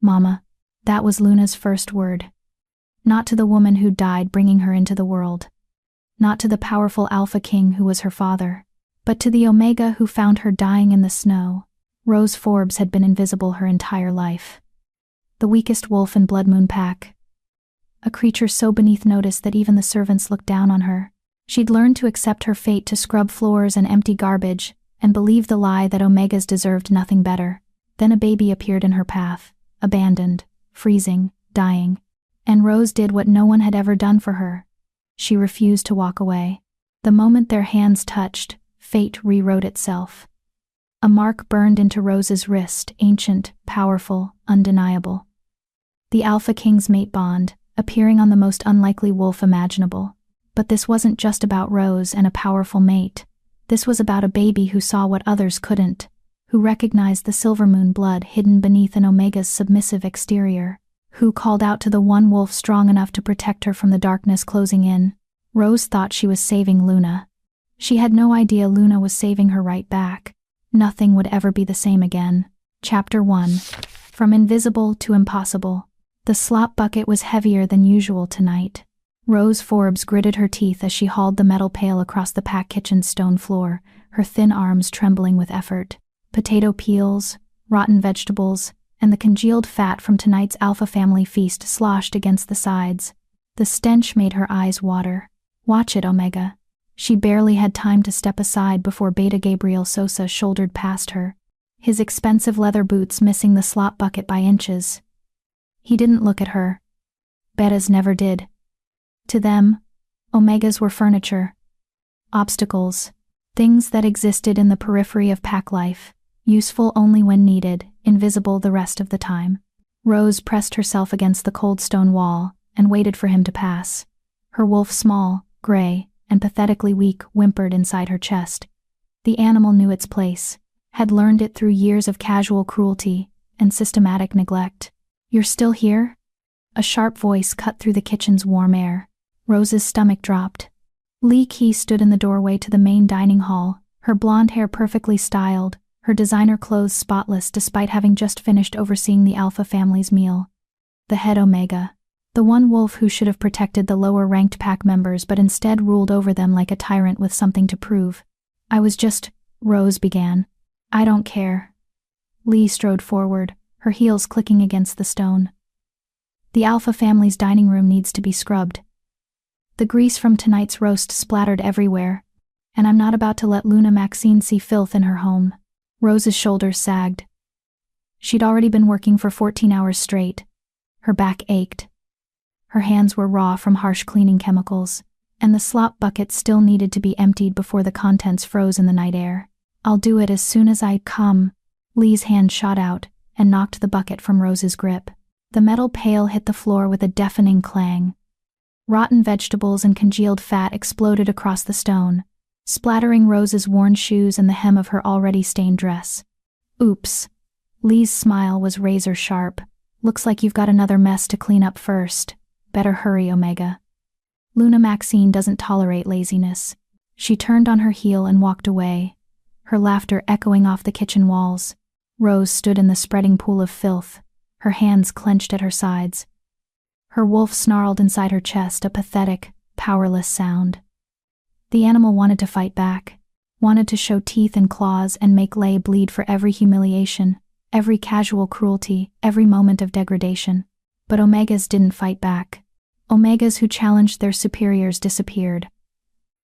Mama. That was Luna's first word. Not to the woman who died bringing her into the world. Not to the powerful Alpha King who was her father. But to the Omega who found her dying in the snow. Rose Forbes had been invisible her entire life. The weakest wolf in Blood Moon Pack. A creature so beneath notice that even the servants looked down on her. She'd learned to accept her fate to scrub floors and empty garbage, and believe the lie that Omegas deserved nothing better. Then a baby appeared in her path, abandoned, freezing, dying. And Rose did what no one had ever done for her. She refused to walk away. The moment their hands touched, fate rewrote itself. A mark burned into Rose's wrist, ancient, powerful, undeniable. The Alpha King's mate bond, appearing on the most unlikely wolf imaginable. But this wasn't just about Rose and a powerful mate. This was about a baby who saw what others couldn't, who recognized the silver moon blood hidden beneath an Omega's submissive exterior, who called out to the one wolf strong enough to protect her from the darkness closing in. Rose thought she was saving Luna. She had no idea Luna was saving her right back. Nothing would ever be the same again. Chapter 1. From invisible to impossible. The slop bucket was heavier than usual tonight. Rose Forbes gritted her teeth as she hauled the metal pail across the pack kitchen's stone floor, her thin arms trembling with effort. Potato peels, rotten vegetables, and the congealed fat from tonight's Alpha family feast sloshed against the sides. The stench made her eyes water. Watch it, Omega. She barely had time to step aside before Beta Gabriel Sosa shouldered past her, his expensive leather boots missing the slop bucket by inches. He didn't look at her. Betas never did. To them, Omegas were furniture. Obstacles. Things that existed in the periphery of pack life, useful only when needed, invisible the rest of the time. Rose pressed herself against the cold stone wall and waited for him to pass. Her wolf, small, gray, and pathetically weak, whimpered inside her chest. The animal knew its place, had learned it through years of casual cruelty and systematic neglect. "You're still here?" A sharp voice cut through the kitchen's warm air. Rose's stomach dropped. Lee Key stood in the doorway to the main dining hall, her blonde hair perfectly styled, her designer clothes spotless despite having just finished overseeing the Alpha family's meal. The head Omega. The one wolf who should have protected the lower-ranked pack members but instead ruled over them like a tyrant with something to prove. Rose began. "I don't care." Lee strode forward, her heels clicking against the stone. "The Alpha family's dining room needs to be scrubbed. The grease from tonight's roast splattered everywhere, and I'm not about to let Luna Maxine see filth in her home." Rose's shoulders sagged. She'd already been working for 14 hours straight. Her back ached. Her hands were raw from harsh cleaning chemicals, and the slop bucket still needed to be emptied before the contents froze in the night air. "I'll do it as soon as I come." Lee's hand shot out and knocked the bucket from Rose's grip. The metal pail hit the floor with a deafening clang. Rotten vegetables and congealed fat exploded across the stone, splattering Rose's worn shoes and the hem of her already stained dress. "Oops." Lee's smile was razor sharp. "Looks like you've got another mess to clean up first. Better hurry, Omega." Luna Maxine doesn't tolerate laziness. She turned on her heel and walked away, her laughter echoing off the kitchen walls. Rose stood in the spreading pool of filth, her hands clenched at her sides. Her wolf snarled inside her chest, a pathetic, powerless sound. The animal wanted to fight back, wanted to show teeth and claws and make Lay bleed for every humiliation, every casual cruelty, every moment of degradation. But Omegas didn't fight back. Omegas who challenged their superiors disappeared.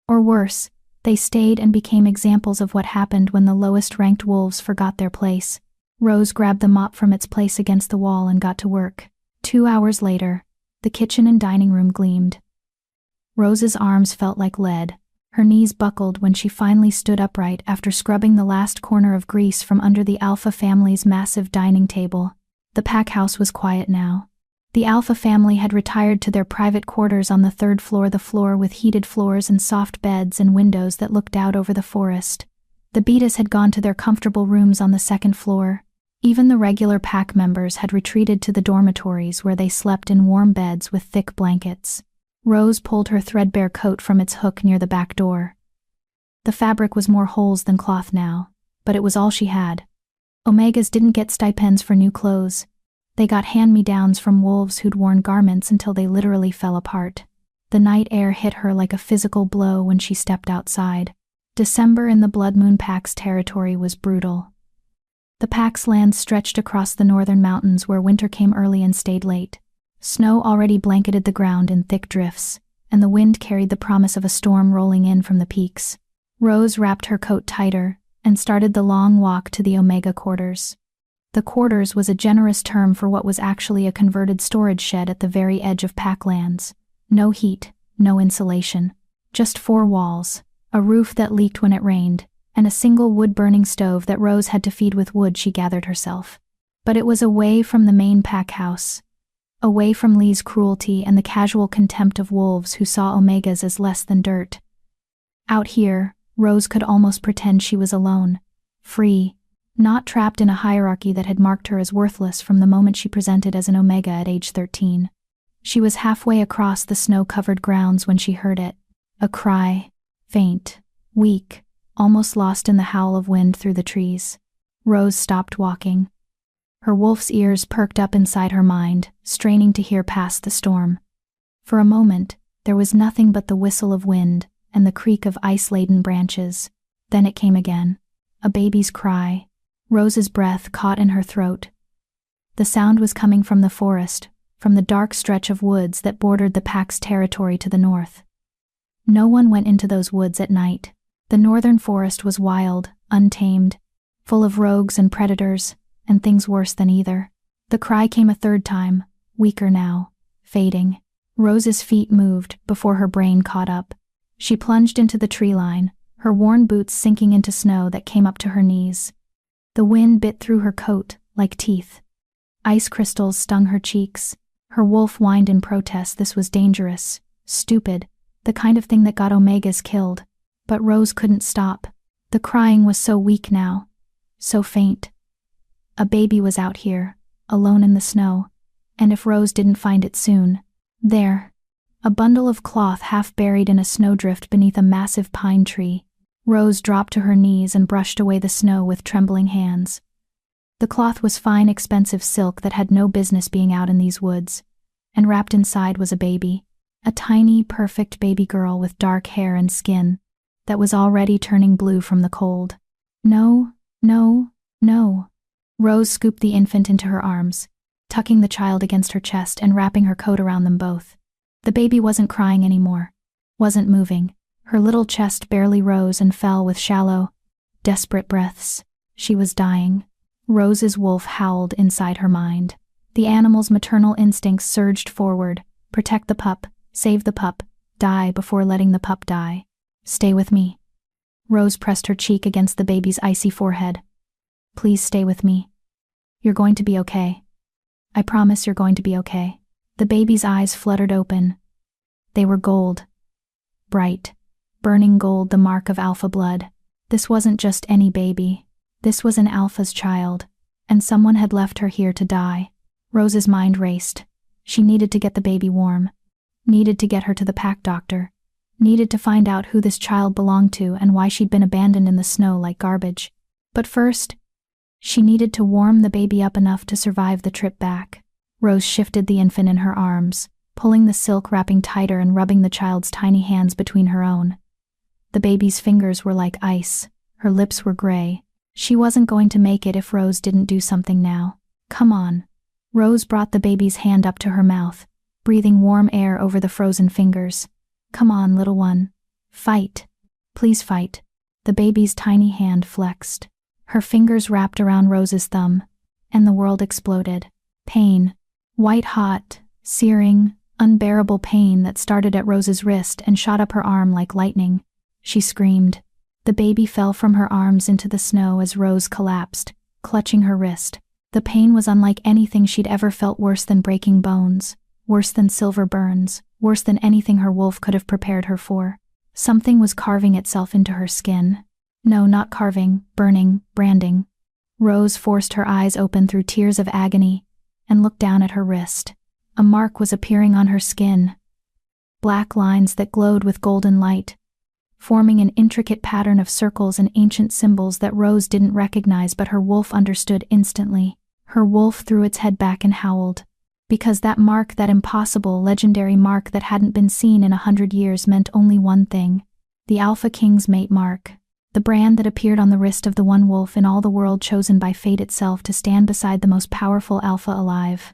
Or worse, they stayed and became examples of what happened when the lowest-ranked wolves forgot their place. Rose grabbed the mop from its place against the wall and got to work. 2 hours later, the kitchen and dining room gleamed. Rose's arms felt like lead. Her knees buckled when she finally stood upright after scrubbing the last corner of grease from under the Alpha family's massive dining table. The pack house was quiet now. The Alpha family had retired to their private quarters on the 3rd floor, the floor with heated floors and soft beds and windows that looked out over the forest. The Betas had gone to their comfortable rooms on the 2nd floor. Even the regular pack members had retreated to the dormitories where they slept in warm beds with thick blankets. Rose pulled her threadbare coat from its hook near the back door. The fabric was more holes than cloth now, but it was all she had. Omegas didn't get stipends for new clothes. They got hand-me-downs from wolves who'd worn garments until they literally fell apart. The night air hit her like a physical blow when she stepped outside. December in the Blood Moon Pack's territory was brutal. The Pack's land stretched across the northern mountains where winter came early and stayed late. Snow already blanketed the ground in thick drifts, and the wind carried the promise of a storm rolling in from the peaks. Rose wrapped her coat tighter and started the long walk to the Omega quarters. The quarters was a generous term for what was actually a converted storage shed at the very edge of Packlands. No heat, no insulation. Just 4 walls, a roof that leaked when it rained, and a single wood-burning stove that Rose had to feed with wood she gathered herself. But it was away from the main pack house, away from Lee's cruelty and the casual contempt of wolves who saw Omegas as less than dirt. Out here, Rose could almost pretend she was alone, free, not trapped in a hierarchy that had marked her as worthless from the moment she presented as an Omega at age 13. She was halfway across the snow-covered grounds when she heard it. A cry, faint, weak, almost lost in the howl of wind through the trees. Rose stopped walking. Her wolf's ears perked up inside her mind, straining to hear past the storm. For a moment, there was nothing but the whistle of wind and the creak of ice-laden branches. Then it came again. A baby's cry. Rose's breath caught in her throat. The sound was coming from the forest, from the dark stretch of woods that bordered the Pack's territory to the north. No one went into those woods at night. The northern forest was wild, untamed, full of rogues and predators, and things worse than either. The cry came a third time, weaker now, fading. Rose's feet moved before her brain caught up. She plunged into the tree line, her worn boots sinking into snow that came up to her knees. The wind bit through her coat like teeth. Ice crystals stung her cheeks. Her wolf whined in protest. This was dangerous, stupid, the kind of thing that got Omegas killed. But Rose couldn't stop. The crying was so weak now, so faint. A baby was out here, alone in the snow, and if Rose didn't find it soon, there, a bundle of cloth half buried in a snowdrift beneath a massive pine tree. Rose dropped to her knees and brushed away the snow with trembling hands. The cloth was fine, expensive silk that had no business being out in these woods, and wrapped inside was a baby, a tiny, perfect baby girl with dark hair and skin that was already turning blue from the cold. No, no, no. Rose scooped the infant into her arms, tucking the child against her chest and wrapping her coat around them both. The baby wasn't crying anymore, wasn't moving. Her little chest barely rose and fell with shallow, desperate breaths. She was dying. Rose's wolf howled inside her mind. The animal's maternal instincts surged forward. Protect the pup, save the pup, die before letting the pup die. Stay with me. Rose pressed her cheek against the baby's icy forehead. Please stay with me. You're going to be okay. I promise you're going to be okay. The baby's eyes fluttered open. They were gold. Bright, burning gold, the mark of alpha blood. This wasn't just any baby. This was an alpha's child, and someone had left her here to die. Rose's mind raced. She needed to get the baby warm. Needed to get her to the pack doctor. Needed to find out who this child belonged to and why she'd been abandoned in the snow like garbage. But first, she needed to warm the baby up enough to survive the trip back. Rose shifted the infant in her arms, pulling the silk wrapping tighter and rubbing the child's tiny hands between her own. The baby's fingers were like ice. Her lips were gray. She wasn't going to make it if Rose didn't do something now. Come on. Rose brought the baby's hand up to her mouth, breathing warm air over the frozen fingers. Come on, little one. Fight. Please fight. The baby's tiny hand flexed. Her fingers wrapped around Rose's thumb, and the world exploded. Pain. White-hot, searing, unbearable pain that started at Rose's wrist and shot up her arm like lightning. She screamed. The baby fell from her arms into the snow as Rose collapsed, clutching her wrist. The pain was unlike anything she'd ever felt, worse than breaking bones, worse than silver burns, worse than anything her wolf could have prepared her for. Something was carving itself into her skin. No, not carving, burning, branding. Rose forced her eyes open through tears of agony and looked down at her wrist. A mark was appearing on her skin. Black lines that glowed with golden light, forming an intricate pattern of circles and ancient symbols that Rose didn't recognize, but her wolf understood instantly. Her wolf threw its head back and howled. Because that mark, that impossible, legendary mark that hadn't been seen in 100 years, meant only one thing. The Alpha King's mate mark. The brand that appeared on the wrist of the one wolf in all the world chosen by fate itself to stand beside the most powerful alpha alive.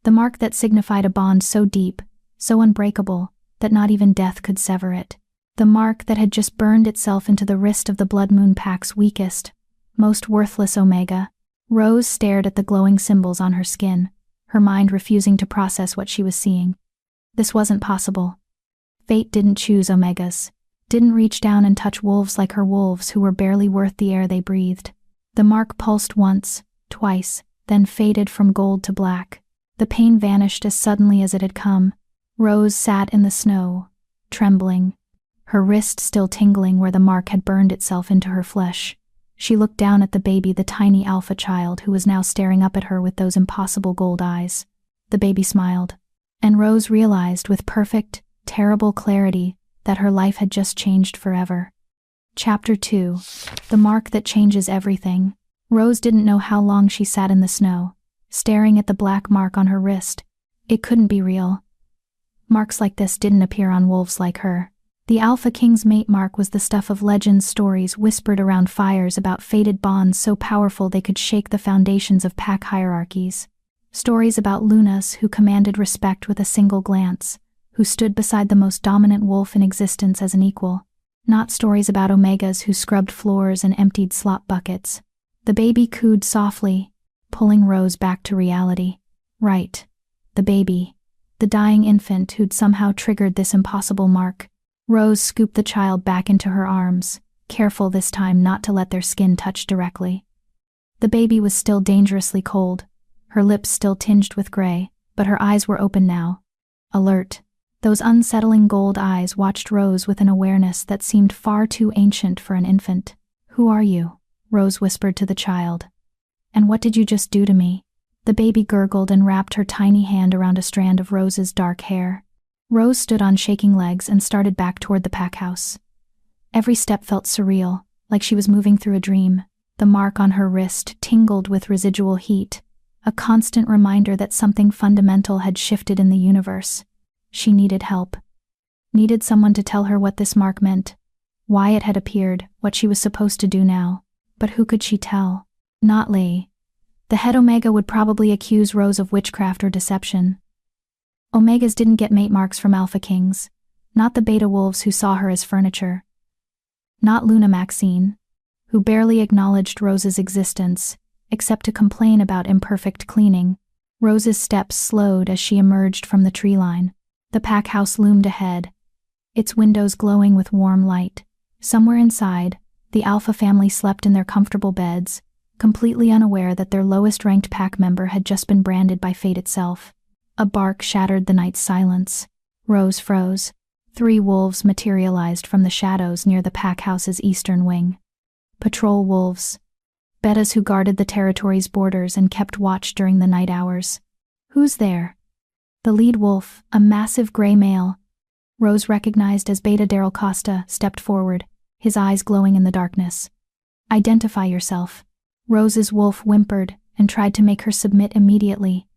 The mark that signified a bond so deep, so unbreakable, that not even death could sever it. The mark that had just burned itself into the wrist of the Blood Moon Pack's weakest, most worthless Omega. Rose stared at the glowing symbols on her skin, her mind refusing to process what she was seeing. This wasn't possible. Fate didn't choose Omegas, didn't reach down and touch wolves like her wolves who were barely worth the air they breathed. The mark pulsed once, twice, then faded from gold to black. The pain vanished as suddenly as it had come. Rose sat in the snow, trembling, her wrist still tingling where the mark had burned itself into her flesh. She looked down at the baby, the tiny alpha child who was now staring up at her with those impossible gold eyes. The baby smiled, and Rose realized with perfect, terrible clarity that her life had just changed forever. Chapter 2. The Mark That Changes Everything. Rose didn't know how long she sat in the snow, staring at the black mark on her wrist. It couldn't be real. Marks like this didn't appear on wolves like her. The Alpha King's mate mark was the stuff of legends, stories whispered around fires about fated bonds so powerful they could shake the foundations of pack hierarchies. Stories about Lunas who commanded respect with a single glance, who stood beside the most dominant wolf in existence as an equal. Not stories about Omegas who scrubbed floors and emptied slop buckets. The baby cooed softly, pulling Rose back to reality. Right. The baby. The dying infant who'd somehow triggered this impossible mark. Rose scooped the child back into her arms, careful this time not to let their skin touch directly. The baby was still dangerously cold, her lips still tinged with gray, but her eyes were open now. Alert. Those unsettling gold eyes watched Rose with an awareness that seemed far too ancient for an infant. "Who are you?" Rose whispered to the child. "And what did you just do to me?" The baby gurgled and wrapped her tiny hand around a strand of Rose's dark hair. Rose stood on shaking legs and started back toward the pack house. Every step felt surreal, like she was moving through a dream. The mark on her wrist tingled with residual heat, a constant reminder that something fundamental had shifted in the universe. She needed help. Needed someone to tell her what this mark meant, why it had appeared, what she was supposed to do now. But who could she tell? Not Lei. The head Omega would probably accuse Rose of witchcraft or deception. Omegas didn't get mate marks from Alpha Kings, not the Beta Wolves who saw her as furniture. Not Luna Maxine, who barely acknowledged Rose's existence, except to complain about imperfect cleaning. Rose's steps slowed as she emerged from the tree line. The pack house loomed ahead, its windows glowing with warm light. Somewhere inside, the Alpha family slept in their comfortable beds, completely unaware that their lowest-ranked pack member had just been branded by fate itself. A bark shattered the night's silence. Rose froze. 3 wolves materialized from the shadows near the pack house's eastern wing. Patrol wolves. Betas who guarded the territory's borders and kept watch during the night hours. "Who's there?" The lead wolf, a massive gray male, Rose recognized as Beta Daryl Costa, stepped forward, his eyes glowing in the darkness. "Identify yourself." Rose's wolf whimpered and tried to make her submit immediately.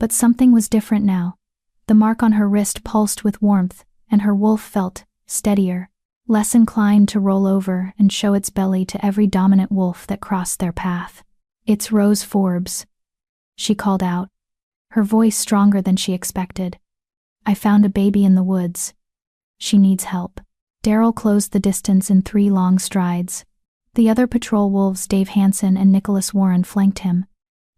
But something was different now. The mark on her wrist pulsed with warmth, and her wolf felt steadier, less inclined to roll over and show its belly to every dominant wolf that crossed their path. "It's Rose Forbes," she called out, her voice stronger than she expected. "I found a baby in the woods. She needs help." Daryl closed the distance in 3 long strides. The other patrol wolves, Dave Hansen and Nicholas Warren, flanked him,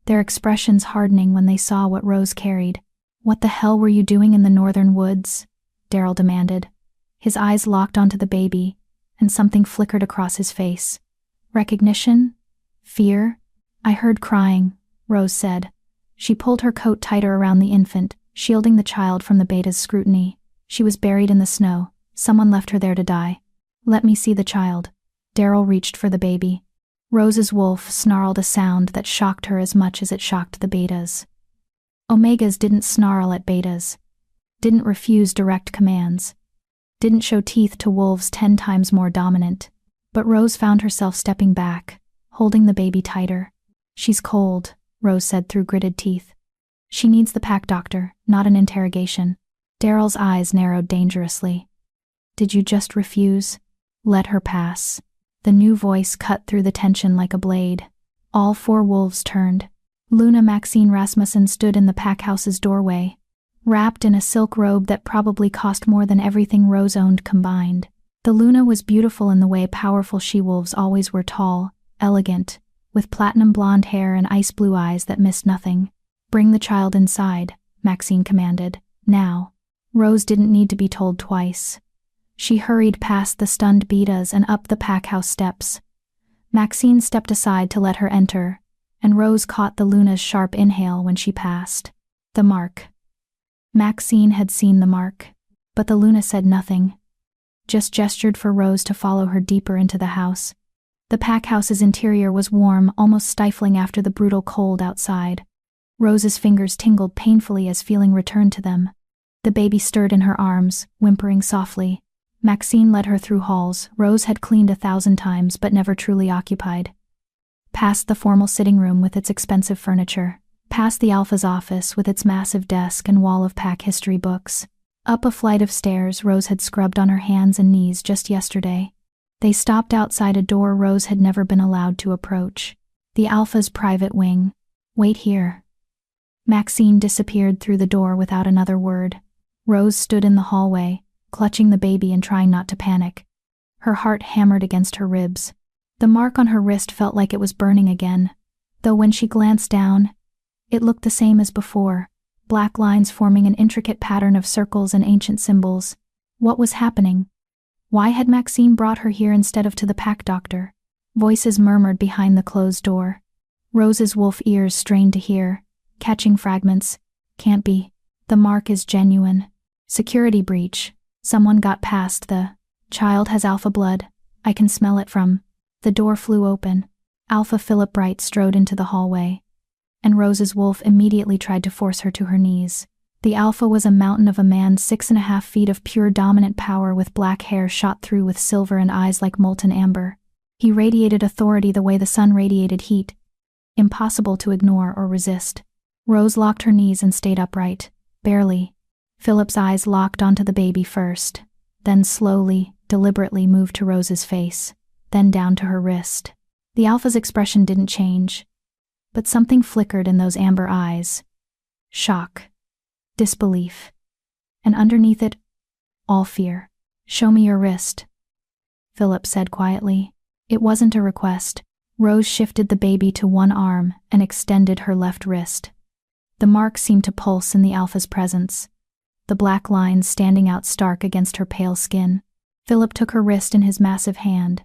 their expressions hardening when they saw what Rose carried. "What the hell were you doing in the northern woods?" Daryl demanded. His eyes locked onto the baby, and something flickered across his face. Recognition? Fear? "I heard crying," Rose said. She pulled her coat tighter around the infant, shielding the child from the beta's scrutiny. She was buried in the snow. Someone left her there to die. "Let me see the child." Daryl reached for the baby. Rose's wolf snarled a sound that shocked her as much as it shocked the betas. Omegas didn't snarl at betas, didn't refuse direct commands, didn't show teeth to wolves 10 times more dominant. But Rose found herself stepping back, holding the baby tighter. "She's cold," Rose said through gritted teeth. She needs the pack doctor, not an interrogation. Daryl's eyes narrowed dangerously. Did you just refuse? Let her pass. The new voice cut through the tension like a blade. All 4 wolves turned. Luna Maxine Rasmussen stood in the pack house's doorway, wrapped in a silk robe that probably cost more than everything Rose owned combined. The Luna was beautiful in the way powerful she-wolves always were, tall, elegant, with platinum blonde hair and ice blue eyes that missed nothing. Bring the child inside, Maxine commanded. Now. Rose didn't need to be told twice. She hurried past the stunned Betas and up the pack house steps. Maxine stepped aside to let her enter, and Rose caught the Luna's sharp inhale when she passed. The mark. Maxine had seen the mark, but the Luna said nothing, just gestured for Rose to follow her deeper into the house. The pack house's interior was warm, almost stifling after the brutal cold outside. Rose's fingers tingled painfully as feeling returned to them. The baby stirred in her arms, whimpering softly. Maxine led her through halls Rose had cleaned 1,000 times but never truly occupied. Past the formal sitting room with its expensive furniture. Past the Alpha's office with its massive desk and wall of pack history books. Up a flight of stairs Rose had scrubbed on her hands and knees just yesterday. They stopped outside a door Rose had never been allowed to approach. The Alpha's private wing. Wait here. Maxine disappeared through the door without another word. Rose stood in the hallway, clutching the baby and trying not to panic. Her heart hammered against her ribs. The mark on her wrist felt like it was burning again, though when she glanced down, it looked the same as before, black lines forming an intricate pattern of circles and ancient symbols. What was happening? Why had Maxine brought her here instead of to the pack doctor? Voices murmured behind the closed door. Rose's wolf ears strained to hear, catching fragments. Can't be. The mark is genuine. Security breach. Someone got past. The child has alpha blood. I can smell it from. The door flew open. Alpha Philip Bright strode into the hallway, and Rose's wolf immediately tried to force her to her knees. The Alpha was a mountain of a man, 6.5 feet of pure dominant power with black hair shot through with silver and eyes like molten amber. He radiated authority the way the sun radiated heat, impossible to ignore or resist. Rose locked her knees and stayed upright, barely. Philip's eyes locked onto the baby first, then slowly, deliberately moved to Rose's face, then down to her wrist. The Alpha's expression didn't change, but something flickered in those amber eyes. Shock. Disbelief. And underneath it, all fear. Show me your wrist, Philip said quietly. It wasn't a request. Rose shifted the baby to one arm and extended her left wrist. The mark seemed to pulse in the Alpha's presence, the black lines standing out stark against her pale skin. Philip took her wrist in his massive hand.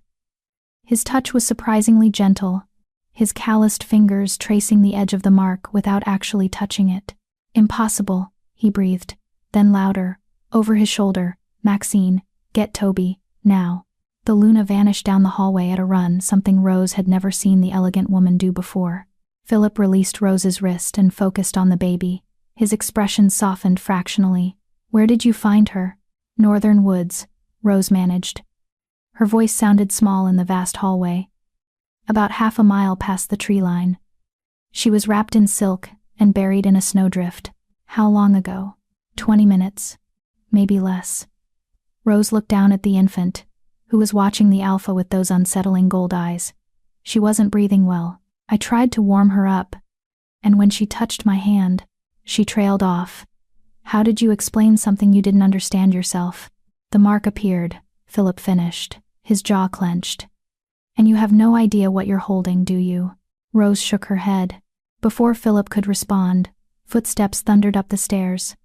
His touch was surprisingly gentle, his calloused fingers tracing the edge of the mark without actually touching it. Impossible, he breathed, then louder, over his shoulder, Maxine, get Toby, now. The Luna vanished down the hallway at a run, something Rose had never seen the elegant woman do before. Philip released Rose's wrist and focused on the baby. His expression softened fractionally. Where did you find her? Northern Woods, Rose managed. Her voice sounded small in the vast hallway. About half a mile past the tree line. She was wrapped in silk and buried in a snowdrift. How long ago? 20 minutes. Maybe less. Rose looked down at the infant, who was watching the Alpha with those unsettling gold eyes. She wasn't breathing well. I tried to warm her up, and when she touched my hand, she trailed off. How did you explain something you didn't understand yourself? The mark appeared, Philip finished, his jaw clenched. And you have no idea what you're holding, do you? Rose shook her head. Before Philip could respond, footsteps thundered up the stairs.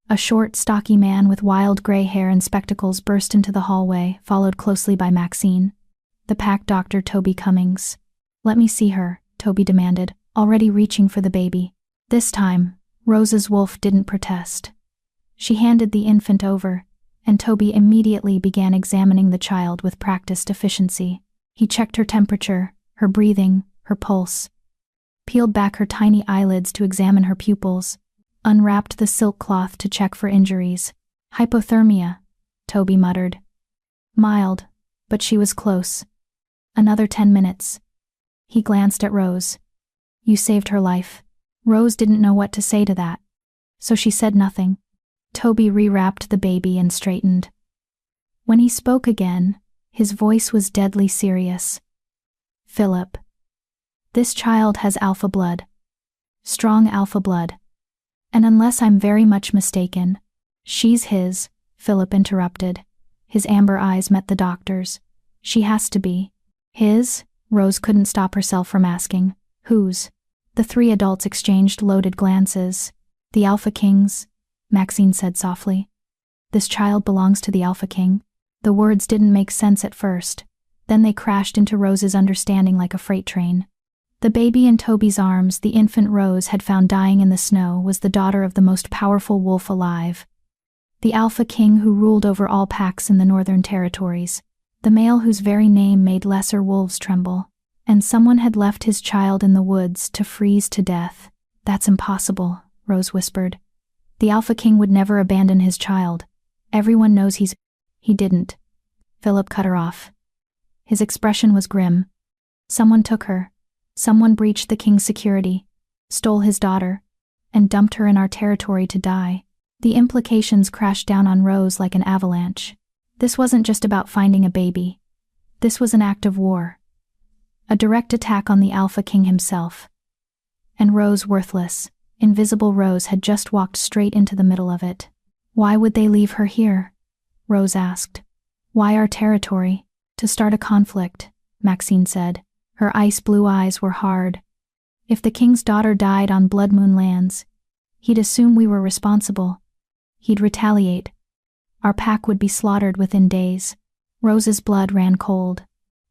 A short, stocky man with wild gray hair and spectacles burst into the hallway, followed closely by Maxine. The pack doctor, Toby Cummings. Let me see her, Toby demanded, already reaching for the baby. This time, Rose's wolf didn't protest. She handed the infant over, and Toby immediately began examining the child with practiced efficiency. He checked her temperature, her breathing, her pulse, peeled back her tiny eyelids to examine her pupils, unwrapped the silk cloth to check for injuries. Hypothermia, Toby muttered. Mild, but she was close. Another 10 minutes. He glanced at Rose. You saved her life. Rose didn't know what to say to that, so she said nothing. Toby rewrapped the baby and straightened. When he spoke again, his voice was deadly serious. Philip. This child has alpha blood. Strong alpha blood. And unless I'm very much mistaken, she's his, Philip interrupted. His amber eyes met the doctor's. She has to be. His? Rose couldn't stop herself from asking. Whose? The three adults exchanged loaded glances. The Alpha King's, Maxine said softly. This child belongs to the Alpha King. The words didn't make sense at first. Then they crashed into Rose's understanding like a freight train. The baby in Toby's arms, the infant Rose had found dying in the snow, was the daughter of the most powerful wolf alive. The Alpha King who ruled over all packs in the Northern Territories. The male whose very name made lesser wolves tremble. And someone had left his child in the woods to freeze to death. That's impossible, Rose whispered. The Alpha King would never abandon his child. Everyone knows He didn't. Philip cut her off. His expression was grim. Someone took her. Someone breached the king's security, stole his daughter, and dumped her in our territory to die. The implications crashed down on Rose like an avalanche. This wasn't just about finding a baby. This was an act of war. A direct attack on the Alpha King himself. And Rose, worthless, invisible Rose, had just walked straight into the middle of it. Why would they leave her here? Rose asked. Why our territory? To start a conflict, Maxine said. Her ice-blue eyes were hard. If the king's daughter died on Blood Moon lands, he'd assume we were responsible. He'd retaliate. Our pack would be slaughtered within days. Rose's blood ran cold.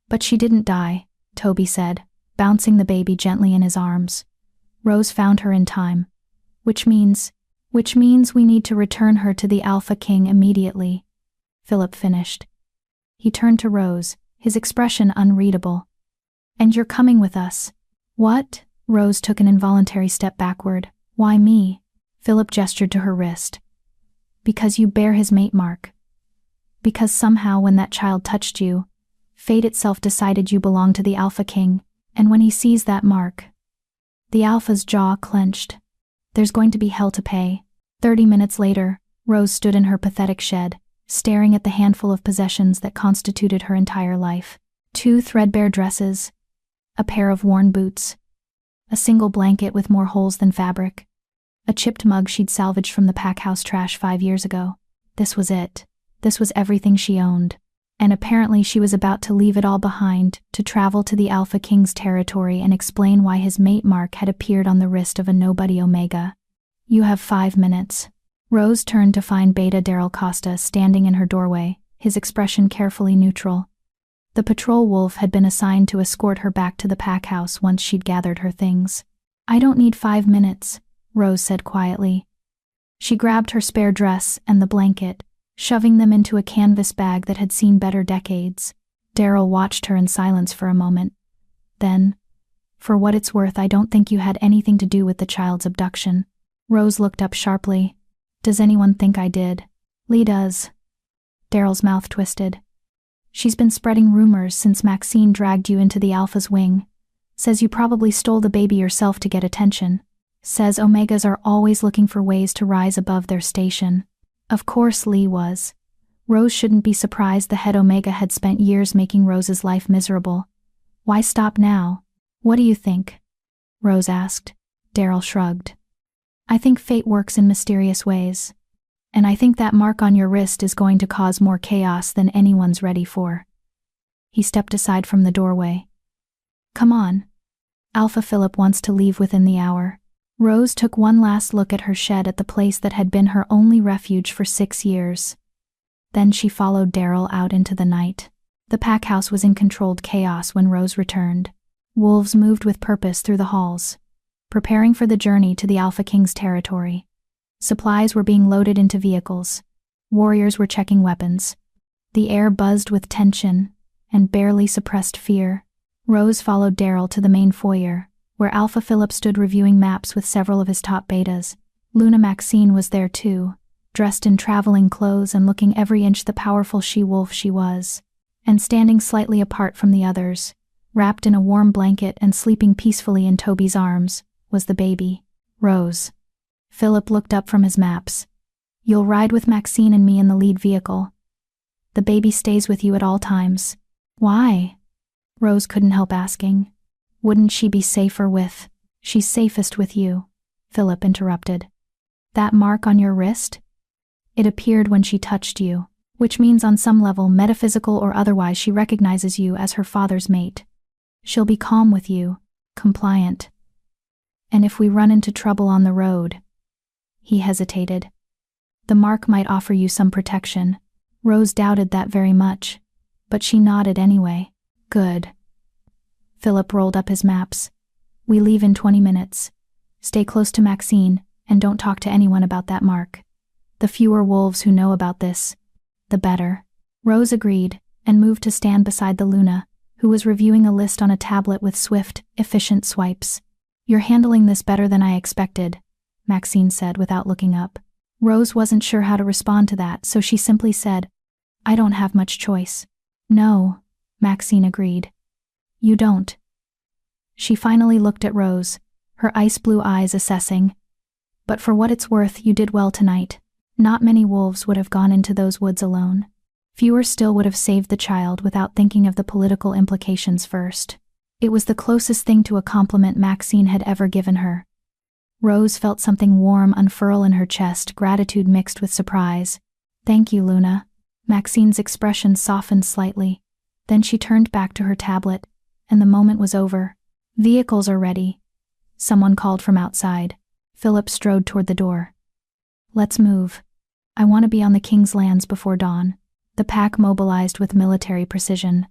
But she didn't die, Toby said, bouncing the baby gently in his arms. Rose found her in time. Which means we need to return her to the Alpha King immediately, Philip finished. He turned to Rose, his expression unreadable. And you're coming with us. What? Rose took an involuntary step backward. Why me? Philip gestured to her wrist. Because you bear his mate mark. Because somehow when that child touched you, fate itself decided you belong to the Alpha King, and when he sees that mark, the Alpha's jaw clenched. There's going to be hell to pay. 30 minutes later, Rose stood in her pathetic shed, staring at the handful of possessions that constituted her entire life. 2 threadbare dresses, a pair of worn boots, a single blanket with more holes than fabric, a chipped mug she'd salvaged from the pack house trash 5 years ago. This was it. This was everything she owned. And apparently she was about to leave it all behind, to travel to the Alpha King's territory and explain why his mate mark had appeared on the wrist of a nobody Omega. You have 5 minutes. Rose turned to find Beta Daryl Costa standing in her doorway, his expression carefully neutral. The patrol wolf had been assigned to escort her back to the pack house once she'd gathered her things. I don't need 5 minutes, Rose said quietly. She grabbed her spare dress and the blanket, shoving them into a canvas bag that had seen better decades. Daryl watched her in silence for a moment. Then, for what it's worth, I don't think you had anything to do with the child's abduction. Rose looked up sharply. Does anyone think I did? Lee does. Daryl's mouth twisted. She's been spreading rumors since Maxine dragged you into the Alpha's wing. Says you probably stole the baby yourself to get attention. Says Omegas are always looking for ways to rise above their station. Of course Lee was. Rose shouldn't be surprised the head Omega had spent years making Rose's life miserable. Why stop now? What do you think? Rose asked. Daryl shrugged. I think fate works in mysterious ways. And I think that mark on your wrist is going to cause more chaos than anyone's ready for. He stepped aside from the doorway. Come on. Alpha Philip wants to leave within the hour. Rose took one last look at her shed at the place that had been her only refuge for 6 years. Then she followed Daryl out into the night. The pack house was in controlled chaos when Rose returned. Wolves moved with purpose through the halls, preparing for the journey to the Alpha King's territory. Supplies were being loaded into vehicles. Warriors were checking weapons. The air buzzed with tension and barely suppressed fear. Rose followed Daryl to the main foyer, where Alpha Philip stood reviewing maps with several of his top betas. Luna Maxine was there too, dressed in traveling clothes and looking every inch the powerful she-wolf she was. And standing slightly apart from the others, Wrapped in a warm blanket and sleeping peacefully in Toby's arms was the baby, Rose. Philip looked up from his maps. You'll ride with Maxine and me in the lead vehicle. The baby stays with you at all times. Why? Rose couldn't help asking. Wouldn't she be safer with? She's safest with you, Philip interrupted. That mark on your wrist? It appeared when she touched you, which means on some level, metaphysical or otherwise, she recognizes you as her father's mate. She'll be calm with you, compliant. And if we run into trouble on the road? He hesitated. The mark might offer you some protection. Rose doubted that very much, but she nodded anyway. Good. Philip rolled up his maps. We leave in 20 minutes. Stay close to Maxine, and don't talk to anyone about that mark. The fewer wolves who know about this, the better. Rose agreed, and moved to stand beside the Luna, who was reviewing a list on a tablet with swift, efficient swipes. You're handling this better than I expected, Maxine said without looking up. Rose wasn't sure how to respond to that, so she simply said, I don't have much choice. No, Maxine agreed. You don't. She finally looked at Rose, her ice blue eyes assessing. But for what it's worth, you did well tonight. Not many wolves would have gone into those woods alone. Fewer still would have saved the child without thinking of the political implications first. It was the closest thing to a compliment Maxine had ever given her. Rose felt something warm unfurl in her chest, gratitude mixed with surprise. Thank you, Luna. Maxine's expression softened slightly. Then she turned back to her tablet, and the moment was over. Vehicles are ready. Someone called from outside. Philip strode toward the door. Let's move. I want to be on the king's lands before dawn. The pack mobilized with military precision.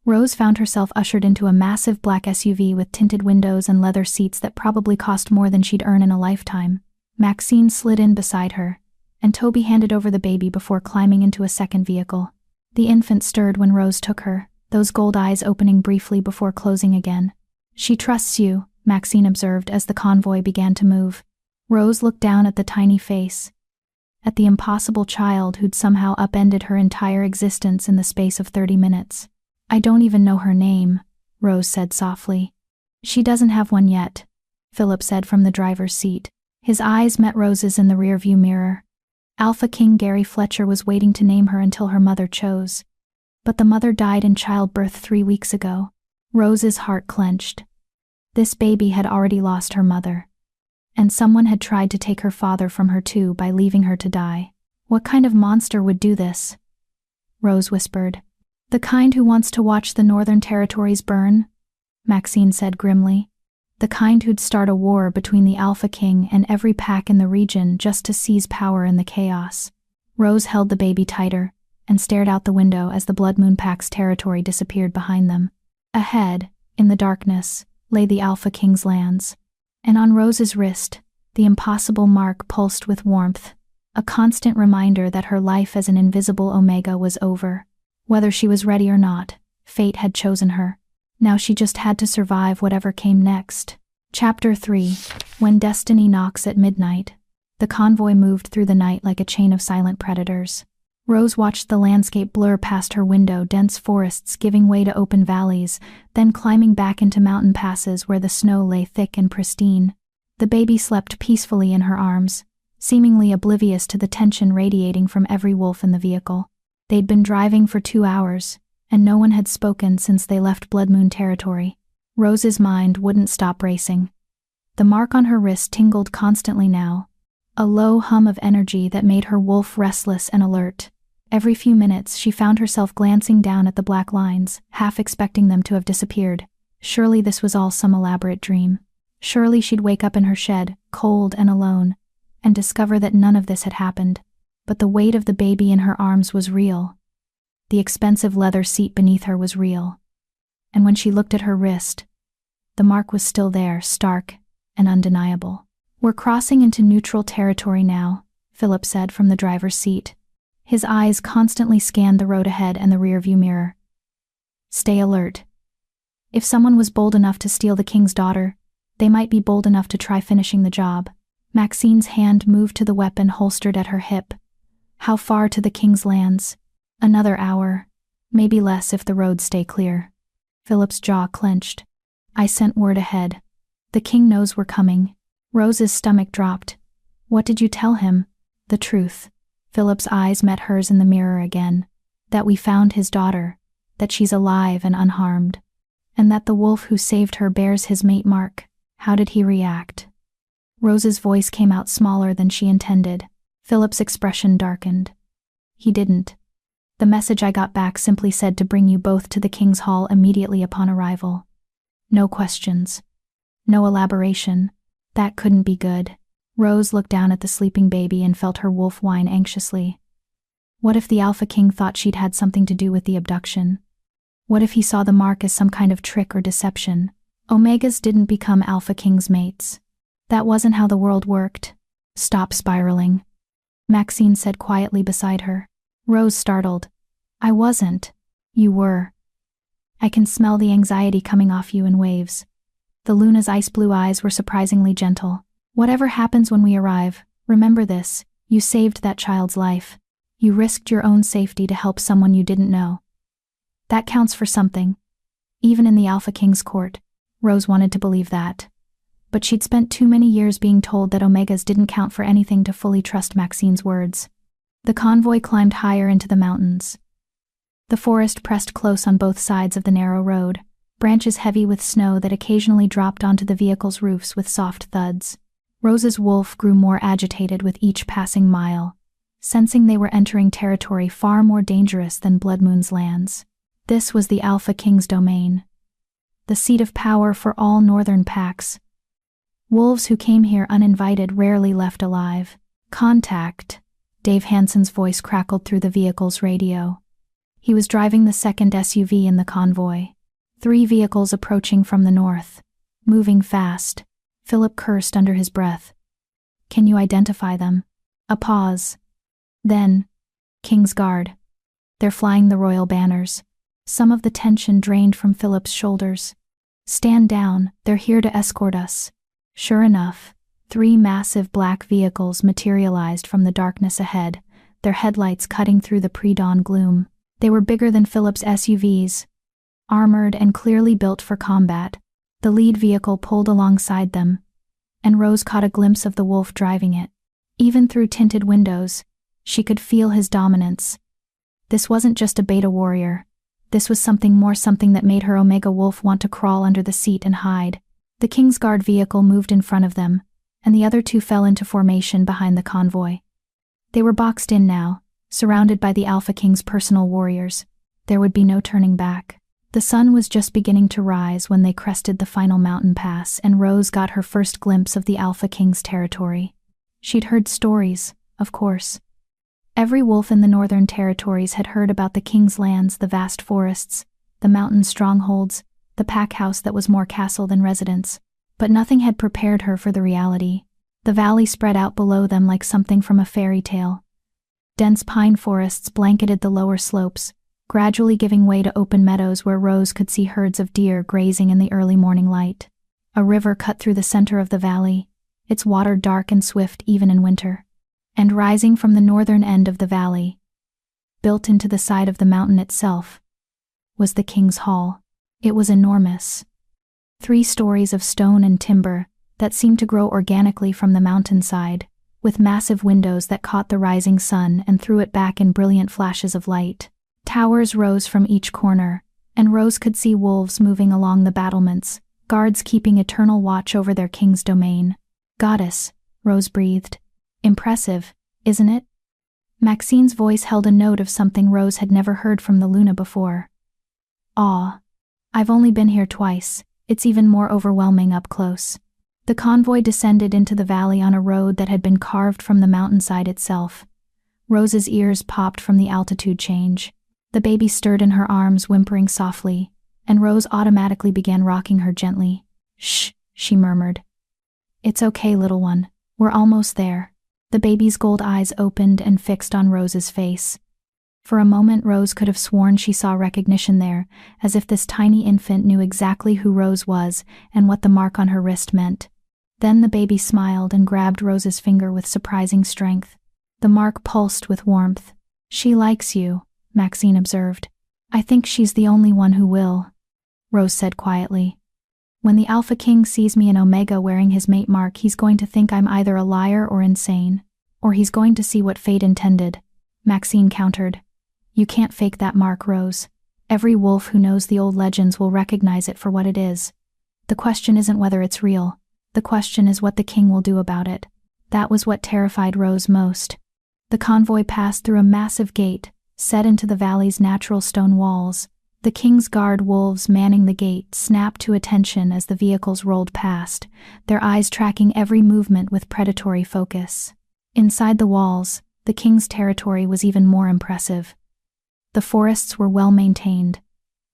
Rose found herself ushered into a massive black SUV with tinted windows and leather seats that probably cost more than she'd earn in a lifetime. Maxine slid in beside her, and Toby handed over the baby before climbing into a second vehicle. The infant stirred when Rose took her, those gold eyes opening briefly before closing again. She trusts you, Maxine observed as the convoy began to move. Rose looked down at the tiny face, at the impossible child who'd somehow upended her entire existence in the space of 30 minutes. I don't even know her name, Rose said softly. She doesn't have one yet, Philip said from the driver's seat. His eyes met Rose's in the rearview mirror. Alpha King Gary Fletcher was waiting to name her until her mother chose. But the mother died in childbirth 3 weeks ago. Rose's heart clenched. This baby had already lost her mother. And someone had tried to take her father from her too by leaving her to die. What kind of monster would do this? Rose whispered. The kind who wants to watch the Northern Territories burn? Maxine said grimly. The kind who'd start a war between the Alpha King and every pack in the region just to seize power in the chaos. Rose held the baby tighter and stared out the window as the Blood Moon Pack's territory disappeared behind them. Ahead, in the darkness, lay the Alpha King's lands. And on Rose's wrist, the impossible mark pulsed with warmth, a constant reminder that her life as an invisible Omega was over. Whether she was ready or not, fate had chosen her. Now she just had to survive whatever came next. Chapter 3. When Destiny Knocks at Midnight. The convoy moved through the night like a chain of silent predators. Rose watched the landscape blur past her window, dense forests giving way to open valleys, then climbing back into mountain passes where the snow lay thick and pristine. The baby slept peacefully in her arms, seemingly oblivious to the tension radiating from every wolf in the vehicle. They'd been driving for 2 hours, and no one had spoken since they left Blood Moon territory. Rose's mind wouldn't stop racing. The mark on her wrist tingled constantly now, a low hum of energy that made her wolf restless and alert. Every few minutes she found herself glancing down at the black lines, half expecting them to have disappeared. Surely this was all some elaborate dream. Surely she'd wake up in her shed, cold and alone, and discover that none of this had happened. But the weight of the baby in her arms was real. The expensive leather seat beneath her was real. And when she looked at her wrist, the mark was still there, stark and undeniable. We're crossing into neutral territory now, Philip said from the driver's seat. His eyes constantly scanned the road ahead and the rearview mirror. Stay alert. If someone was bold enough to steal the king's daughter, they might be bold enough to try finishing the job. Maxine's hand moved to the weapon holstered at her hip. How far to the king's lands? Another hour, maybe less if the roads stay clear. Philip's jaw clenched. I sent word ahead. The king knows we're coming. Rose's stomach dropped. What did you tell him? The truth. Philip's eyes met hers in the mirror again. That we found his daughter. That she's alive and unharmed. And that the wolf who saved her bears his mate mark. How did he react? Rose's voice came out smaller than she intended. Philip's expression darkened. He didn't. The message I got back simply said to bring you both to the king's hall immediately upon arrival. No questions. No elaboration. That couldn't be good. Rose looked down at the sleeping baby and felt her wolf whine anxiously. What if the Alpha King thought she'd had something to do with the abduction? What if he saw the mark as some kind of trick or deception? Omegas didn't become Alpha King's mates. That wasn't how the world worked. Stop spiraling, Maxine said quietly beside her. Rose startled. I wasn't. You were. I can smell the anxiety coming off you in waves. The Luna's ice-blue eyes were surprisingly gentle. Whatever happens when we arrive, remember this, you saved that child's life. You risked your own safety to help someone you didn't know. That counts for something. Even in the Alpha King's court, Rose wanted to believe that. But she'd spent too many years being told that Omegas didn't count for anything to fully trust Maxine's words. The convoy climbed higher into the mountains. The forest pressed close on both sides of the narrow road, branches heavy with snow that occasionally dropped onto the vehicle's roofs with soft thuds. Rose's wolf grew more agitated with each passing mile, sensing they were entering territory far more dangerous than Blood Moon's lands. This was the Alpha King's domain, the seat of power for all northern packs. Wolves who came here uninvited rarely left alive. Contact. Dave Hansen's voice crackled through the vehicle's radio. He was driving the second SUV in the convoy. 3 vehicles approaching from the north. Moving fast. Philip cursed under his breath. Can you identify them? A pause. Then, King's Guard. They're flying the royal banners. Some of the tension drained from Philip's shoulders. Stand down, they're here to escort us. Sure enough, 3 massive black vehicles materialized from the darkness ahead, their headlights cutting through the pre-dawn gloom. They were bigger than Philip's SUVs, armored and clearly built for combat. The lead vehicle pulled alongside them, and Rose caught a glimpse of the wolf driving it. Even through tinted windows, she could feel his dominance. This wasn't just a beta warrior. This was something more, something that made her Omega wolf want to crawl under the seat and hide. The King's Guard vehicle moved in front of them, and the other 2 fell into formation behind the convoy. They were boxed in now, surrounded by the Alpha King's personal warriors. There would be no turning back. The sun was just beginning to rise when they crested the final mountain pass, and Rose got her first glimpse of the Alpha King's territory. She'd heard stories, of course. Every wolf in the northern territories had heard about the king's lands, the vast forests, the mountain strongholds, the pack house that was more castle than residence. But nothing had prepared her for the reality. The valley spread out below them like something from a fairy tale. Dense pine forests blanketed the lower slopes, gradually giving way to open meadows where Rose could see herds of deer grazing in the early morning light. A river cut through the center of the valley, its water dark and swift even in winter. And rising from the northern end of the valley, built into the side of the mountain itself, was the King's Hall. It was enormous. 3 stories of stone and timber that seemed to grow organically from the mountainside, with massive windows that caught the rising sun and threw it back in brilliant flashes of light. Towers rose from each corner, and Rose could see wolves moving along the battlements, guards keeping eternal watch over their king's domain. Goddess, Rose breathed. Impressive, isn't it? Maxine's voice held a note of something Rose had never heard from the Luna before. Awe. I've only been here twice. It's even more overwhelming up close. The convoy descended into the valley on a road that had been carved from the mountainside itself. Rose's ears popped from the altitude change. The baby stirred in her arms, whimpering softly, and Rose automatically began rocking her gently. Shh, she murmured. It's okay, little one. We're almost there. The baby's gold eyes opened and fixed on Rose's face. For a moment Rose could have sworn she saw recognition there, as if this tiny infant knew exactly who Rose was and what the mark on her wrist meant. Then the baby smiled and grabbed Rose's finger with surprising strength. The mark pulsed with warmth. She likes you, Maxine observed. I think she's the only one who will. Rose said quietly. When the Alpha King sees me in Omega wearing his mate mark, he's going to think I'm either a liar or insane. Or he's going to see what fate intended, Maxine countered. You can't fake that mark, Rose. Every wolf who knows the old legends will recognize it for what it is. The question isn't whether it's real. The question is what the king will do about it. That was what terrified Rose most. The convoy passed through a massive gate, set into the valley's natural stone walls. The king's guard wolves manning the gate snapped to attention as the vehicles rolled past, their eyes tracking every movement with predatory focus. Inside the walls, the king's territory was even more impressive. The forests were well maintained,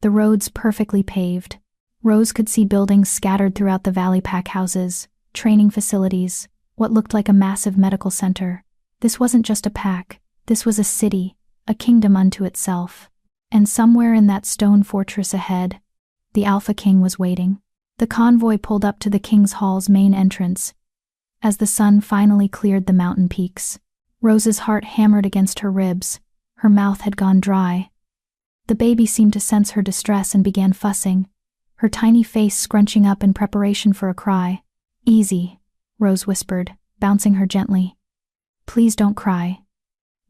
the roads perfectly paved. Rose could see buildings scattered throughout the valley, pack houses, training facilities, what looked like a massive medical center. This wasn't just a pack, this was a city, a kingdom unto itself. And somewhere in that stone fortress ahead, the Alpha King was waiting. The convoy pulled up to the King's Hall's main entrance. As the sun finally cleared the mountain peaks, Rose's heart hammered against her ribs. Her mouth had gone dry. The baby seemed to sense her distress and began fussing, her tiny face scrunching up in preparation for a cry. Easy, Rose whispered, bouncing her gently. Please don't cry.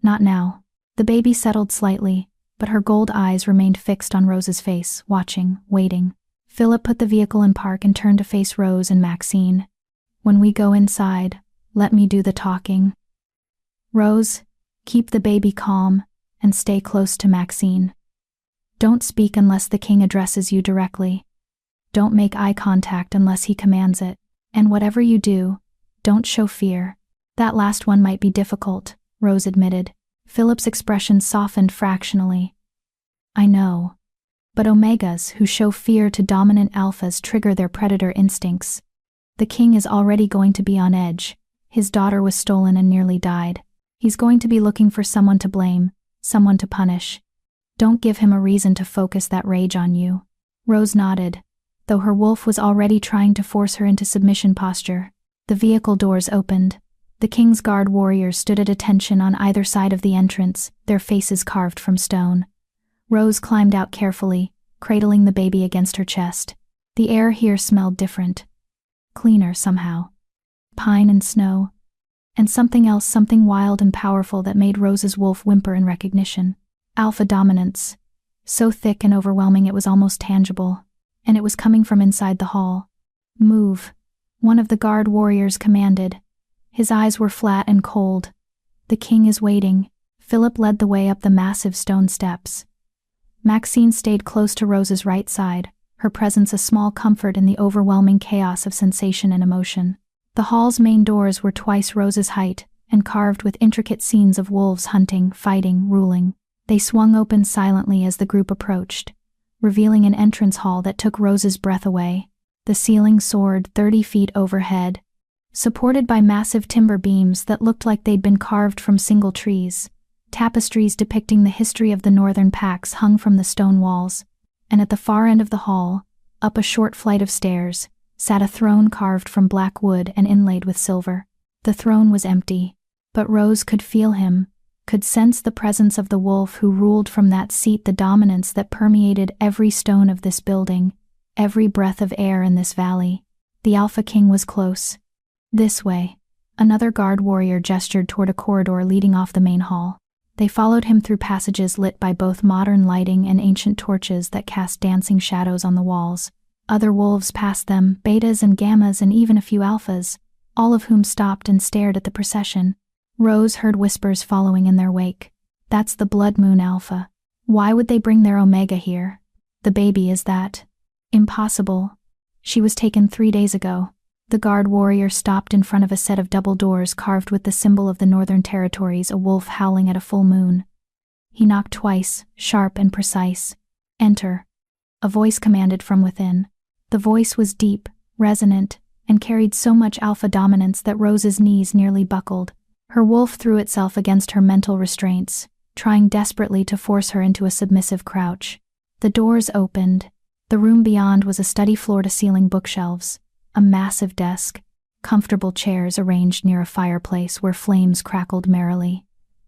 Not now. The baby settled slightly, but her gold eyes remained fixed on Rose's face, watching, waiting. Philip put the vehicle in park and turned to face Rose and Maxine. When we go inside, let me do the talking. Rose, keep the baby calm and stay close to Maxine. Don't speak unless the king addresses you directly. Don't make eye contact unless he commands it. And whatever you do, don't show fear. That last one might be difficult, Rose admitted. Philip's expression softened fractionally. I know. But Omegas who show fear to dominant alphas trigger their predator instincts. The king is already going to be on edge. His daughter was stolen and nearly died. He's going to be looking for someone to blame, someone to punish. Don't give him a reason to focus that rage on you. Rose nodded, though her wolf was already trying to force her into submission posture. The vehicle doors opened. The King's Guard warriors stood at attention on either side of the entrance, their faces carved from stone. Rose climbed out carefully, cradling the baby against her chest. The air here smelled different. Cleaner somehow. Pine and snow. And something else, something wild and powerful that made Rose's wolf whimper in recognition. Alpha dominance. So thick and overwhelming it was almost tangible. And it was coming from inside the hall. Move. One of the guard warriors commanded. His eyes were flat and cold. The king is waiting. Philip led the way up the massive stone steps. Maxine stayed close to Rose's right side, her presence a small comfort in the overwhelming chaos of sensation and emotion. The hall's main doors were twice Rose's height, and carved with intricate scenes of wolves hunting, fighting, ruling. They swung open silently as the group approached, revealing an entrance hall that took Rose's breath away. The ceiling soared 30 feet overhead, supported by massive timber beams that looked like they'd been carved from single trees. Tapestries depicting the history of the northern packs hung from the stone walls, and at the far end of the hall, up a short flight of stairs, sat a throne carved from black wood and inlaid with silver. The throne was empty, but Rose could feel him, could sense the presence of the wolf who ruled from that seat, the dominance that permeated every stone of this building, every breath of air in this valley. The Alpha King was close. This way. Another guard warrior gestured toward a corridor leading off the main hall. They followed him through passages lit by both modern lighting and ancient torches that cast dancing shadows on the walls. Other wolves passed them, betas and gammas and even a few alphas, all of whom stopped and stared at the procession. Rose heard whispers following in their wake. That's the Blood Moon Alpha. Why would they bring their Omega here? The baby is that. Impossible. She was taken 3 days ago. The guard warrior stopped in front of a set of double doors carved with the symbol of the Northern Territories, a wolf howling at a full moon. He knocked twice, sharp and precise. Enter. A voice commanded from within. The voice was deep, resonant, and carried so much alpha dominance that Rose's knees nearly buckled. Her wolf threw itself against her mental restraints, trying desperately to force her into a submissive crouch. The doors opened. The room beyond was a study floor-to-ceiling bookshelves, a massive desk, comfortable chairs arranged near a fireplace where flames crackled merrily.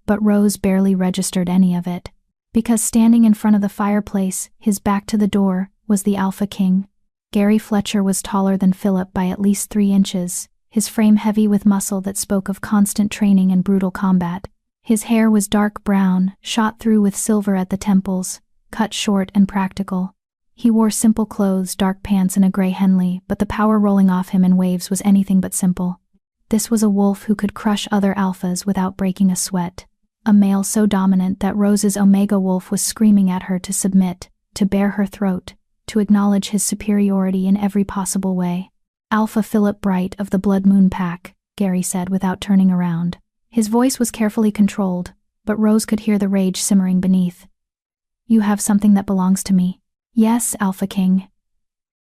But Rose barely registered any of it, because standing in front of the fireplace, his back to the door, was the Alpha King. Gary Fletcher was taller than Philip by at least 3 inches, his frame heavy with muscle that spoke of constant training and brutal combat. His hair was dark brown, shot through with silver at the temples, cut short and practical. He wore simple clothes, dark pants and a gray Henley, but the power rolling off him in waves was anything but simple. This was a wolf who could crush other alphas without breaking a sweat. A male so dominant that Rose's Omega wolf was screaming at her to submit, to bare her throat, to acknowledge his superiority in every possible way. "Alpha Philip Bright of the Blood Moon Pack," Gary said without turning around. His voice was carefully controlled, but Rose could hear the rage simmering beneath. "You have something that belongs to me." "Yes, Alpha King."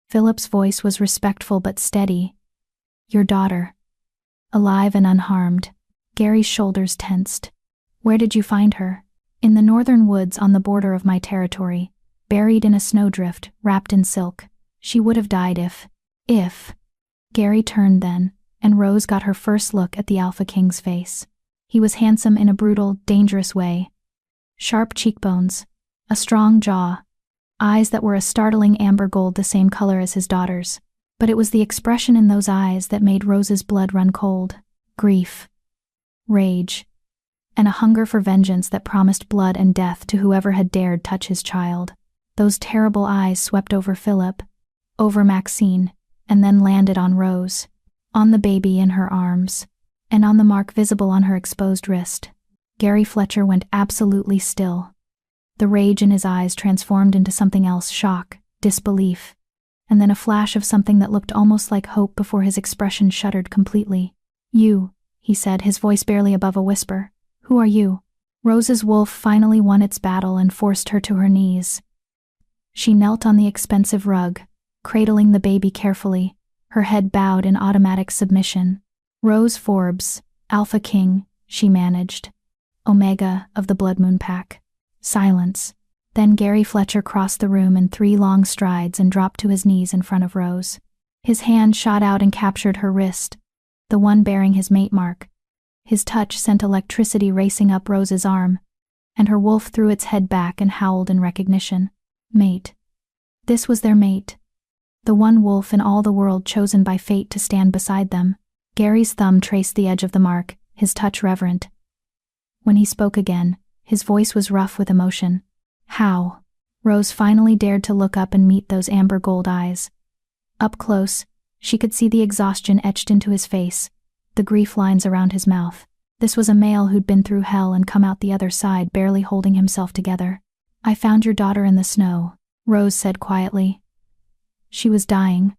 Philip's voice was respectful but steady. "Your daughter. Alive and unharmed." Gary's shoulders tensed. "Where did you find her?" "In the northern woods on the border of my territory, buried in a snowdrift, wrapped in silk. She would have died if. Gary turned then, and Rose got her first look at the Alpha King's face. He was handsome in a brutal, dangerous way. Sharp cheekbones, a strong jaw, eyes that were a startling amber gold, the same color as his daughter's. But it was the expression in those eyes that made Rose's blood run cold. Grief, rage, and a hunger for vengeance that promised blood and death to whoever had dared touch his child. Those terrible eyes swept over Philip, over Maxine, and then landed on Rose, on the baby in her arms, and on the mark visible on her exposed wrist. Gary Fletcher went absolutely still. The rage in his eyes transformed into something else, shock, disbelief, and then a flash of something that looked almost like hope before his expression shuttered completely. "You," he said, his voice barely above a whisper. "Who are you?" Rose's wolf finally won its battle and forced her to her knees. She knelt on the expensive rug, cradling the baby carefully, her head bowed in automatic submission. "Rose Forbes, Alpha King," she managed. "Omega of the Blood Moon Pack." Silence. Then Gary Fletcher crossed the room in 3 long strides and dropped to his knees in front of Rose. His hand shot out and captured her wrist, the one bearing his mate mark. His touch sent electricity racing up Rose's arm, and her wolf threw its head back and howled in recognition. Mate. This was their mate. The one wolf in all the world chosen by fate to stand beside them. Gary's thumb traced the edge of the mark, his touch reverent. When he spoke again, his voice was rough with emotion. "How?" Rose finally dared to look up and meet those amber gold eyes. Up close, she could see the exhaustion etched into his face, the grief lines around his mouth. This was a male who'd been through hell and come out the other side barely holding himself together. "I found your daughter in the snow," Rose said quietly. "She was dying.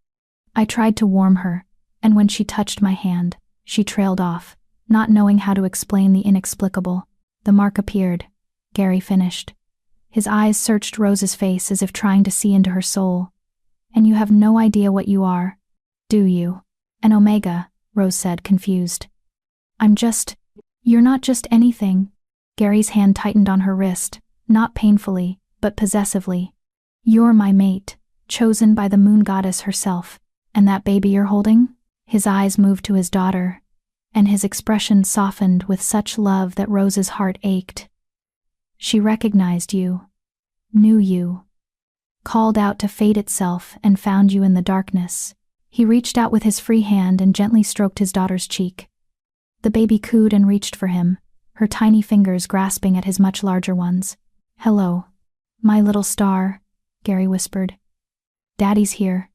I tried to warm her, and when she touched my hand, she trailed off, not knowing how to explain the inexplicable. The mark appeared," Gary finished. His eyes searched Rose's face as if trying to see into her soul. "And you have no idea what you are, do you?" "An Omega," Rose said, confused. You're not just anything." Gary's hand tightened on her wrist, not painfully, but possessively. "You're my mate, chosen by the moon goddess herself. And that baby you're holding?" His eyes moved to his daughter, and his expression softened with such love that Rose's heart ached. "She recognized you, knew you, called out to fate itself and found you in the darkness." He reached out with his free hand and gently stroked his daughter's cheek. The baby cooed and reached for him, her tiny fingers grasping at his much larger ones. "Hello, my little star," Gary whispered. "Daddy's here.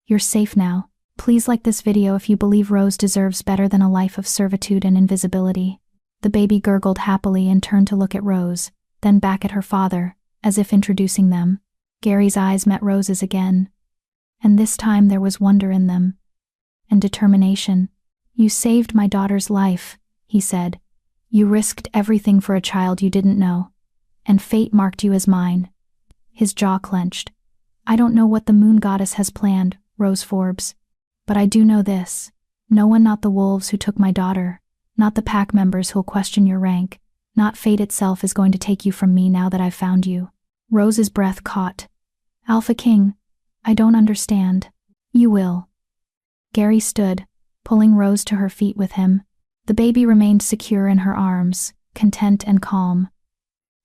You're safe now. Please like this video if you believe Rose deserves better than a life of servitude and invisibility." The baby gurgled happily and turned to look at Rose, then back at her father, as if introducing them. Gary's eyes met Rose's again, and this time there was wonder in them, and determination. "You saved my daughter's life," he said. "You risked everything for a child you didn't know, and fate marked you as mine." His jaw clenched. "I don't know what the moon goddess has planned, Rose Forbes, but I do know this. No one, not the wolves who took my daughter, not the pack members who'll question your rank, not fate itself is going to take you from me now that I've found you." Rose's breath caught. "Alpha King, I don't understand." "You will." Gary stood, pulling Rose to her feet with him. The baby remained secure in her arms, content and calm.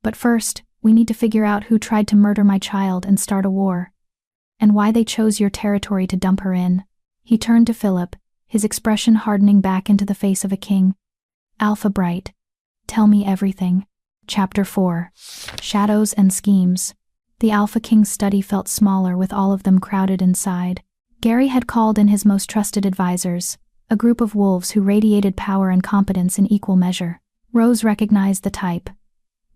"But first, we need to figure out who tried to murder my child and start a war." and why they chose your territory to dump her in. He turned to Philip, his expression hardening back into the face of a king. Alpha Bright. Tell me everything. Chapter 4. Shadows and Schemes. The Alpha King's study felt smaller with all of them crowded inside. Gary had called in his most trusted advisors, a group of wolves who radiated power and competence in equal measure. Rose recognized the type.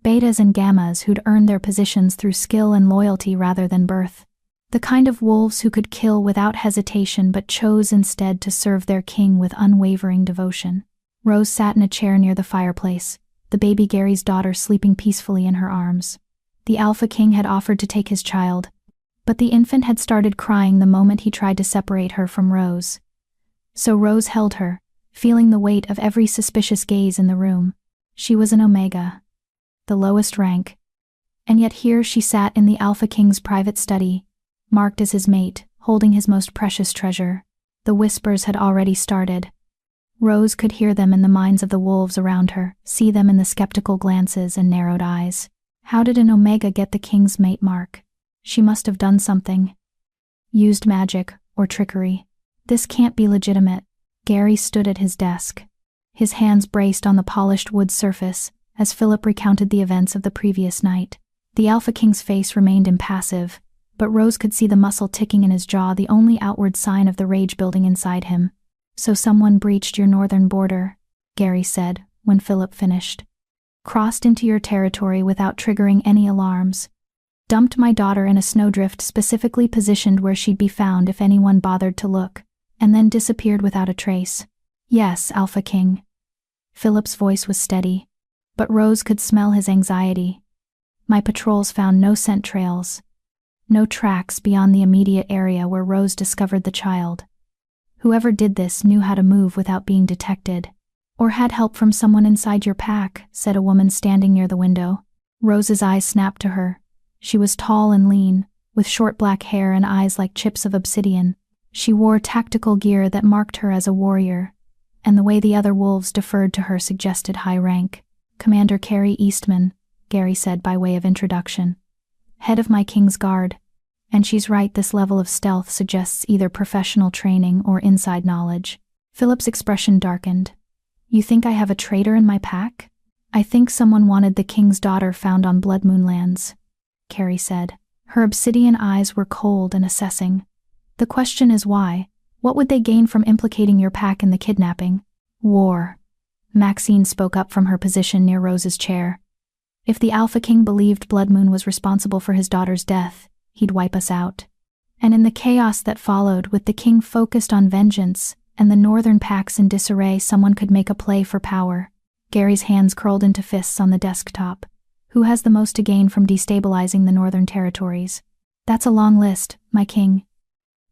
Betas and gammas who'd earned their positions through skill and loyalty rather than birth. The kind of wolves who could kill without hesitation but chose instead to serve their king with unwavering devotion. Rose sat in a chair near the fireplace, the baby Gary's daughter sleeping peacefully in her arms. The Alpha King had offered to take his child, but the infant had started crying the moment he tried to separate her from Rose. So Rose held her, feeling the weight of every suspicious gaze in the room. She was an Omega, the lowest rank, and yet here she sat in the Alpha King's private study, marked as his mate, holding his most precious treasure. The whispers had already started. Rose could hear them in the minds of the wolves around her, see them in the skeptical glances and narrowed eyes. How did an Omega get the king's mate mark? She must have done something. Used magic or trickery. This can't be legitimate. Gary stood at his desk, his hands braced on the polished wood surface, as Philip recounted the events of the previous night. The Alpha King's face remained impassive, but Rose could see the muscle ticking in his jaw, the only outward sign of the rage building inside him. So someone breached your northern border, Gary said, when Philip finished. Crossed into your territory without triggering any alarms. Dumped my daughter in a snowdrift specifically positioned where she'd be found if anyone bothered to look, and then disappeared without a trace. Yes, Alpha King. Philip's voice was steady, but Rose could smell his anxiety. My patrols found no scent trails. No tracks beyond the immediate area where Rose discovered the child. Whoever did this knew how to move without being detected. Or had help from someone inside your pack, said a woman standing near the window. Rose's eyes snapped to her. She was tall and lean, with short black hair and eyes like chips of obsidian. She wore tactical gear that marked her as a warrior, and the way the other wolves deferred to her suggested high rank. Commander Carrie Eastman, Gary said by way of introduction. Head of my King's Guard. And she's right, this level of stealth suggests either professional training or inside knowledge. Philip's expression darkened. You think I have a traitor in my pack? I think someone wanted the king's daughter found on Blood Moon lands, Carrie said. Her obsidian eyes were cold and assessing. The question is why? What would they gain from implicating your pack in the kidnapping? War. Maxine spoke up from her position near Rose's chair. If the Alpha King believed Blood Moon was responsible for his daughter's death, he'd wipe us out. And in the chaos that followed, with the king focused on vengeance and the northern packs in disarray, someone could make a play for power. Gary's hands curled into fists on the desktop. Who has the most to gain from destabilizing the northern territories? That's a long list, my king.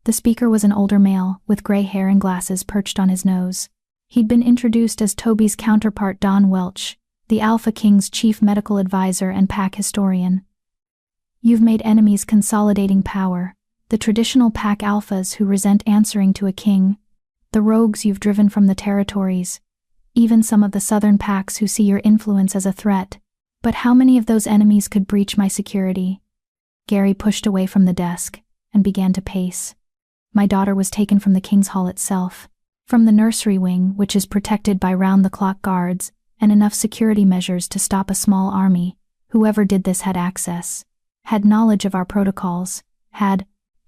The speaker was an older male, with gray hair and glasses perched on his nose. He'd been introduced as Toby's counterpart Don Welch, the Alpha King's chief medical advisor and pack historian. You've made enemies consolidating power, the traditional pack alphas who resent answering to a king, the rogues you've driven from the territories, even some of the southern packs who see your influence as a threat. But how many of those enemies could breach my security? Gary pushed away from the desk and began to pace. My daughter was taken from the King's Hall itself, from the nursery wing, which is protected by round-the-clock guards and enough security measures to stop a small army. Whoever did this had access, had knowledge of our protocols,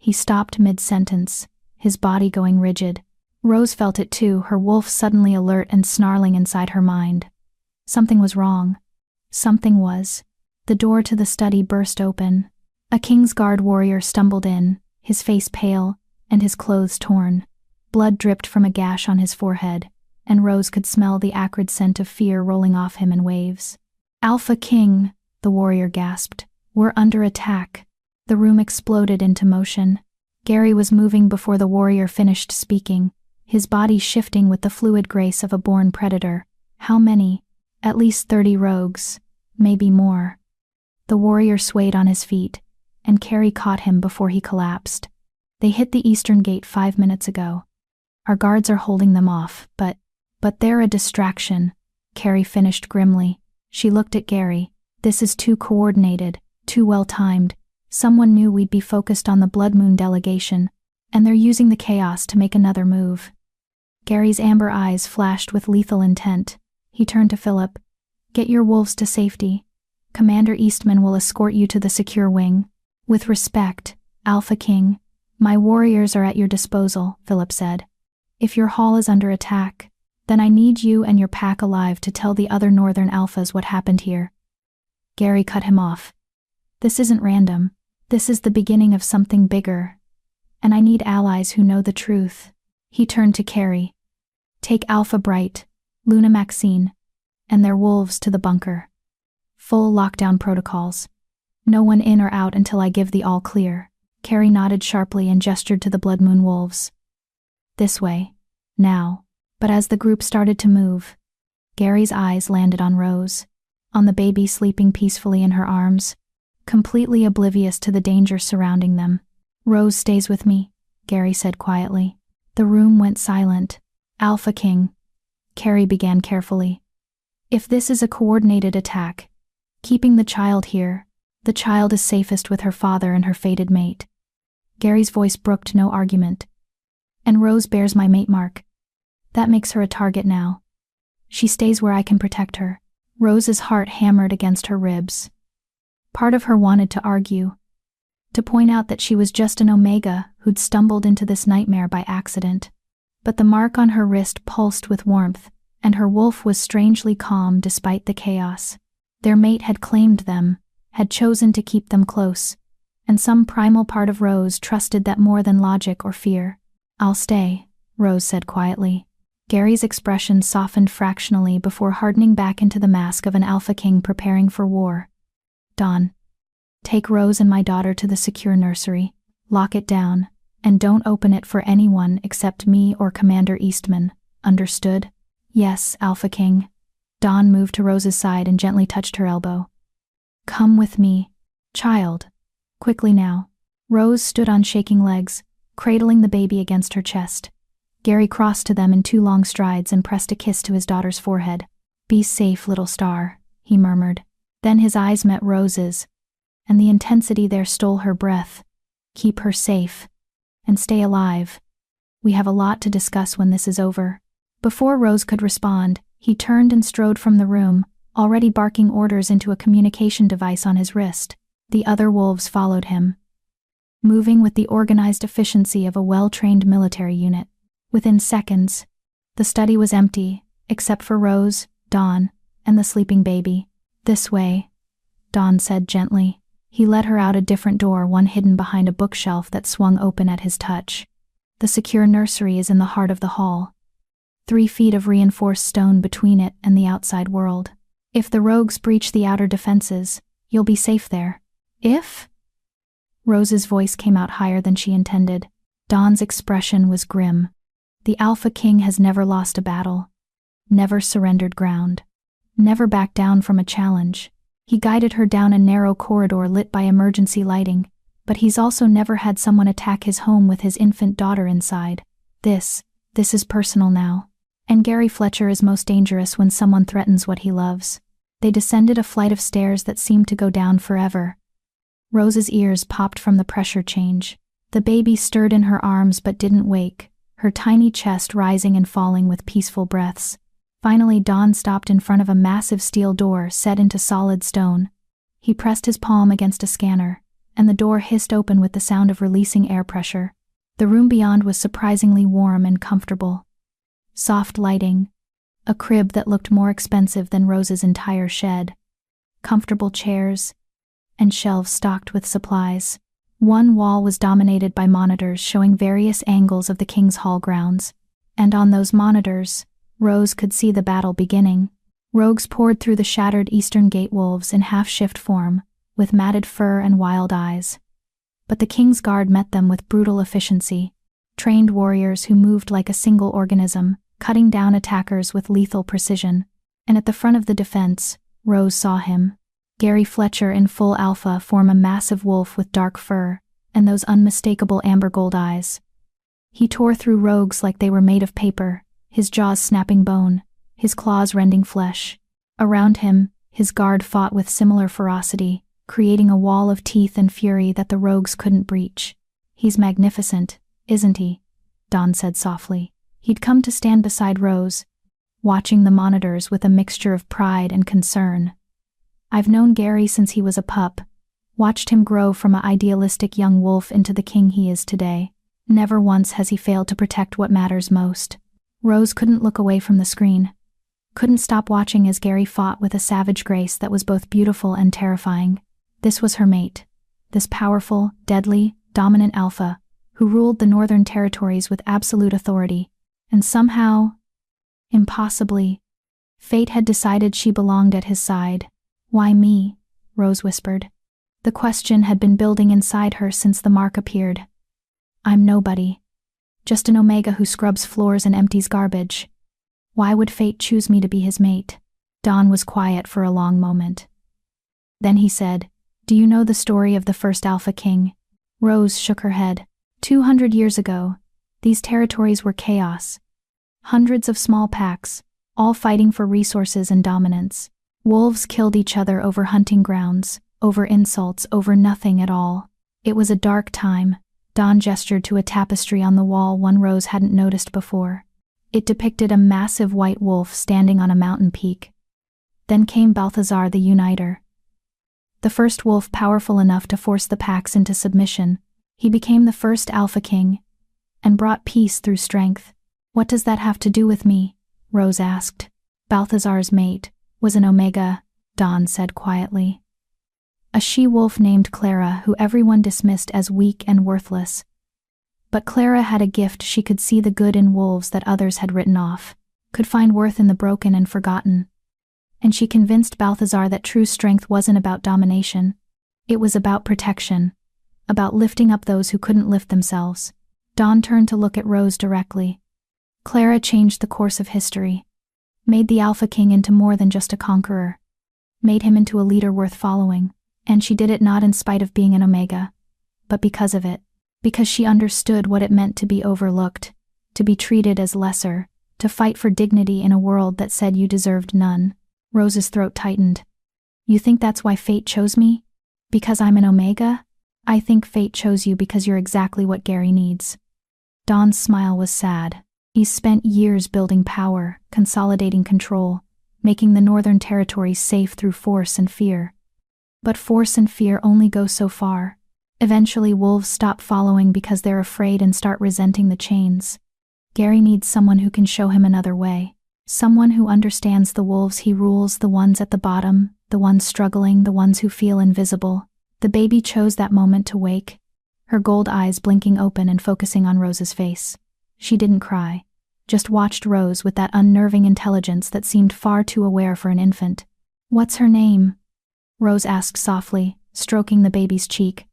He stopped mid-sentence, his body going rigid. Rose felt it too, her wolf suddenly alert and snarling inside her mind. Something was wrong. Something was. The door to the study burst open. A King's Guard warrior stumbled in, his face pale, and his clothes torn. Blood dripped from a gash on his forehead, and Rose could smell the acrid scent of fear rolling off him in waves. Alpha King, the warrior gasped. We're under attack. The room exploded into motion. Gary was moving before the warrior finished speaking, his body shifting with the fluid grace of a born predator. How many? At least 30 rogues, maybe more. The warrior swayed on his feet, and Carrie caught him before he collapsed. They hit the eastern gate 5 minutes ago. Our guards are holding them off, but they're a distraction, Carrie finished grimly. She looked at Gary. This is too coordinated, too well-timed. Someone knew we'd be focused on the Blood Moon delegation, and they're using the chaos to make another move. Gary's amber eyes flashed with lethal intent. He turned to Philip. Get your wolves to safety. Commander Eastman will escort you to the secure wing. With respect, Alpha King, my warriors are at your disposal, Philip said. If your hall is under attack, then I need you and your pack alive to tell the other Northern Alphas what happened here. Gary cut him off. This isn't random. This is the beginning of something bigger. And I need allies who know the truth. He turned to Carrie. Take Alpha Bright, Luna Maxine, and their wolves to the bunker. Full lockdown protocols. No one in or out until I give the all clear. Carrie nodded sharply and gestured to the Blood Moon wolves. This way. Now. But as the group started to move, Gary's eyes landed on Rose, on the baby sleeping peacefully in her arms, completely oblivious to the danger surrounding them. Rose stays with me, Gary said quietly. The room went silent. Alpha King, Carrie began carefully. If this is a coordinated attack, keeping the child here, the child is safest with her father and her fated mate. Gary's voice brooked no argument. And Rose bears my mate mark. That makes her a target now. She stays where I can protect her. Rose's heart hammered against her ribs. Part of her wanted to argue, to point out that she was just an Omega who'd stumbled into this nightmare by accident. But the mark on her wrist pulsed with warmth, and her wolf was strangely calm despite the chaos. Their mate had claimed them, had chosen to keep them close, and some primal part of Rose trusted that more than logic or fear. I'll stay, Rose said quietly. Gary's expression softened fractionally before hardening back into the mask of an Alpha King preparing for war. Dawn. Take Rose and my daughter to the secure nursery, lock it down, and don't open it for anyone except me or Commander Eastman, understood? Yes, Alpha King. Dawn moved to Rose's side and gently touched her elbow. Come with me, child. Quickly now. Rose stood on shaking legs, cradling the baby against her chest. Gary crossed to them in 2 long strides and pressed a kiss to his daughter's forehead. Be safe, little star, he murmured. Then his eyes met Rose's, and the intensity there stole her breath. Keep her safe. And stay alive. We have a lot to discuss when this is over. Before Rose could respond, he turned and strode from the room, already barking orders into a communication device on his wrist. The other wolves followed him, moving with the organized efficiency of a well-trained military unit. Within seconds, the study was empty, except for Rose, Dawn, and the sleeping baby. This way, Dawn said gently. He led her out a different door, one hidden behind a bookshelf that swung open at his touch. The secure nursery is in the heart of the hall. 3 feet of reinforced stone between it and the outside world. If the rogues breach the outer defenses, you'll be safe there. If? Rose's voice came out higher than she intended. Dawn's expression was grim. The Alpha King has never lost a battle, never surrendered ground, never backed down from a challenge. He guided her down a narrow corridor lit by emergency lighting, but he's also never had someone attack his home with his infant daughter inside. This is personal now. And Gary Fletcher is most dangerous when someone threatens what he loves. They descended a flight of stairs that seemed to go down forever. Rose's ears popped from the pressure change. The baby stirred in her arms but didn't wake, her tiny chest rising and falling with peaceful breaths. Finally, Dawn stopped in front of a massive steel door set into solid stone. He pressed his palm against a scanner, and the door hissed open with the sound of releasing air pressure. The room beyond was surprisingly warm and comfortable. Soft lighting, a crib that looked more expensive than Rose's entire shed, comfortable chairs, and shelves stocked with supplies. One wall was dominated by monitors showing various angles of the King's Hall grounds, and on those monitors, Rose could see the battle beginning. Rogues poured through the shattered Eastern Gate wolves in half-shift form, with matted fur and wild eyes. But the King's Guard met them with brutal efficiency, trained warriors who moved like a single organism, cutting down attackers with lethal precision. And at the front of the defense, Rose saw him. Gary Fletcher in full alpha form a massive wolf with dark fur, and those unmistakable amber gold eyes. He tore through rogues like they were made of paper, his jaws snapping bone, his claws rending flesh. Around him, his guard fought with similar ferocity, creating a wall of teeth and fury that the rogues couldn't breach. "He's magnificent, isn't he?" Dawn said softly. He'd come to stand beside Rose, watching the monitors with a mixture of pride and concern. "I've known Gary since he was a pup, watched him grow from an idealistic young wolf into the king he is today. Never once has he failed to protect what matters most." Rose couldn't look away from the screen, couldn't stop watching as Gary fought with a savage grace that was both beautiful and terrifying. This was her mate, this powerful, deadly, dominant alpha, who ruled the Northern Territories with absolute authority, and somehow, impossibly, fate had decided she belonged at his side. "Why me?" Rose whispered. The question had been building inside her since the mark appeared. "I'm nobody. Just an Omega who scrubs floors and empties garbage. Why would fate choose me to be his mate?" Dawn was quiet for a long moment. Then he said, "Do you know the story of the first Alpha King?" Rose shook her head. 200 years ago, these territories were chaos. Hundreds of small packs, all fighting for resources and dominance. Wolves killed each other over hunting grounds, over insults, over nothing at all. It was a dark time. Dawn gestured to a tapestry on the wall one Rose hadn't noticed before. It depicted a massive white wolf standing on a mountain peak. Then came Balthazar the Uniter. The first wolf powerful enough to force the packs into submission. He became the first Alpha King, and brought peace through strength. "What does that have to do with me?" Rose asked. "Balthazar's mate was an Omega," Dawn said quietly. "A she-wolf named Clara who everyone dismissed as weak and worthless. But Clara had a gift. She could see the good in wolves that others had written off, could find worth in the broken and forgotten. And she convinced Balthazar that true strength wasn't about domination. It was about protection, about lifting up those who couldn't lift themselves." Dawn turned to look at Rose directly. "Clara changed the course of history, made the Alpha King into more than just a conqueror, made him into a leader worth following. And she did it not in spite of being an Omega, but because of it, because she understood what it meant to be overlooked, to be treated as lesser, to fight for dignity in a world that said you deserved none." Rose's throat tightened. "You think that's why fate chose me? Because I'm an Omega? I think fate chose you because you're exactly what Gary needs." Dawn's smile was sad. He's spent years building power, consolidating control, making the Northern Territories safe through force and fear. But force and fear only go so far. Eventually wolves stop following because they're afraid and start resenting the chains. Gary needs someone who can show him another way. Someone who understands the wolves he rules, the ones at the bottom, the ones struggling, the ones who feel invisible. The baby chose that moment to wake, her gold eyes blinking open and focusing on Rose's face. She didn't cry, just watched Rose with that unnerving intelligence that seemed far too aware for an infant. "What's her name?" Rose asked softly, stroking the baby's cheek.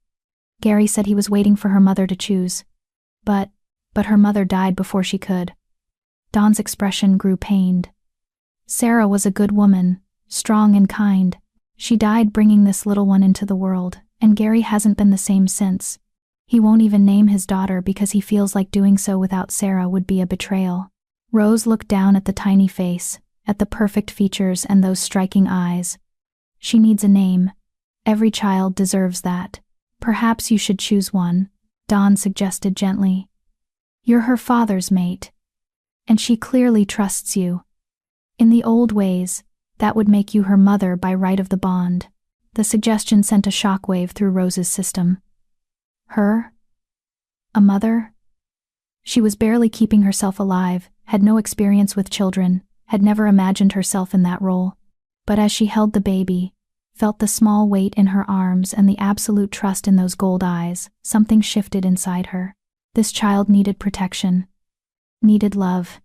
"Gary said he was waiting for her mother to choose. But her mother died before she could." Dawn's expression grew pained. "Sarah was a good woman, strong and kind. She died bringing this little one into the world, and Gary hasn't been the same since. He won't even name his daughter because he feels like doing so without Sarah would be a betrayal." Rose looked down at the tiny face, at the perfect features and those striking eyes. "She needs a name. Every child deserves that. Perhaps you should choose one," Dawn suggested gently. "You're her father's mate, and she clearly trusts you. In the old ways, that would make you her mother by right of the bond." The suggestion sent a shockwave through Rose's system. Her? A mother? She was barely keeping herself alive, had no experience with children, had never imagined herself in that role. But as she held the baby, felt the small weight in her arms and the absolute trust in those gold eyes, something shifted inside her. This child needed protection, needed love,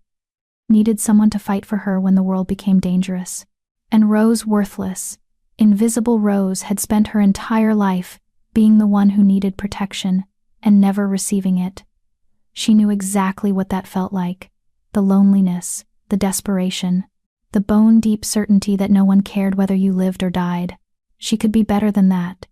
needed someone to fight for her when the world became dangerous. And Rose, worthless, invisible Rose, had spent her entire life being the one who needed protection and never receiving it. She knew exactly what that felt like: the loneliness, the desperation, the bone-deep certainty that no one cared whether you lived or died. She could be better than that.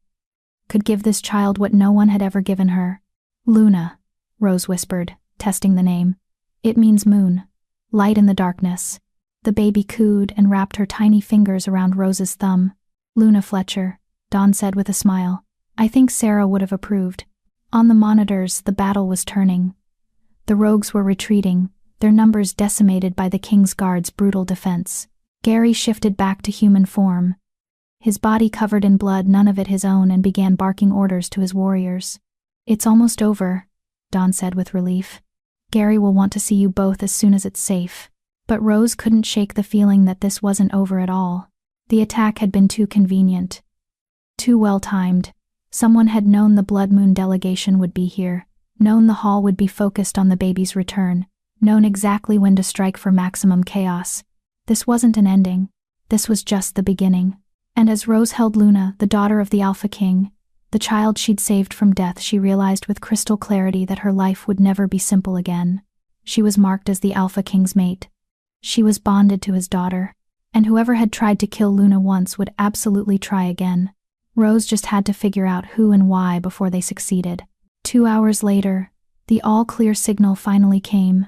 Could give this child what no one had ever given her. "Luna," Rose whispered, testing the name. "It means moon, light in the darkness." The baby cooed and wrapped her tiny fingers around Rose's thumb. "Luna Fletcher, Dawn said with a smile. I think Sarah would have approved. On the monitors, the battle was turning. The rogues were retreating, their numbers decimated by the King's Guard's brutal defense. Gary shifted back to human form, his body covered in blood, none of it his own, and began barking orders to his warriors. It's almost over, Dawn said with relief. Gary will want to see you both as soon as it's safe. But Rose couldn't shake the feeling that this wasn't over at all. The attack had been too convenient, too well timed. Someone had known the Blood Moon delegation would be here, known the hall would be focused on the baby's return, known exactly when to strike for maximum chaos. This wasn't an ending. This was just the beginning. And as Rose held Luna, the daughter of the Alpha King, the child she'd saved from death, she realized with crystal clarity that her life would never be simple again. She was marked as the Alpha King's mate. She was bonded to his daughter, and whoever had tried to kill Luna once would absolutely try again. Rose just had to figure out who and why before they succeeded. 2 hours later, the all-clear signal finally came.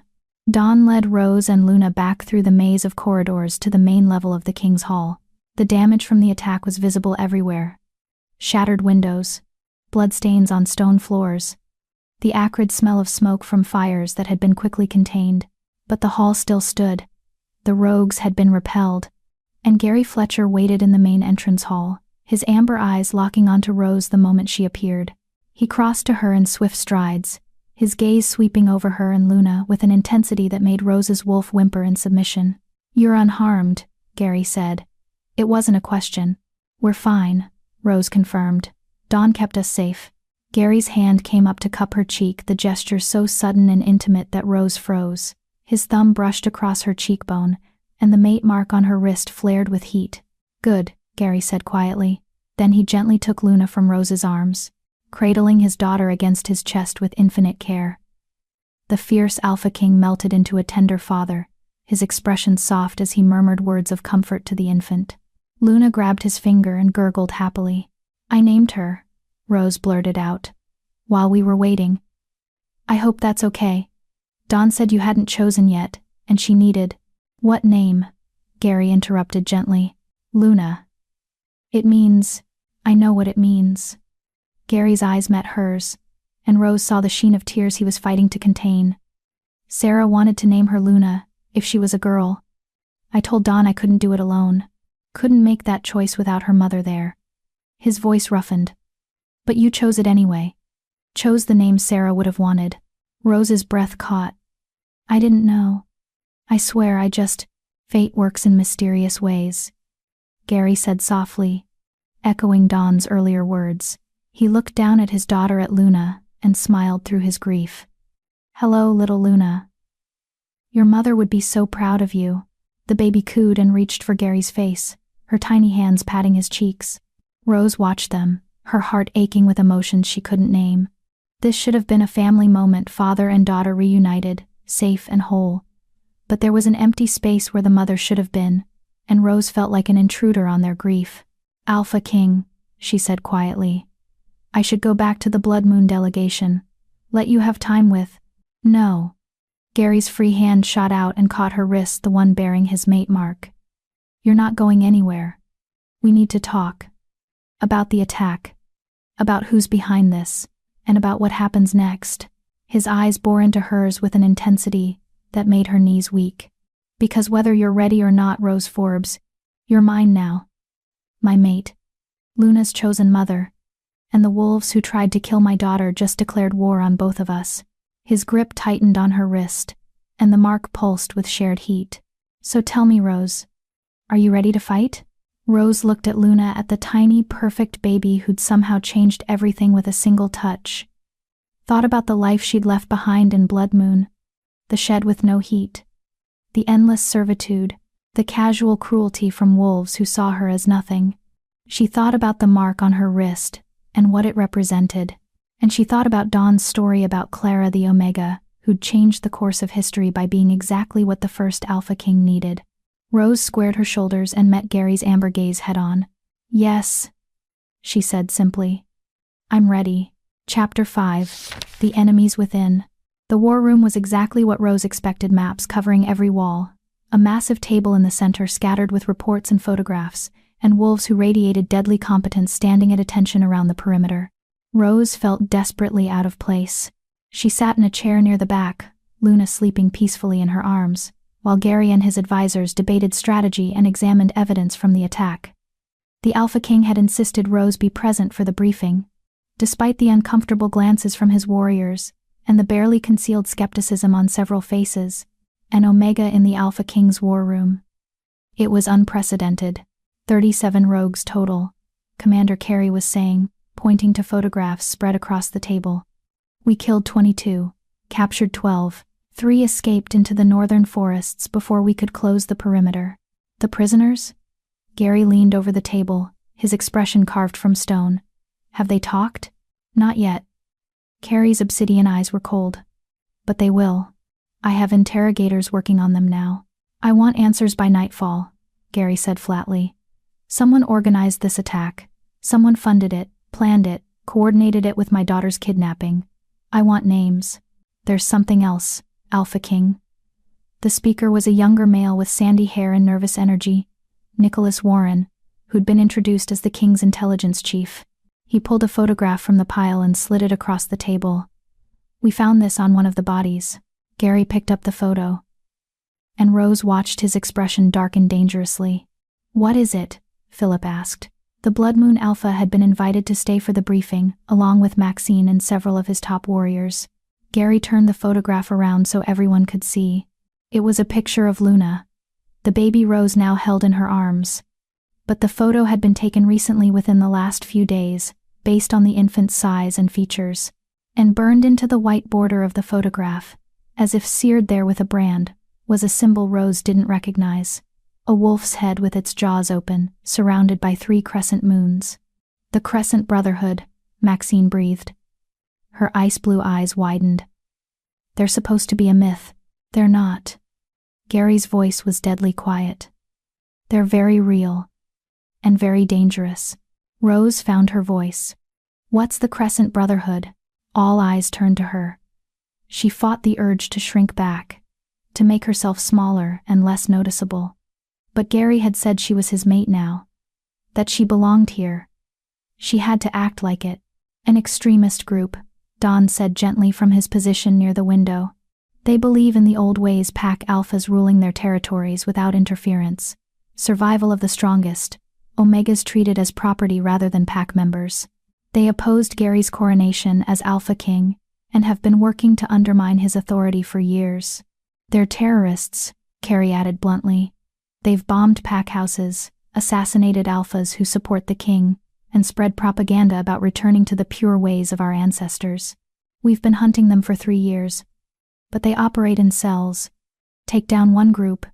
Dawn led Rose and Luna back through the maze of corridors to the main level of the King's Hall. The damage from the attack was visible everywhere. Shattered windows, bloodstains on stone floors, the acrid smell of smoke from fires that had been quickly contained. But the hall still stood. The rogues had been repelled, and Gary Fletcher waited in the main entrance hall, his amber eyes locking onto Rose the moment she appeared. He crossed to her in swift strides, his gaze sweeping over her and Luna with an intensity that made Rose's wolf whimper in submission. You're unharmed, Gary said. It wasn't a question. We're fine, Rose confirmed. Dawn kept us safe. Gary's hand came up to cup her cheek, the gesture so sudden and intimate that Rose froze. His thumb brushed across her cheekbone, and the mate mark on her wrist flared with heat. Good, Gary said quietly. Then he gently took Luna from Rose's arms, cradling his daughter against his chest with infinite care. The fierce Alpha King melted into a tender father, his expression soft as he murmured words of comfort to the infant. Luna grabbed his finger and gurgled happily. I named her, Rose blurted out, while we were waiting. I hope that's okay. Dawn said you hadn't chosen yet, and she needed. What name? Gary interrupted gently. Luna. It means, I know what it means. Gary's eyes met hers, and Rose saw the sheen of tears he was fighting to contain. Sarah wanted to name her Luna, if she was a girl. I told Dawn I couldn't do it alone. Couldn't make that choice without her mother there. His voice roughened. But you chose it anyway. Chose the name Sarah would have wanted. Rose's breath caught. I didn't know. I swear fate works in mysterious ways, Gary said softly, echoing Dawn's earlier words. He looked down at his daughter, at Luna, and smiled through his grief. Hello, little Luna. Your mother would be so proud of you. The baby cooed and reached for Gary's face, her tiny hands patting his cheeks. Rose watched them, her heart aching with emotions she couldn't name. This should have been a family moment, father and daughter reunited, safe and whole. But there was an empty space where the mother should have been, and Rose felt like an intruder on their grief. Alpha King, she said quietly. I should go back to the Blood Moon delegation. Let you have time with. No. Gary's free hand shot out and caught her wrist, the one bearing his mate mark. You're not going anywhere. We need to talk. About the attack. About who's behind this. And about what happens next. His eyes bore into hers with an intensity that made her knees weak. Because whether you're ready or not, Rose Forbes, you're mine now. My mate. Luna's chosen mother. And the wolves who tried to kill my daughter just declared war on both of us. His grip tightened on her wrist, and the mark pulsed with shared heat. So tell me, Rose, are you ready to fight? Rose looked at Luna, at the tiny, perfect baby who'd somehow changed everything with a single touch. Thought about the life she'd left behind in Blood Moon, the shed with no heat, the endless servitude, the casual cruelty from wolves who saw her as nothing. She thought about the mark on her wrist and what it represented, and she thought about Dawn's story about Clara the Omega, who'd changed the course of history by being exactly what the first Alpha King needed. Rose squared her shoulders and met Gary's amber gaze head-on. Yes, she said simply. I'm ready. Chapter 5. The Enemies Within. The war room was exactly what Rose expected, maps covering every wall, a massive table in the center scattered with reports and photographs, and wolves who radiated deadly competence standing at attention around the perimeter. Rose felt desperately out of place. She sat in a chair near the back, Luna sleeping peacefully in her arms, while Gary and his advisors debated strategy and examined evidence from the attack. The Alpha King had insisted Rose be present for the briefing. Despite the uncomfortable glances from his warriors, and the barely concealed skepticism on several faces, an Omega in the Alpha King's war room. It was unprecedented. 37 rogues total, Commander Carey was saying, pointing to photographs spread across the table. We killed 22, captured 12, 3 escaped into the northern forests before we could close the perimeter. The prisoners? Gary leaned over the table, his expression carved from stone. Have they talked? Not yet. Carey's obsidian eyes were cold. But they will. I have interrogators working on them now. I want answers by nightfall, Gary said flatly. Someone organized this attack. Someone funded it, planned it, coordinated it with my daughter's kidnapping. I want names. There's something else, Alpha King. The speaker was a younger male with sandy hair and nervous energy, Nicholas Warren, who'd been introduced as the King's intelligence chief. He pulled a photograph from the pile and slid it across the table. We found this on one of the bodies. Gary picked up the photo. And Rose watched his expression darken dangerously. What is it? Philip asked. The Blood Moon Alpha had been invited to stay for the briefing, along with Maxine and several of his top warriors. Gary turned the photograph around so everyone could see. It was a picture of Luna. The baby Rose now held in her arms. But the photo had been taken recently within the last few days, based on the infant's size and features, and burned into the white border of the photograph, as if seared there with a brand, was a symbol Rose didn't recognize. A wolf's head with its jaws open, surrounded by 3 crescent moons. The Crescent Brotherhood, Maxine breathed. Her ice blue eyes widened. They're supposed to be a myth. They're not. Gary's voice was deadly quiet. They're very real. And very dangerous. Rose found her voice. What's the Crescent Brotherhood? All eyes turned to her. She fought the urge to shrink back, to make herself smaller and less noticeable. But Gary had said she was his mate now. That she belonged here. She had to act like it. An extremist group, Don said gently from his position near the window. They believe in the old ways, pack alphas ruling their territories without interference. Survival of the strongest. Omegas treated as property rather than pack members. They opposed Gary's coronation as Alpha King, and have been working to undermine his authority for years. They're terrorists, Carey added bluntly. They've bombed pack houses, assassinated alphas who support the king, and spread propaganda about returning to the pure ways of our ancestors. We've been hunting them for 3 years. But they operate in cells. Take down one group,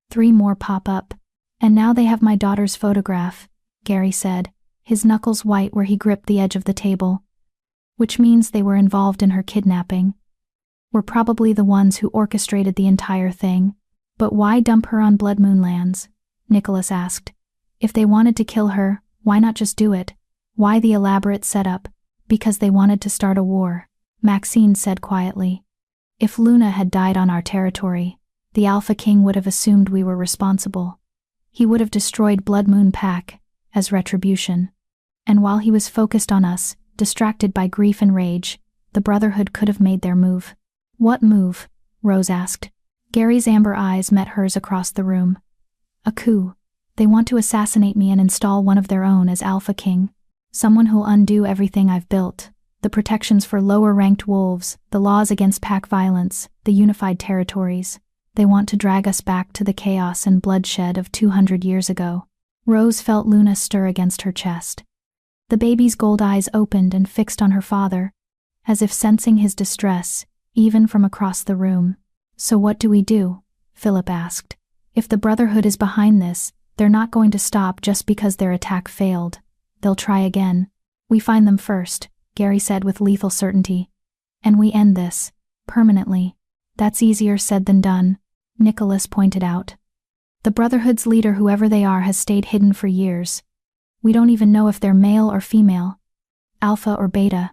3 more pop up. And now they have my daughter's photograph, Gary said, his knuckles white where he gripped the edge of the table. Which means they were involved in her kidnapping. We're probably the ones who orchestrated the entire thing. But why dump her on Blood Moon lands? Nicholas asked. If they wanted to kill her, why not just do it? Why the elaborate setup? Because they wanted to start a war, Maxine said quietly. If Luna had died on our territory, the Alpha King would have assumed we were responsible. He would have destroyed Blood Moon Pack, as retribution. And while he was focused on us, distracted by grief and rage, the Brotherhood could have made their move. What move? Rose asked. Gary's amber eyes met hers across the room. A coup. They want to assassinate me and install one of their own as Alpha King. Someone who'll undo everything I've built. The protections for lower-ranked wolves, the laws against pack violence, the unified territories. They want to drag us back to the chaos and bloodshed of 200 years ago. Rose felt Luna stir against her chest. The baby's gold eyes opened and fixed on her father, as if sensing his distress, even from across the room. So what do we do? Philip asked. If the Brotherhood is behind this, they're not going to stop just because their attack failed. They'll try again. We find them first, Gary said with lethal certainty. And we end this. Permanently. That's easier said than done, Nicholas pointed out. The Brotherhood's leader, whoever they are, has stayed hidden for years. We don't even know if they're male or female. Alpha or beta.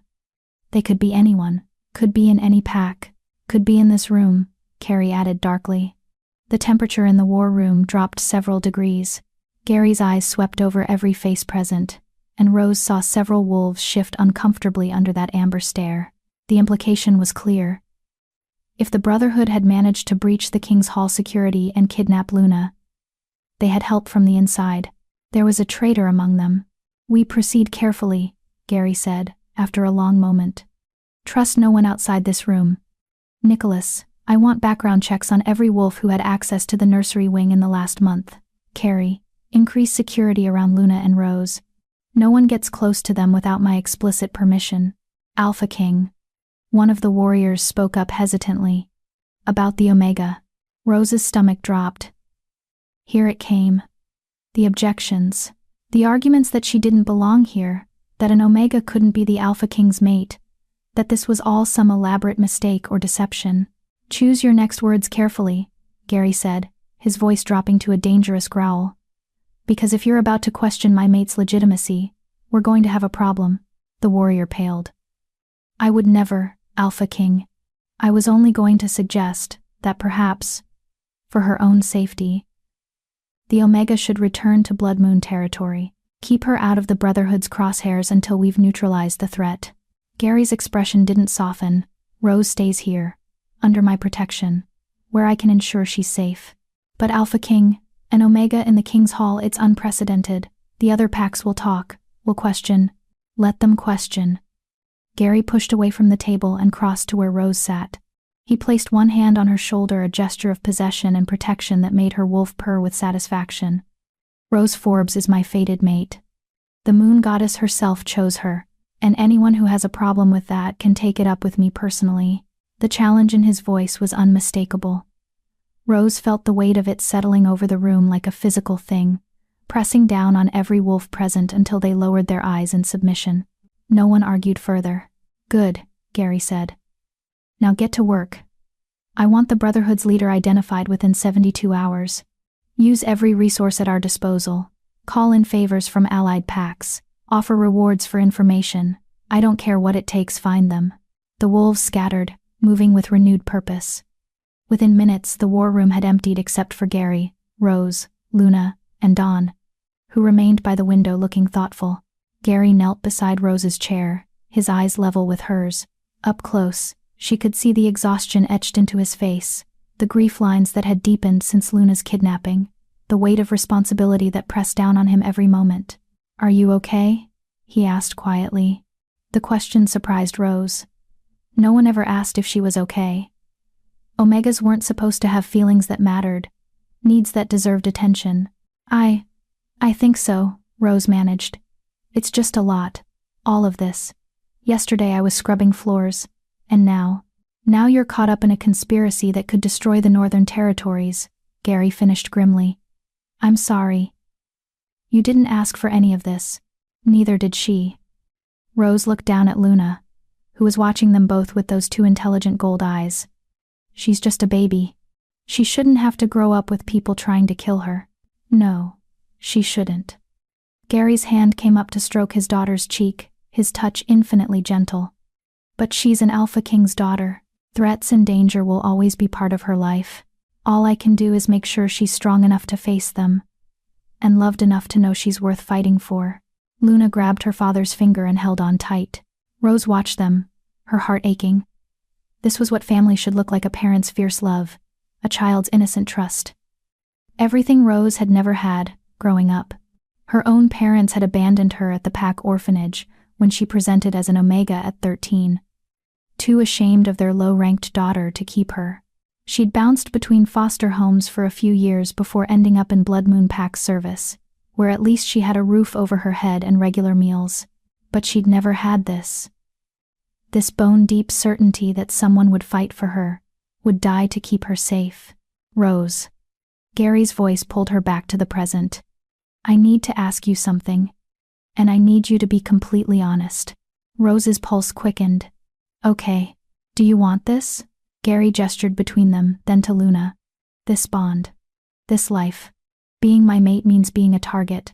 They could be anyone. Could be in any pack. Could be in this room, Carey added darkly. The temperature in the war room dropped several degrees. Gary's eyes swept over every face present, and Rose saw several wolves shift uncomfortably under that amber stare. The implication was clear. If the Brotherhood had managed to breach the King's Hall security and kidnap Luna, they had help from the inside. There was a traitor among them. We proceed carefully, Gary said, after a long moment. Trust no one outside this room. Nicholas, I want background checks on every wolf who had access to the nursery wing in the last month. Carrie, increase security around Luna and Rose. No one gets close to them without my explicit permission. Alpha King. One of the warriors spoke up hesitantly. About the Omega. Rose's stomach dropped. Here it came. The objections. The arguments that she didn't belong here, that an Omega couldn't be the Alpha King's mate, that this was all some elaborate mistake or deception. Choose your next words carefully, Gary said, his voice dropping to a dangerous growl. Because if you're about to question my mate's legitimacy, we're going to have a problem. The warrior paled. I would never, Alpha King. I was only going to suggest that perhaps, for her own safety, the Omega should return to Blood Moon territory. Keep her out of the Brotherhood's crosshairs until we've neutralized the threat. Gary's expression didn't soften. Rose stays here, under my protection, where I can ensure she's safe. But Alpha King, an Omega in the King's Hall, it's unprecedented. The other packs will talk, will question. Let them question. Gary pushed away from the table and crossed to where Rose sat. He placed one hand on her shoulder, a gesture of possession and protection that made her wolf purr with satisfaction. Rose Forbes is my fated mate. The moon goddess herself chose her, and anyone who has a problem with that can take it up with me personally. The challenge in his voice was unmistakable. Rose felt the weight of it settling over the room like a physical thing, pressing down on every wolf present until they lowered their eyes in submission. No one argued further. Good, Gary said. Now get to work. I want the Brotherhood's leader identified within 72 hours. Use every resource at our disposal. Call in favors from allied packs. Offer rewards for information. I don't care what it takes, find them. The wolves scattered, moving with renewed purpose. Within minutes, the war room had emptied except for Gary, Rose, Luna, and Dawn, who remained by the window looking thoughtful. Gary knelt beside Rose's chair, his eyes level with hers. Up close, she could see the exhaustion etched into his face, the grief lines that had deepened since Luna's kidnapping, the weight of responsibility that pressed down on him every moment. Are you okay? He asked quietly. The question surprised Rose. No one ever asked if she was okay. Omegas weren't supposed to have feelings that mattered, needs that deserved attention. I think so, Rose managed. It's just a lot. All of this. Yesterday I was scrubbing floors, and now you're caught up in a conspiracy that could destroy the Northern Territories, Gary finished grimly. I'm sorry. You didn't ask for any of this. Neither did she. Rose looked down at Luna, who was watching them both with those two intelligent gold eyes. She's just a baby. She shouldn't have to grow up with people trying to kill her. No, she shouldn't. Gary's hand came up to stroke his daughter's cheek, his touch infinitely gentle. But she's an Alpha King's daughter. Threats and danger will always be part of her life. All I can do is make sure she's strong enough to face them, and loved enough to know she's worth fighting for. Luna grabbed her father's finger and held on tight. Rose watched them, her heart aching. This was what family should look like: a parent's fierce love, a child's innocent trust. Everything Rose had never had, growing up. Her own parents had abandoned her at the Pack orphanage when she presented as an Omega at 13. Too ashamed of their low-ranked daughter to keep her. She'd bounced between foster homes for a few years before ending up in Blood Moon Pack service, where at least she had a roof over her head and regular meals. But she'd never had this. This bone-deep certainty that someone would fight for her, would die to keep her safe. Rose. Gary's voice pulled her back to the present. I need to ask you something, and I need you to be completely honest. Rose's pulse quickened. Okay. Do you want this? Gary gestured between them, then to Luna. This bond. This life. Being my mate means being a target.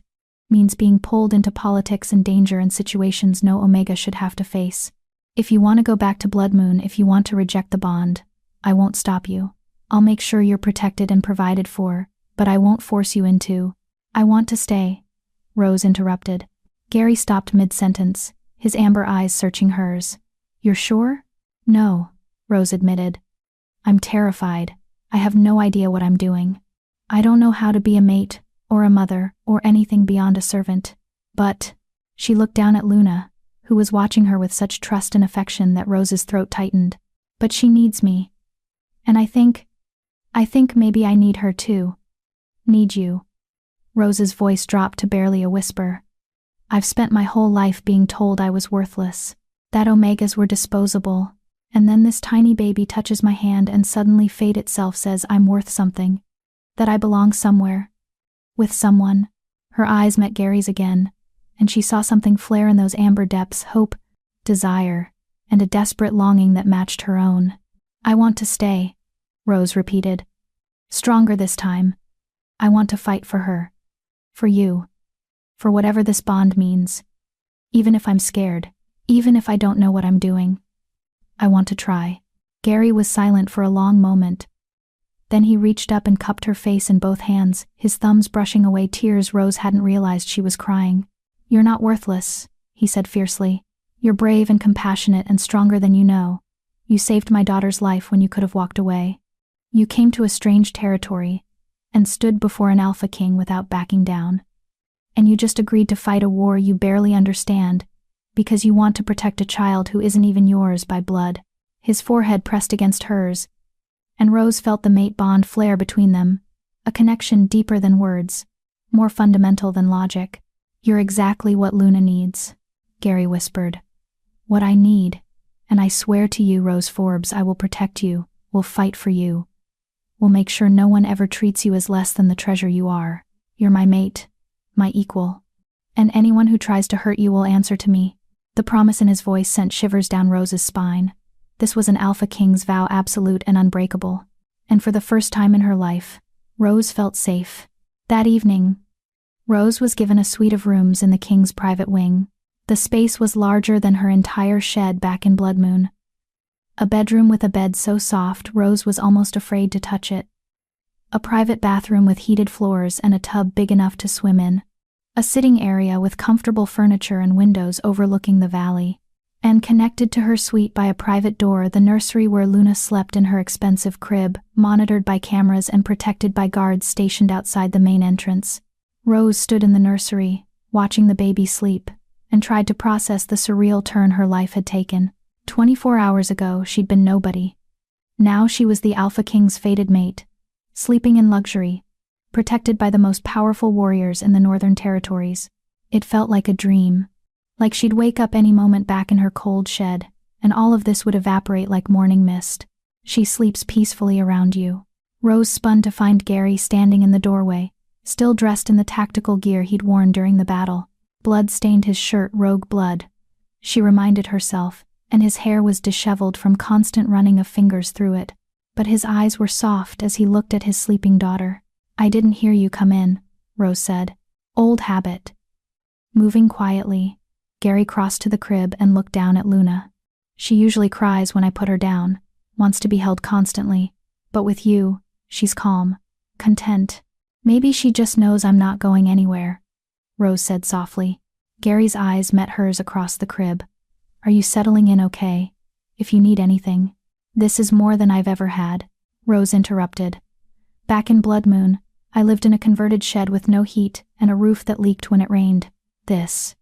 Means being pulled into politics and danger in situations no Omega should have to face. If you want to go back to Blood Moon, if you want to reject the bond, I won't stop you. I'll make sure you're protected and provided for, but I won't force you into. I want to stay, Rose interrupted. Gary stopped mid-sentence, his amber eyes searching hers. You're sure? No, Rose admitted. I'm terrified. I have no idea what I'm doing. I don't know how to be a mate, or a mother, or anything beyond a servant. But, she looked down at Luna, who was watching her with such trust and affection that Rose's throat tightened. But she needs me. And I think maybe I need her too. Need you. Rose's voice dropped to barely a whisper. I've spent my whole life being told I was worthless, that omegas were disposable, and then this tiny baby touches my hand and suddenly fate itself says I'm worth something, that I belong somewhere, with someone. Her eyes met Gary's again, and she saw something flare in those amber depths, hope, desire, and a desperate longing that matched her own. I want to stay, Rose repeated. Stronger this time. I want to fight for her. For you. For whatever this bond means. Even if I'm scared. Even if I don't know what I'm doing. I want to try. Gary was silent for a long moment. Then he reached up and cupped her face in both hands, his thumbs brushing away tears Rose hadn't realized she was crying. You're not worthless, he said fiercely. You're brave and compassionate and stronger than you know. You saved my daughter's life when you could have walked away. You came to a strange territory and stood before an alpha king without backing down. And you just agreed to fight a war you barely understand because you want to protect a child who isn't even yours by blood. His forehead pressed against hers, and Rose felt the mate bond flare between them, a connection deeper than words, more fundamental than logic. You're exactly what Luna needs, Gary whispered. What I need, and I swear to you, Rose Forbes, I will protect you, will fight for you. Will make sure no one ever treats you as less than the treasure you are. You're my mate, my equal. And anyone who tries to hurt you will answer to me. The promise in his voice sent shivers down Rose's spine. This was an Alpha King's vow, absolute and unbreakable. And for the first time in her life, Rose felt safe. That evening, Rose was given a suite of rooms in the king's private wing. The space was larger than her entire shed back in Blood Moon. A bedroom with a bed so soft Rose was almost afraid to touch it. A private bathroom with heated floors and a tub big enough to swim in. A sitting area with comfortable furniture and windows overlooking the valley. And connected to her suite by a private door, the nursery where Luna slept in her expensive crib, monitored by cameras and protected by guards stationed outside the main entrance. Rose stood in the nursery, watching the baby sleep, and tried to process the surreal turn her life had taken. 24 hours ago, she'd been nobody. Now she was the Alpha King's fated mate, sleeping in luxury, protected by the most powerful warriors in the Northern Territories. It felt like a dream. Like she'd wake up any moment back in her cold shed, and all of this would evaporate like morning mist. She sleeps peacefully around you. Rose spun to find Gary standing in the doorway, still dressed in the tactical gear he'd worn during the battle. Blood stained his shirt, rogue blood, she reminded herself, and his hair was disheveled from constant running of fingers through it. But his eyes were soft as he looked at his sleeping daughter. I didn't hear you come in, Rose said. Old habit. Moving quietly, Gary crossed to the crib and looked down at Luna. She usually cries when I put her down, wants to be held constantly, but with you, she's calm, content. Maybe she just knows I'm not going anywhere, Rose said softly. Gary's eyes met hers across the crib. Are you settling in okay? If you need anything. This is more than I've ever had, Rose interrupted. Back in Blood Moon, I lived in a converted shed with no heat and a roof that leaked when it rained. This.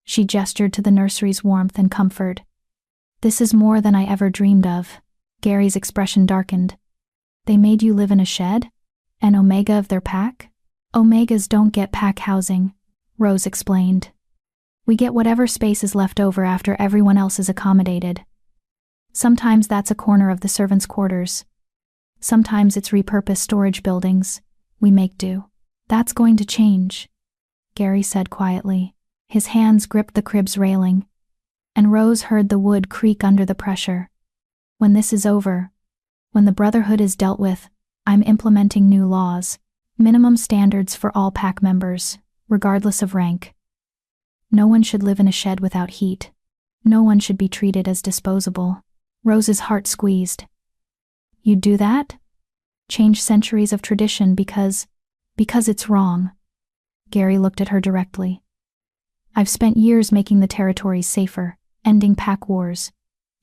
She gestured to the nursery's warmth and comfort. This is more than I ever dreamed of. Gary's expression darkened. They made you live in a shed? An Omega of their pack? Omegas don't get pack housing, Rose explained. We get whatever space is left over after everyone else is accommodated. Sometimes that's a corner of the servants' quarters. Sometimes it's repurposed storage buildings. We make do. That's going to change, Gary said quietly. His hands gripped the crib's railing, and Rose heard the wood creak under the pressure. When this is over, when the Brotherhood is dealt with, I'm implementing new laws, minimum standards for all pack members, regardless of rank. No one should live in a shed without heat. No one should be treated as disposable. Rose's heart squeezed. You'd do that? Change centuries of tradition because it's wrong. Gary looked at her directly. I've spent years making the territories safer, ending pack wars,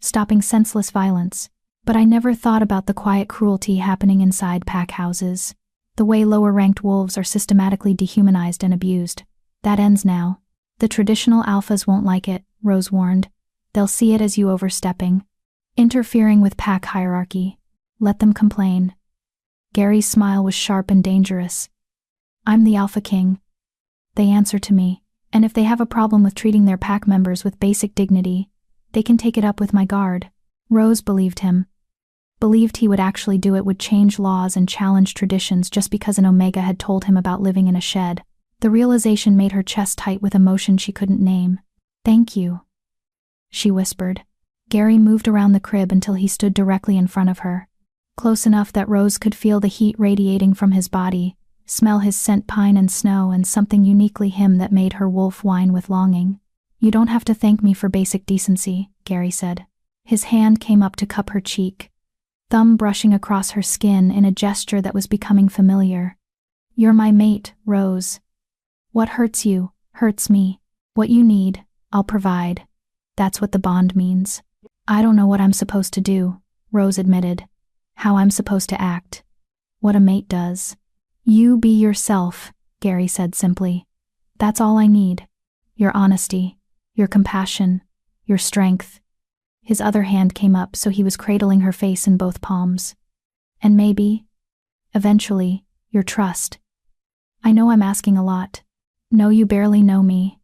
stopping senseless violence, but I never thought about the quiet cruelty happening inside pack houses. The way lower-ranked wolves are systematically dehumanized and abused. That ends now. The traditional alphas won't like it, Rose warned. They'll see it as you overstepping, interfering with pack hierarchy. Let them complain. Gary's smile was sharp and dangerous. I'm the Alpha King. They answer to me, and if they have a problem with treating their pack members with basic dignity, they can take it up with my guard. Rose believed him. Believed he would actually do it, would change laws and challenge traditions just because an Omega had told him about living in a shed. The realization made her chest tight with emotion she couldn't name. Thank you, she whispered. Gary moved around the crib until he stood directly in front of her, close enough that Rose could feel the heat radiating from his body, smell his scent, pine and snow, and something uniquely him that made her wolf whine with longing. You don't have to thank me for basic decency, Gary said. His hand came up to cup her cheek, thumb brushing across her skin in a gesture that was becoming familiar. You're my mate, Rose. What hurts you, hurts me. What you need, I'll provide. That's what the bond means. I don't know what I'm supposed to do, Rose admitted. How I'm supposed to act. What a mate does. You be yourself, Gary said simply. That's all I need. Your honesty, your compassion, your strength. His other hand came up so he was cradling her face in both palms. And maybe, eventually, your trust. I know I'm asking a lot. Know you barely know me.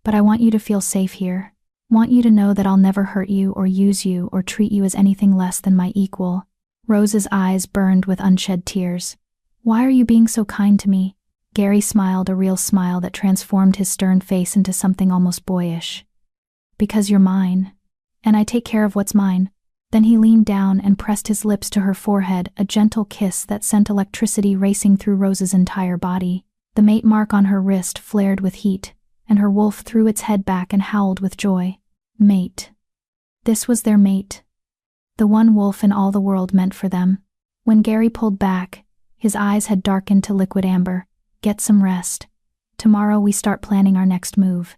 But I want you to feel safe here. Want you to know that I'll never hurt you or use you or treat you as anything less than my equal. Rose's eyes burned with unshed tears. Why are you being so kind to me? Gary smiled, a real smile that transformed his stern face into something almost boyish. Because you're mine. And I take care of what's mine. Then he leaned down and pressed his lips to her forehead, a gentle kiss that sent electricity racing through Rose's entire body. The mate mark on her wrist flared with heat, and her wolf threw its head back and howled with joy. Mate. This was their mate. The one wolf in all the world meant for them. When Gary pulled back, his eyes had darkened to liquid amber. Get some rest. Tomorrow we start planning our next move.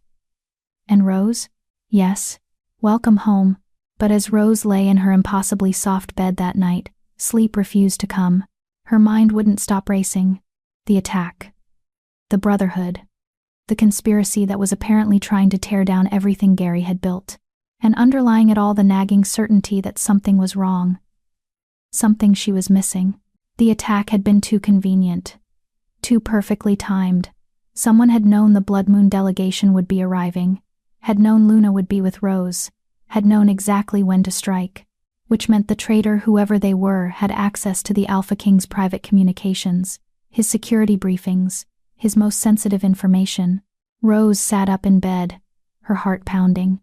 And Rose? Yes. Welcome home. But as Rose lay in her impossibly soft bed that night, sleep refused to come. Her mind wouldn't stop racing. The attack. The Brotherhood. The conspiracy that was apparently trying to tear down everything Gary had built. And underlying it all, the nagging certainty that something was wrong. Something she was missing. The attack had been too convenient. Too perfectly timed. Someone had known the Blood Moon delegation would be arriving. Had known Luna would be with Rose. Had known exactly when to strike. Which meant the traitor, whoever they were, had access to the Alpha King's private communications, his security briefings, his most sensitive information. Rose sat up in bed, her heart pounding.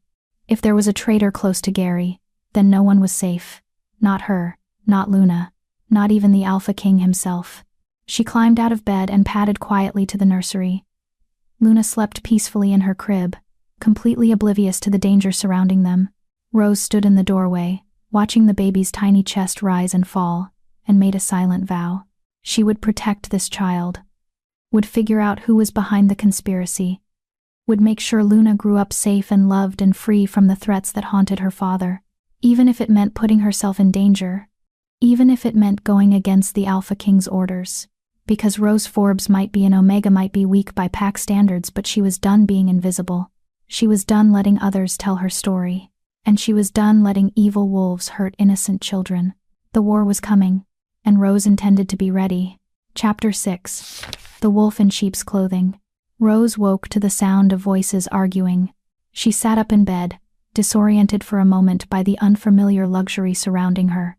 If there was a traitor close to Gary, then no one was safe. Not her, not Luna, not even the Alpha King himself. She climbed out of bed and padded quietly to the nursery. Luna slept peacefully in her crib, completely oblivious to the danger surrounding them. Rose stood in the doorway, watching the baby's tiny chest rise and fall, and made a silent vow. She would protect this child. Would figure out who was behind the conspiracy. Would make sure Luna grew up safe and loved and free from the threats that haunted her father, even if it meant putting herself in danger, even if it meant going against the Alpha King's orders. Because Rose Forbes might be an Omega, might be weak by pack standards, but she was done being invisible. She was done letting others tell her story. And she was done letting evil wolves hurt innocent children. The war was coming, and Rose intended to be ready. Chapter 6. The Wolf in Sheep's Clothing. Rose woke to the sound of voices arguing. She sat up in bed, disoriented for a moment by the unfamiliar luxury surrounding her.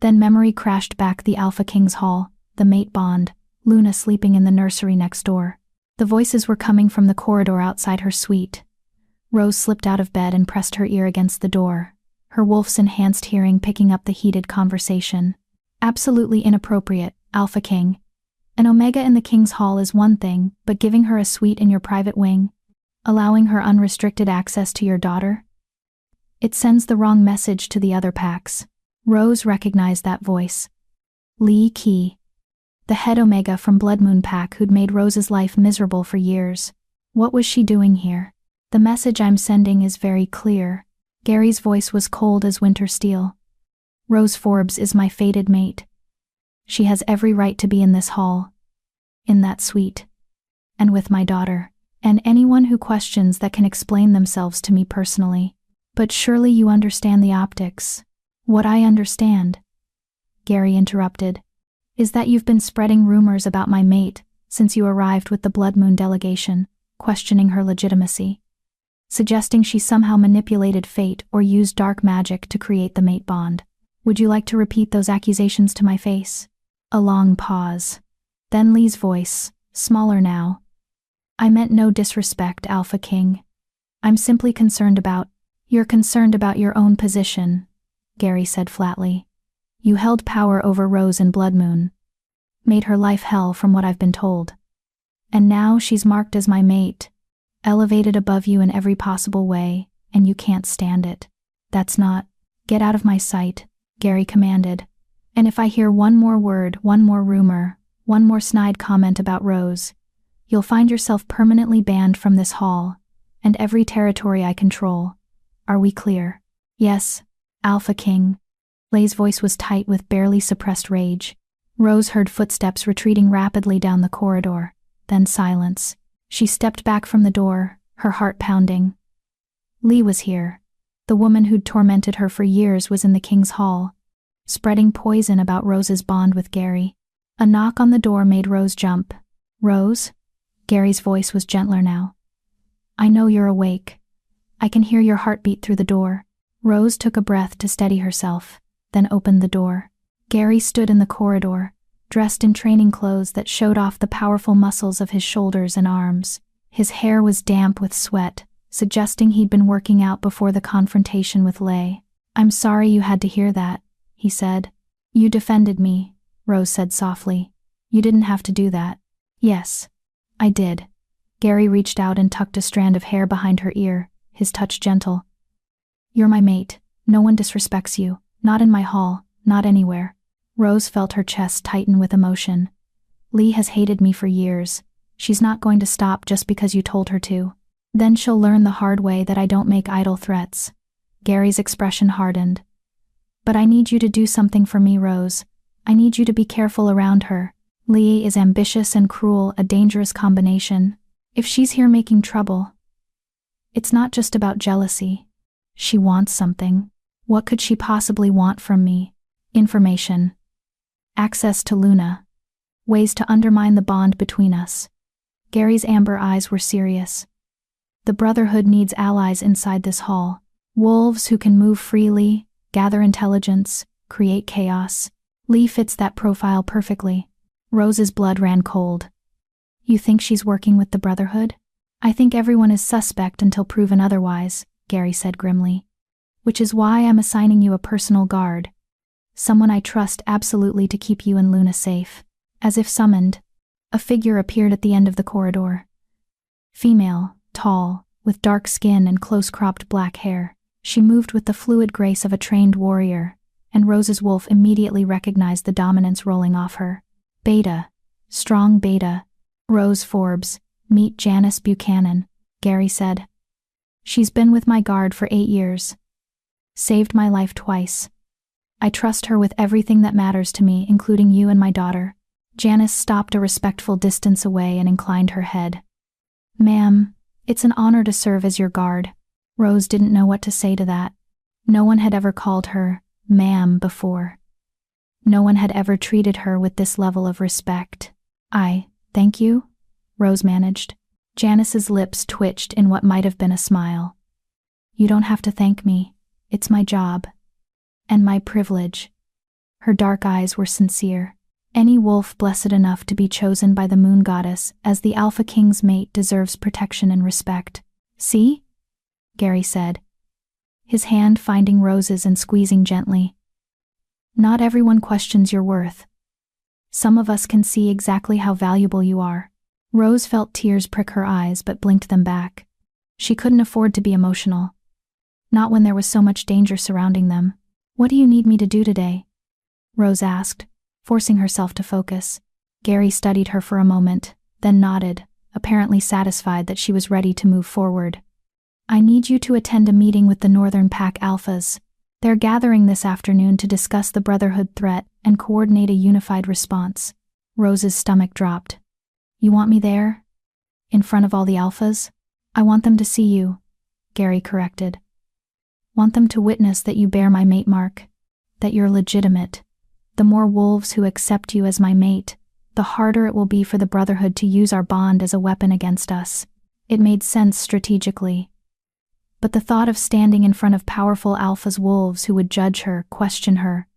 Then memory crashed back. The Alpha King's hall, the mate bond, Luna sleeping in the nursery next door. The voices were coming from the corridor outside her suite. Rose slipped out of bed and pressed her ear against the door, her wolf's enhanced hearing picking up the heated conversation. Absolutely inappropriate, Alpha King. An Omega in the King's Hall is one thing, but giving her a suite in your private wing, allowing her unrestricted access to your daughter? It sends the wrong message to the other packs. Rose recognized that voice. Lee Key. The head Omega from Blood Moon Pack who'd made Rose's life miserable for years. What was she doing here? The message I'm sending is very clear. Gary's voice was cold as winter steel. Rose Forbes is my fated mate. She has every right to be in this hall, in that suite, and with my daughter, and anyone who questions that can explain themselves to me personally. But surely you understand the optics. What I understand, Gary interrupted, is that you've been spreading rumors about my mate since you arrived with the Blood Moon delegation, questioning her legitimacy, suggesting she somehow manipulated fate or used dark magic to create the mate bond. Would you like to repeat those accusations to my face? A long pause. Then Lee's voice, smaller now. I meant no disrespect, Alpha King. I'm simply concerned about— You're concerned about your own position, Gary said flatly. You held power over Rose in Blood Moon. Made her life hell from what I've been told. And now she's marked as my mate, elevated above you in every possible way, and you can't stand it. That's not— Get out of my sight, Gary commanded. And if I hear one more word, one more rumor, one more snide comment about Rose, you'll find yourself permanently banned from this hall, and every territory I control. Are we clear? Yes, Alpha King. Lay's voice was tight with barely suppressed rage. Rose heard footsteps retreating rapidly down the corridor, then silence. She stepped back from the door, her heart pounding. Lee was here. The woman who'd tormented her for years was in the King's Hall, spreading poison about Rose's bond with Gary. A knock on the door made Rose jump. Rose? Gary's voice was gentler now. I know you're awake. I can hear your heartbeat through the door. Rose took a breath to steady herself, then opened the door. Gary stood in the corridor, dressed in training clothes that showed off the powerful muscles of his shoulders and arms. His hair was damp with sweat, suggesting he'd been working out before the confrontation with Lay. I'm sorry you had to hear that, he said. You defended me, Rose said softly. You didn't have to do that. Yes, I did. Gary reached out and tucked a strand of hair behind her ear, his touch gentle. You're my mate. No one disrespects you. Not in my hall, not anywhere. Rose felt her chest tighten with emotion. Lee has hated me for years. She's not going to stop just because you told her to. Then she'll learn the hard way that I don't make idle threats. Gary's expression hardened. But I need you to do something for me, Rose. I need you to be careful around her. Lee is ambitious and cruel, a dangerous combination. If she's here making trouble, it's not just about jealousy. She wants something. What could she possibly want from me? Information. Access to Luna. Ways to undermine the bond between us. Gary's amber eyes were serious. The Brotherhood needs allies inside this hall. Wolves who can move freely, gather intelligence, create chaos. Lee fits that profile perfectly. Rose's blood ran cold. You think she's working with the Brotherhood? I think everyone is suspect until proven otherwise, Gary said grimly. Which is why I'm assigning you a personal guard. Someone I trust absolutely to keep you and Luna safe. As if summoned, a figure appeared at the end of the corridor. Female, tall, with dark skin and close-cropped black hair. She moved with the fluid grace of a trained warrior, and Rose's wolf immediately recognized the dominance rolling off her. Beta. Strong Beta. Rose Forbes. Meet Janice Buchanan, Gary said. She's been with my guard for 8 years. Saved my life twice. I trust her with everything that matters to me, including you and my daughter. Janice stopped a respectful distance away and inclined her head. Ma'am, it's an honor to serve as your guard. Rose didn't know what to say to that. No one had ever called her ma'am before. No one had ever treated her with this level of respect. Thank you, Rose managed. Janice's lips twitched in what might have been a smile. You don't have to thank me. It's my job. And my privilege. Her dark eyes were sincere. Any wolf blessed enough to be chosen by the moon goddess as the Alpha King's mate deserves protection and respect. See? Gary said, his hand finding Rose's and squeezing gently. Not everyone questions your worth. Some of us can see exactly how valuable you are. Rose felt tears prick her eyes but blinked them back. She couldn't afford to be emotional. Not when there was so much danger surrounding them. What do you need me to do today? Rose asked, forcing herself to focus. Gary studied her for a moment, then nodded, apparently satisfied that she was ready to move forward. I need you to attend a meeting with the Northern Pack Alphas. They're gathering this afternoon to discuss the Brotherhood threat and coordinate a unified response. Rose's stomach dropped. You want me there? In front of all the Alphas? I want them to see you, Gary corrected. Want them to witness that you bear my mate mark, that you're legitimate. The more wolves who accept you as my mate, the harder it will be for the Brotherhood to use our bond as a weapon against us. It made sense strategically. But the thought of standing in front of powerful Alpha's wolves who would judge her, question her,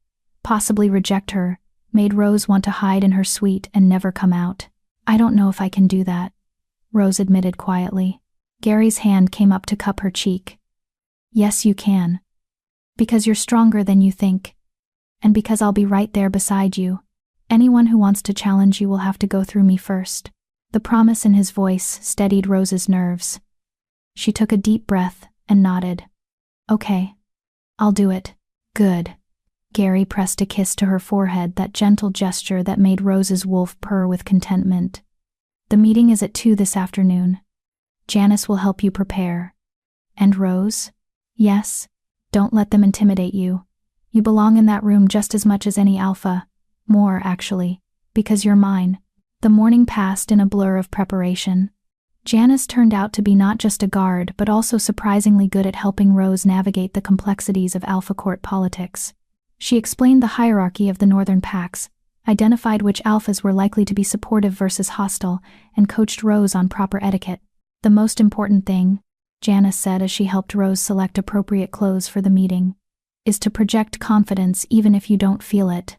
possibly reject her, made Rose want to hide in her suite and never come out. I don't know if I can do that, Rose admitted quietly. Gary's hand came up to cup her cheek. Yes, you can. Because you're stronger than you think. And because I'll be right there beside you. Anyone who wants to challenge you will have to go through me first. The promise in his voice steadied Rose's nerves. She took a deep breath and nodded. Okay. I'll do it. Good. Gary pressed a kiss to her forehead, that gentle gesture that made Rose's wolf purr with contentment. The meeting is at 2 this afternoon. Janice will help you prepare. And Rose? Yes. Don't let them intimidate you. You belong in that room just as much as any alpha. More, actually, because you're mine. The morning passed in a blur of preparation. Janice turned out to be not just a guard but also surprisingly good at helping Rose navigate the complexities of Alpha Court politics. She explained the hierarchy of the Northern Packs, identified which alphas were likely to be supportive versus hostile, and coached Rose on proper etiquette. The most important thing, Janice said as she helped Rose select appropriate clothes for the meeting, is to project confidence even if you don't feel it.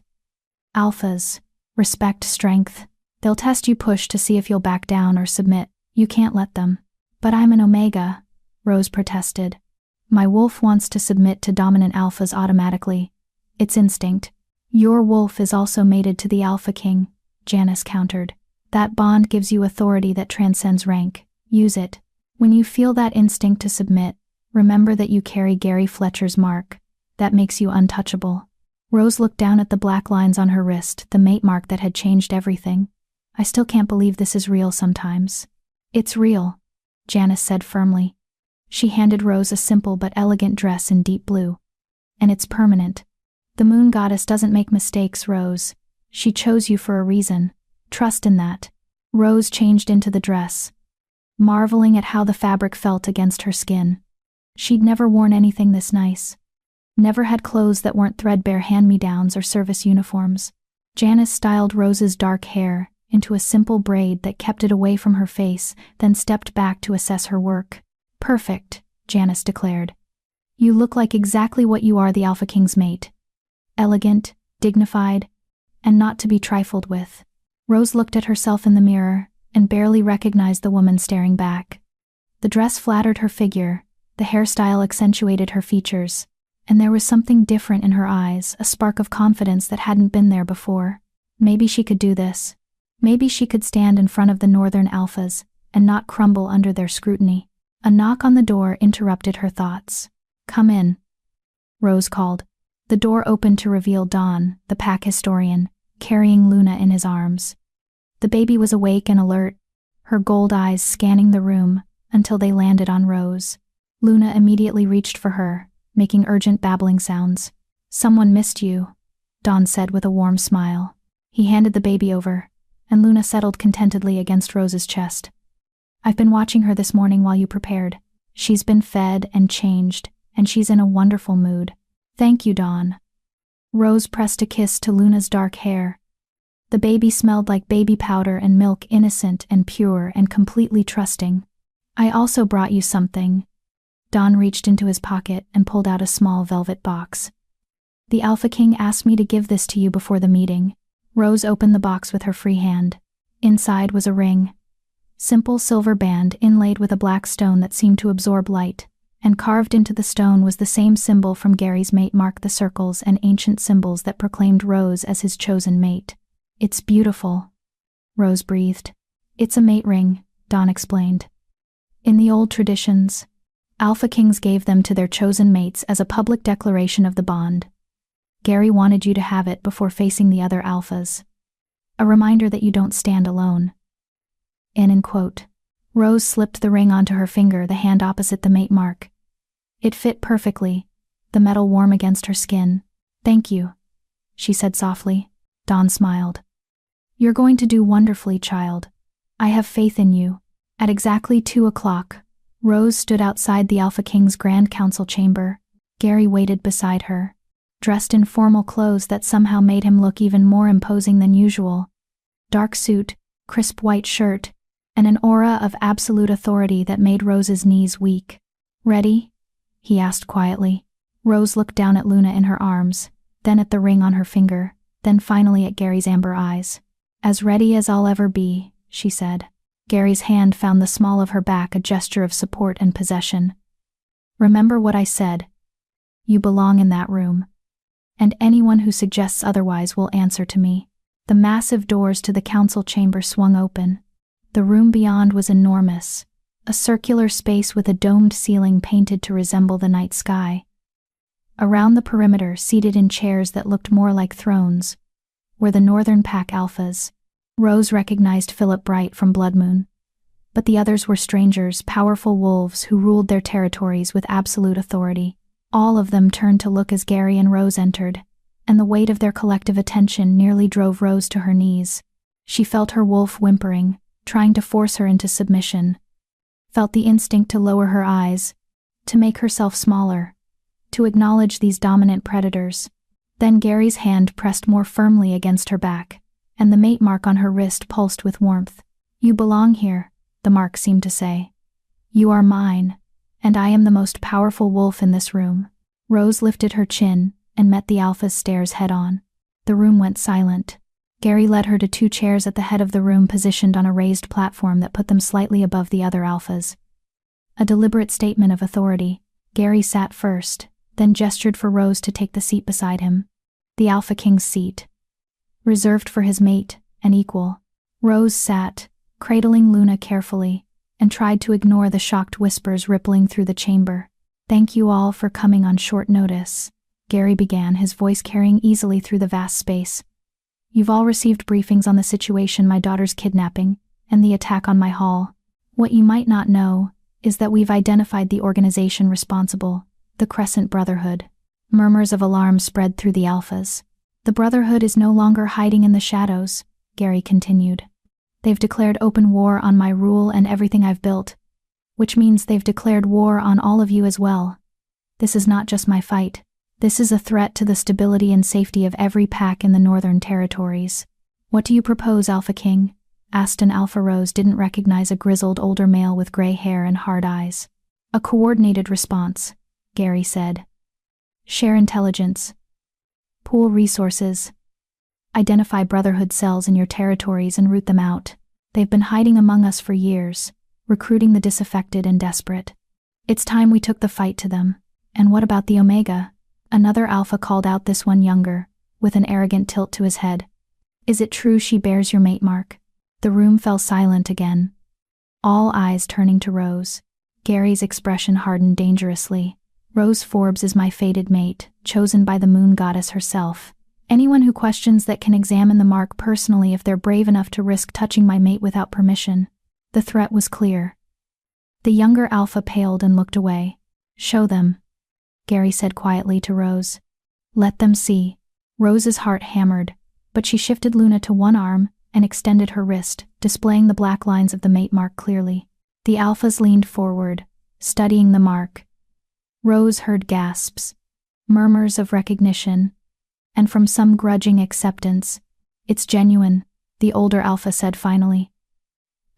Alphas respect strength. They'll test you push to see if you'll back down or submit. You can't let them. But I'm an Omega, Rose protested. My wolf wants to submit to dominant alphas automatically. It's instinct. Your wolf is also mated to the Alpha King, Janice countered. That bond gives you authority that transcends rank. Use it. When you feel that instinct to submit, remember that you carry Gary Fletcher's mark. That makes you untouchable. Rose looked down at the black lines on her wrist, the mate mark that had changed everything. I still can't believe this is real sometimes. It's real, Janice said firmly. She handed Rose a simple but elegant dress in deep blue. And it's permanent. The moon goddess doesn't make mistakes, Rose. She chose you for a reason. Trust in that. Rose changed into the dress, marveling at how the fabric felt against her skin. She'd never worn anything this nice. Never had clothes that weren't threadbare hand-me-downs or service uniforms. Janice styled Rose's dark hair into a simple braid that kept it away from her face, then stepped back to assess her work. Perfect, Janice declared. You look like exactly what you are, the Alpha King's mate. Elegant, dignified, and not to be trifled with. Rose looked at herself in the mirror and barely recognized the woman staring back. The dress flattered her figure, the hairstyle accentuated her features, and there was something different in her eyes, a spark of confidence that hadn't been there before. Maybe she could do this. Maybe she could stand in front of the Northern Alphas and not crumble under their scrutiny. A knock on the door interrupted her thoughts. Come in, Rose called. The door opened to reveal Don, the pack historian, carrying Luna in his arms. The baby was awake and alert, her gold eyes scanning the room until they landed on Rose. Luna immediately reached for her, making urgent babbling sounds. Someone missed you, Don said with a warm smile. He handed the baby over, and Luna settled contentedly against Rose's chest. I've been watching her this morning while you prepared. She's been fed and changed, and she's in a wonderful mood. Thank you, Don. Rose pressed a kiss to Luna's dark hair. The baby smelled like baby powder and milk, innocent and pure and completely trusting. I also brought you something. Don reached into his pocket and pulled out a small velvet box. The Alpha King asked me to give this to you before the meeting. Rose opened the box with her free hand. Inside was a ring. Simple silver band inlaid with a black stone that seemed to absorb light, and carved into the stone was the same symbol from Gary's mate mark, the circles and ancient symbols that proclaimed Rose as his chosen mate. It's beautiful, Rose breathed. It's a mate ring, Don explained. In the old traditions, Alpha Kings gave them to their chosen mates as a public declaration of the bond. Gary wanted you to have it before facing the other alphas. A reminder that you don't stand alone. End quote. Rose slipped the ring onto her finger, the hand opposite the mate mark. It fit perfectly, the metal warm against her skin. "Thank you," she said softly. Dawn smiled. "You're going to do wonderfully, child. I have faith in you." At exactly 2 o'clock, Rose stood outside the Alpha King's Grand Council chamber. Gary waited beside her, dressed in formal clothes that somehow made him look even more imposing than usual. Dark suit, crisp white shirt, and an aura of absolute authority that made Rose's knees weak. "Ready?" he asked quietly. Rose looked down at Luna in her arms, then at the ring on her finger, then finally at Gary's amber eyes. "As ready as I'll ever be," she said. Gary's hand found the small of her back, a gesture of support and possession. "Remember what I said. You belong in that room. And anyone who suggests otherwise will answer to me." The massive doors to the council chamber swung open. The room beyond was enormous, a circular space with a domed ceiling painted to resemble the night sky. Around the perimeter, seated in chairs that looked more like thrones, were the Northern Pack Alphas. Rose recognized Philip Bright from Blood Moon, but the others were strangers, powerful wolves who ruled their territories with absolute authority. All of them turned to look as Gary and Rose entered, and the weight of their collective attention nearly drove Rose to her knees. She felt her wolf whimpering, trying to force her into submission. Felt the instinct to lower her eyes, to make herself smaller, to acknowledge these dominant predators. Then Gary's hand pressed more firmly against her back, and the mate mark on her wrist pulsed with warmth. "You belong here," the mark seemed to say. "You are mine, and I am the most powerful wolf in this room." Rose lifted her chin and met the Alpha's stares head-on. The room went silent. Gary led her to 2 chairs at the head of the room, positioned on a raised platform that put them slightly above the other Alphas. A deliberate statement of authority. Gary sat first, then gestured for Rose to take the seat beside him. The Alpha King's seat, reserved for his mate, an equal. Rose sat, cradling Luna carefully, and tried to ignore the shocked whispers rippling through the chamber. "Thank you all for coming on short notice," Gary began, his voice carrying easily through the vast space. "You've all received briefings on the situation, my daughter's kidnapping, and the attack on my hall. What you might not know is that we've identified the organization responsible, the Crescent Brotherhood." Murmurs of alarm spread through the Alphas. "The Brotherhood is no longer hiding in the shadows," Gary continued. "They've declared open war on my rule and everything I've built, which means they've declared war on all of you as well. This is not just my fight. This is a threat to the stability and safety of every pack in the Northern Territories." "What do you propose, Alpha King?" asked an Alpha. Rose didn't recognize a grizzled older male with gray hair and hard eyes. "A coordinated response," Gary said. "Share intelligence. Pool resources. Identify Brotherhood cells in your territories and root them out. They've been hiding among us for years, recruiting the disaffected and desperate. It's time we took the fight to them." "And what about the Omega?" Another Alpha called out, this one younger, with an arrogant tilt to his head. "Is it true she bears your mate mark?" The room fell silent again, all eyes turning to Rose. Gary's expression hardened dangerously. "Rose Forbes is my fated mate, chosen by the moon goddess herself. Anyone who questions that can examine the mark personally if they're brave enough to risk touching my mate without permission." The threat was clear. The younger Alpha paled and looked away. "Show them," Gary said quietly to Rose. "Let them see." Rose's heart hammered, but she shifted Luna to one arm and extended her wrist, displaying the black lines of the mate mark clearly. The Alphas leaned forward, studying the mark. Rose heard gasps, murmurs of recognition, and from some grudging acceptance. "It's genuine," the older Alpha said finally.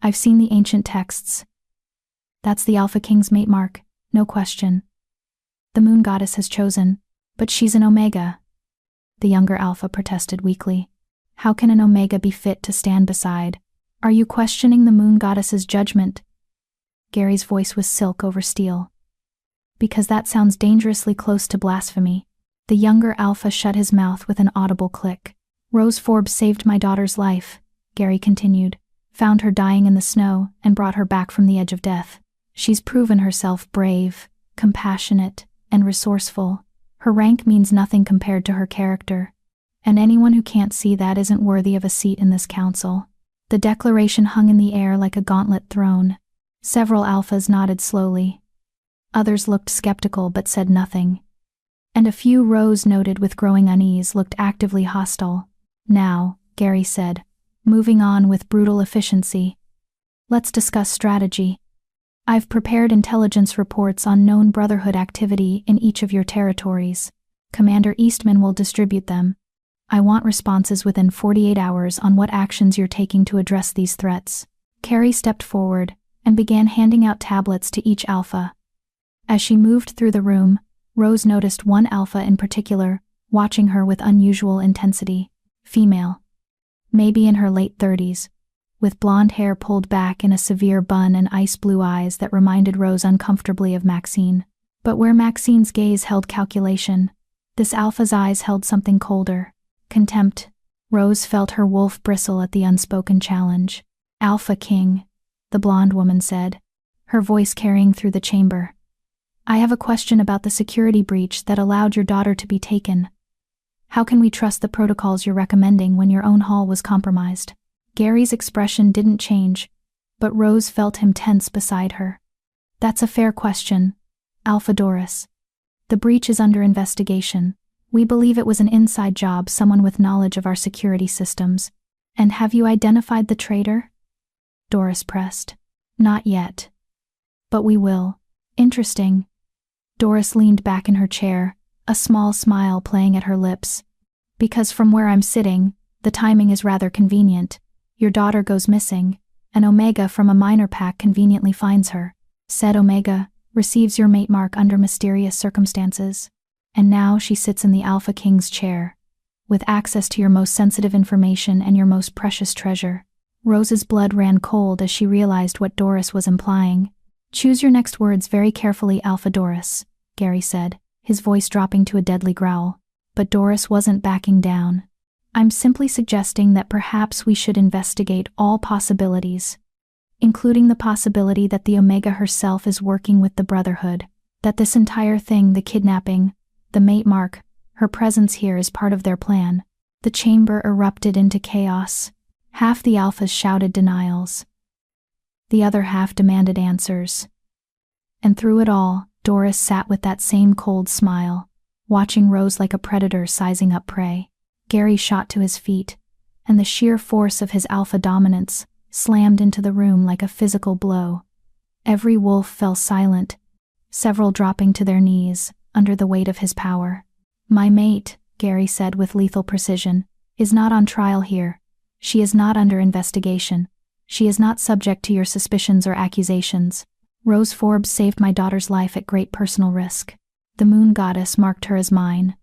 "I've seen the ancient texts. That's the Alpha King's mate mark, no question. The moon goddess has chosen, but she's an Omega." The younger Alpha protested weakly. "How can an Omega be fit to stand beside? Are you questioning the moon goddess's judgment?" Gary's voice was silk over steel. "Because that sounds dangerously close to blasphemy." The younger Alpha shut his mouth with an audible click. "Rose Forbes saved my daughter's life," Gary continued. "Found her dying in the snow and brought her back from the edge of death. She's proven herself brave, compassionate, and resourceful. Her rank means nothing compared to her character. And anyone who can't see that isn't worthy of a seat in this council. The declaration hung in the air like a gauntlet thrown. Several alphas nodded slowly. Others looked skeptical but said nothing. And a few Rose noted with growing unease looked actively hostile. Now, Gary said, moving on with brutal efficiency. Let's discuss strategy. I've prepared intelligence reports on known Brotherhood activity in each of your territories. Commander Eastman will distribute them. I want responses within 48 hours on what actions you're taking to address these threats. Carrie stepped forward and began handing out tablets to each alpha. As she moved through the room, Rose noticed one alpha in particular, watching her with unusual intensity. Female. Maybe in her late 30s, with blonde hair pulled back in a severe bun and ice-blue eyes that reminded Rose uncomfortably of Maxine. But where Maxine's gaze held calculation, this alpha's eyes held something colder. Contempt. Rose felt her wolf bristle at the unspoken challenge. Alpha King, the blonde woman said, her voice carrying through the chamber. I have a question about the security breach that allowed your daughter to be taken. How can we trust the protocols you're recommending when your own hall was compromised? Gary's expression didn't change, but Rose felt him tense beside her. That's a fair question, Alpha Doris. The breach is under investigation. We believe it was an inside job, someone with knowledge of our security systems. And have you identified the traitor? Doris pressed. Not yet. But we will. Interesting. Doris leaned back in her chair, a small smile playing at her lips. Because from where I'm sitting, the timing is rather convenient. Your daughter goes missing, and Omega from a minor pack conveniently finds her. Said Omega, receives your mate mark under mysterious circumstances. And now she sits in the Alpha King's chair, with access to your most sensitive information and your most precious treasure. Rose's blood ran cold as she realized what Doris was implying. Choose your next words very carefully, Alpha Doris, Gary said, his voice dropping to a deadly growl. But Doris wasn't backing down. I'm simply suggesting that perhaps we should investigate all possibilities, including the possibility that the Omega herself is working with the Brotherhood, that this entire thing, the kidnapping, the mate mark, her presence here is part of their plan. The chamber erupted into chaos. Half the alphas shouted denials. The other half demanded answers. And through it all, Doris sat with that same cold smile, watching Rose like a predator sizing up prey. Gary shot to his feet, and the sheer force of his alpha dominance slammed into the room like a physical blow. Every wolf fell silent, several dropping to their knees under the weight of his power. My mate, Gary said with lethal precision, is not on trial here. She is not under investigation. She is not subject to your suspicions or accusations. Rose Forbes saved my daughter's life at great personal risk. The moon goddess marked her as mine.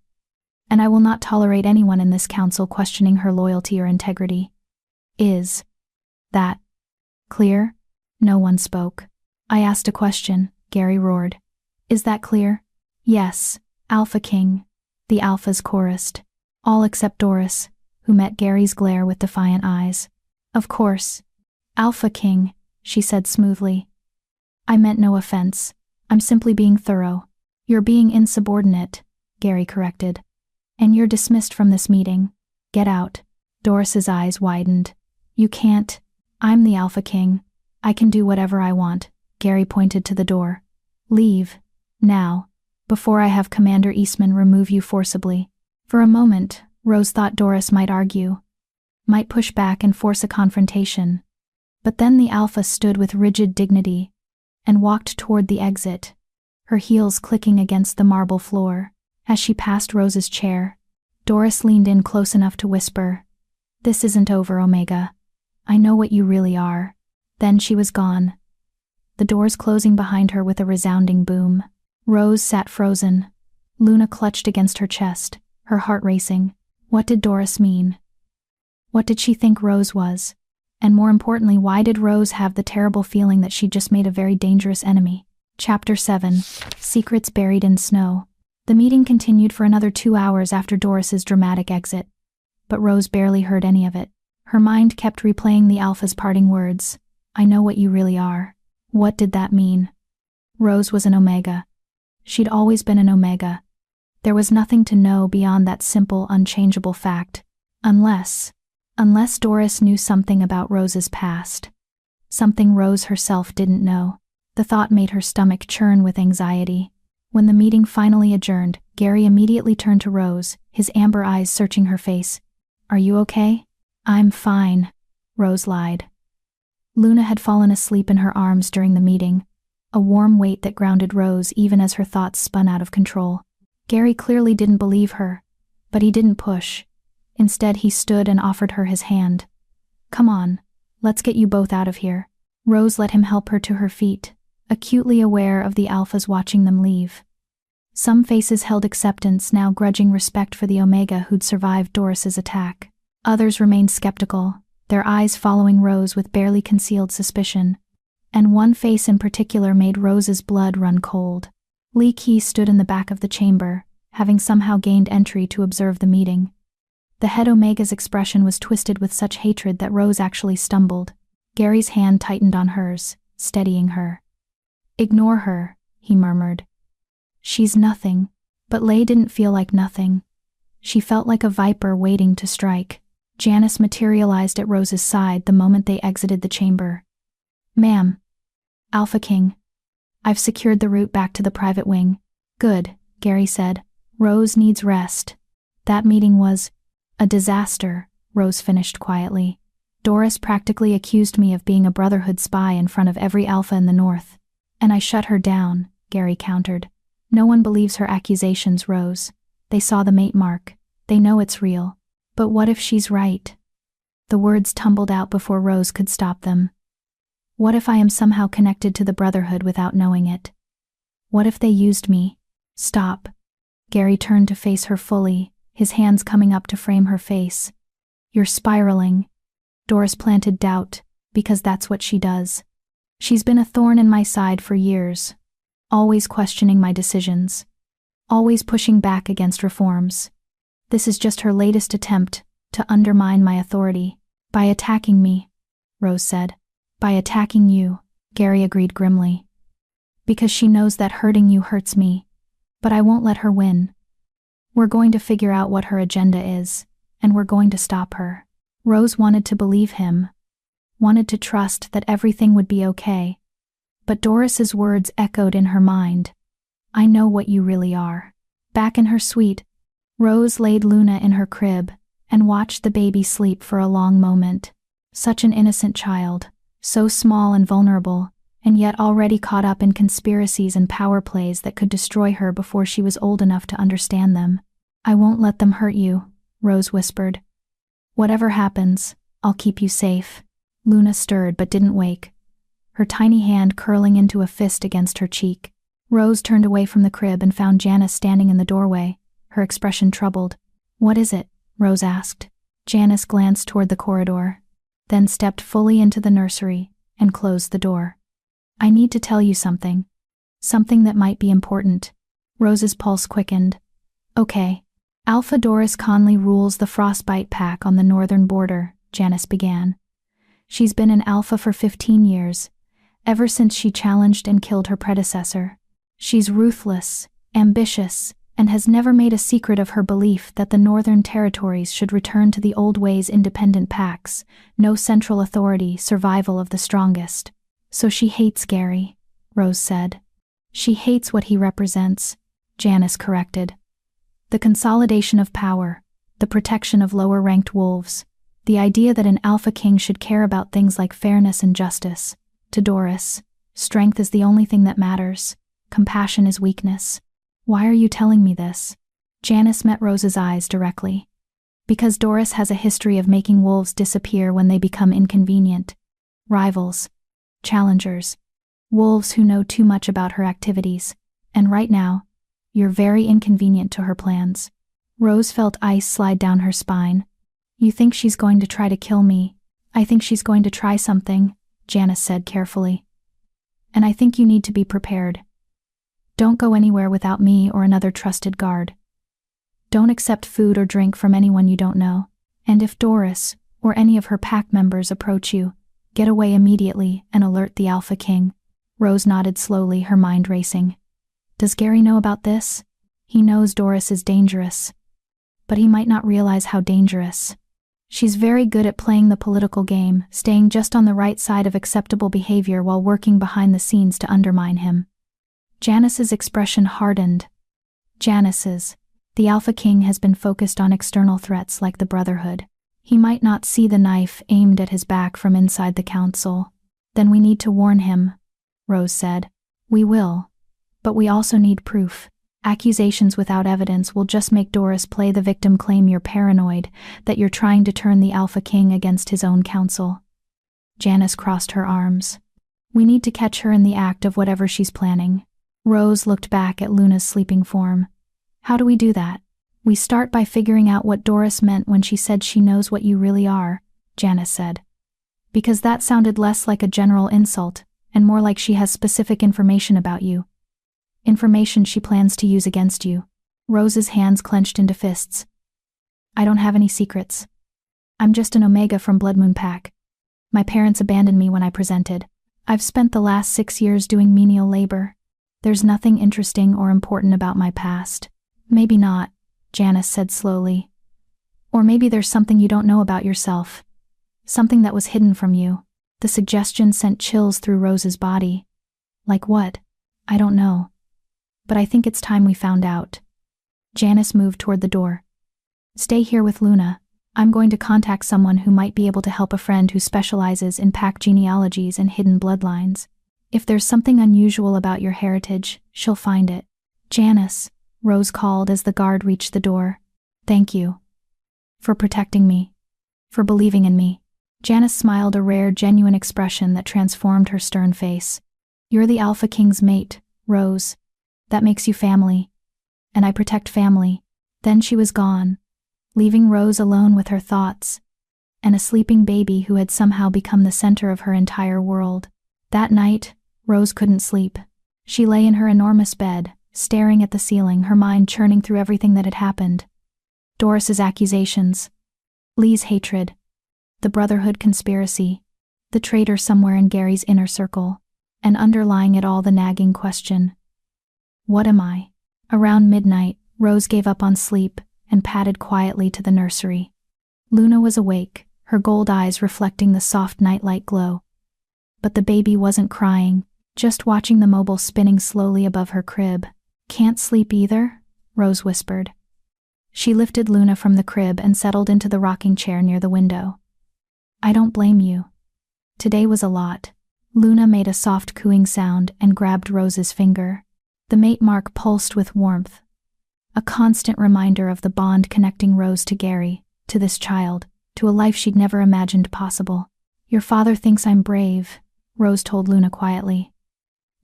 And I will not tolerate anyone in this council questioning her loyalty or integrity. Is that clear? No one spoke. I asked a question, Gary roared. Is that clear? Yes, Alpha King, the alphas chorused. All except Doris, who met Gary's glare with defiant eyes. Of course. Alpha King, she said smoothly. I meant no offense. I'm simply being thorough. You're being insubordinate, Gary corrected. And you're dismissed from this meeting. Get out. Doris's eyes widened. You can't. I'm the Alpha King. I can do whatever I want. Gary pointed to the door. Leave. Now. Before I have Commander Eastman remove you forcibly. For a moment, Rose thought Doris might argue, might push back and force a confrontation. But then the Alpha stood with rigid dignity and walked toward the exit, her heels clicking against the marble floor. As she passed Rose's chair, Doris leaned in close enough to whisper, This isn't over, Omega. I know what you really are. Then she was gone, the doors closing behind her with a resounding boom. Rose sat frozen. Luna clutched against her chest, her heart racing. What did Doris mean? What did she think Rose was? And more importantly, why did Rose have the terrible feeling that she'd just made a very dangerous enemy? Chapter 7. Secrets Buried in Snow. The meeting continued for another 2 hours after Doris's dramatic exit, but Rose barely heard any of it. Her mind kept replaying the Alpha's parting words. I know what you really are. What did that mean? Rose was an Omega. She'd always been an Omega. There was nothing to know beyond that simple, unchangeable fact. Unless Doris knew something about Rose's past. Something Rose herself didn't know. The thought made her stomach churn with anxiety. When the meeting finally adjourned, Gary immediately turned to Rose, his amber eyes searching her face. "Are you okay?" "I'm fine," Rose lied. Luna had fallen asleep in her arms during the meeting, a warm weight that grounded Rose even as her thoughts spun out of control. Gary clearly didn't believe her, but he didn't push. Instead, he stood and offered her his hand. "Come on, let's get you both out of here." Rose let him help her to her feet, acutely aware of the alphas watching them leave. Some faces held acceptance, now grudging respect for the Omega who'd survived Doris's attack. Others remained skeptical, their eyes following Rose with barely concealed suspicion. And one face in particular made Rose's blood run cold. Lee Key stood in the back of the chamber, having somehow gained entry to observe the meeting. The head Omega's expression was twisted with such hatred that Rose actually stumbled. Gary's hand tightened on hers, steadying her. "Ignore her," he murmured. "She's nothing." But Lei didn't feel like nothing. She felt like a viper waiting to strike. Janice materialized at Rose's side the moment they exited the chamber. "Ma'am." "Alpha King. I've secured the route back to the private wing." "Good," Gary said. "Rose needs rest." "That meeting was a disaster," Rose finished quietly. "Doris practically accused me of being a Brotherhood spy in front of every Alpha in the North. And I shut her down," Gary countered. "No one believes her accusations, Rose. They saw the mate mark. They know it's real. But what if she's right?" The words tumbled out before Rose could stop them. "What if I am somehow connected to the Brotherhood without knowing it? What if they used me?" "Stop." Gary turned to face her fully, his hands coming up to frame her face. "You're spiraling." Doris planted doubt, because that's what she does. "She's been a thorn in my side for years, always questioning my decisions, always pushing back against reforms. This is just her latest attempt to undermine my authority by attacking me," Rose said. "By attacking you," Gary agreed grimly. "Because she knows that hurting you hurts me. But I won't let her win. We're going to figure out what her agenda is, and we're going to stop her." Rose wanted to believe him, wanted to trust that everything would be okay. But Doris's words echoed in her mind. "I know what you really are." Back in her suite, Rose laid Luna in her crib and watched the baby sleep for a long moment. Such an innocent child, so small and vulnerable, and yet already caught up in conspiracies and power plays that could destroy her before she was old enough to understand them. "I won't let them hurt you," Rose whispered. "Whatever happens, I'll keep you safe." Luna stirred but didn't wake, her tiny hand curling into a fist against her cheek. Rose turned away from the crib and found Janice standing in the doorway, her expression troubled. "What is it?" Rose asked. Janice glanced toward the corridor, then stepped fully into the nursery and closed the door. "I need to tell you something. Something that might be important." Rose's pulse quickened. "Okay." "Alpha Doris Conley rules the Frostbite Pack on the northern border," Janice began. "She's been an Alpha for 15 years, ever since she challenged and killed her predecessor. She's ruthless, ambitious, and has never made a secret of her belief that the Northern Territories should return to the old ways, independent packs, no central authority, survival of the strongest. So she hates Gary," Rose said. "She hates what he represents," Janice corrected. "The consolidation of power, the protection of lower-ranked wolves, the idea that an Alpha King should care about things like fairness and justice. To Doris, strength is the only thing that matters. Compassion is weakness." "Why are you telling me this?" Janice met Rose's eyes directly. "Because Doris has a history of making wolves disappear when they become inconvenient. Rivals. Challengers. Wolves who know too much about her activities. And right now, you're very inconvenient to her plans." Rose felt ice slide down her spine. "You think she's going to try to kill me?" "I think she's going to try something," Janice said carefully. "And I think you need to be prepared. Don't go anywhere without me or another trusted guard. Don't accept food or drink from anyone you don't know. And if Doris, or any of her pack members approach you, get away immediately and alert the Alpha King." Rose nodded slowly, her mind racing. "Does Gary know about this?" He knows Doris is dangerous. But he might not realize how dangerous. She's very good at playing the political game, staying just on the right side of acceptable behavior while working behind the scenes to undermine him. Janice's expression hardened. Janice's. The Alpha King has been focused on external threats like the Brotherhood. He might not see the knife aimed at his back from inside the council. Then we need to warn him, Rose said. We will. But we also need proof. Accusations without evidence will just make Doris play the victim, claim you're paranoid, that you're trying to turn the Alpha King against his own council. Janice crossed her arms. We need to catch her in the act of whatever she's planning. Rose looked back at Luna's sleeping form. How do we do that? We start by figuring out what Doris meant when she said she knows what you really are, Janice said. Because that sounded less like a general insult, and more like she has specific information about you. Information she plans to use against you. Rose's hands clenched into fists. I don't have any secrets. I'm just an Omega from Blood Moon Pack. My parents abandoned me when I presented. I've spent the last 6 years doing menial labor. There's nothing interesting or important about my past. Maybe not, Janice said slowly. Or maybe there's something you don't know about yourself. Something that was hidden from you. The suggestion sent chills through Rose's body. Like what? I don't know. But I think it's time we found out. Janice moved toward the door. Stay here with Luna. I'm going to contact someone who might be able to help a friend who specializes in pack genealogies and hidden bloodlines. If there's something unusual about your heritage, she'll find it. Janice, Rose called as the guard reached the door. Thank you. For protecting me. For believing in me. Janice smiled, a rare, genuine expression that transformed her stern face. You're the Alpha King's mate, Rose. That makes you family. And I protect family. Then she was gone, leaving Rose alone with her thoughts, and a sleeping baby who had somehow become the center of her entire world. That night, Rose couldn't sleep. She lay in her enormous bed, staring at the ceiling, her mind churning through everything that had happened. Doris's accusations, Lee's hatred, the Brotherhood conspiracy, the traitor somewhere in Gary's inner circle, and underlying it all the nagging question. What am I? Around midnight, Rose gave up on sleep and padded quietly to the nursery. Luna was awake, her gold eyes reflecting the soft nightlight glow. But the baby wasn't crying, just watching the mobile spinning slowly above her crib. Can't sleep either? Rose whispered. She lifted Luna from the crib and settled into the rocking chair near the window. I don't blame you. Today was a lot. Luna made a soft cooing sound and grabbed Rose's finger. The mate mark pulsed with warmth. A constant reminder of the bond connecting Rose to Gary, to this child, to a life she'd never imagined possible. Your father thinks I'm brave, Rose told Luna quietly.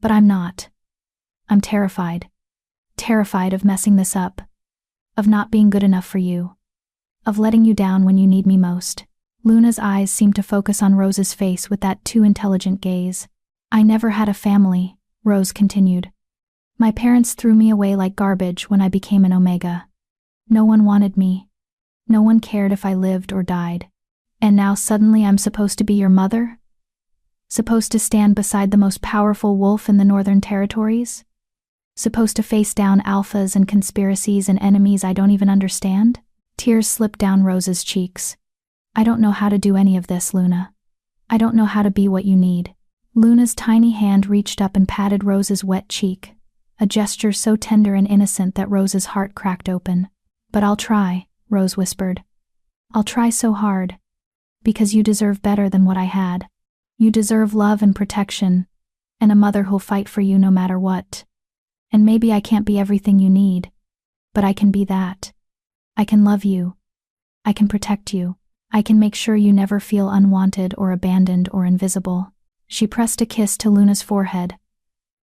But I'm not. I'm terrified. Terrified of messing this up. Of not being good enough for you. Of letting you down when you need me most. Luna's eyes seemed to focus on Rose's face with that too intelligent gaze. I never had a family, Rose continued. My parents threw me away like garbage when I became an Omega. No one wanted me. No one cared if I lived or died. And now suddenly I'm supposed to be your mother? Supposed to stand beside the most powerful wolf in the Northern Territories? Supposed to face down alphas and conspiracies and enemies I don't even understand? Tears slipped down Rose's cheeks. I don't know how to do any of this, Luna. I don't know how to be what you need. Luna's tiny hand reached up and patted Rose's wet cheek. A gesture so tender and innocent that Rose's heart cracked open. But I'll try, Rose whispered. I'll try so hard. Because you deserve better than what I had. You deserve love and protection, and a mother who'll fight for you no matter what. And maybe I can't be everything you need, but I can be that. I can love you. I can protect you. I can make sure you never feel unwanted or abandoned or invisible. She pressed a kiss to Luna's forehead.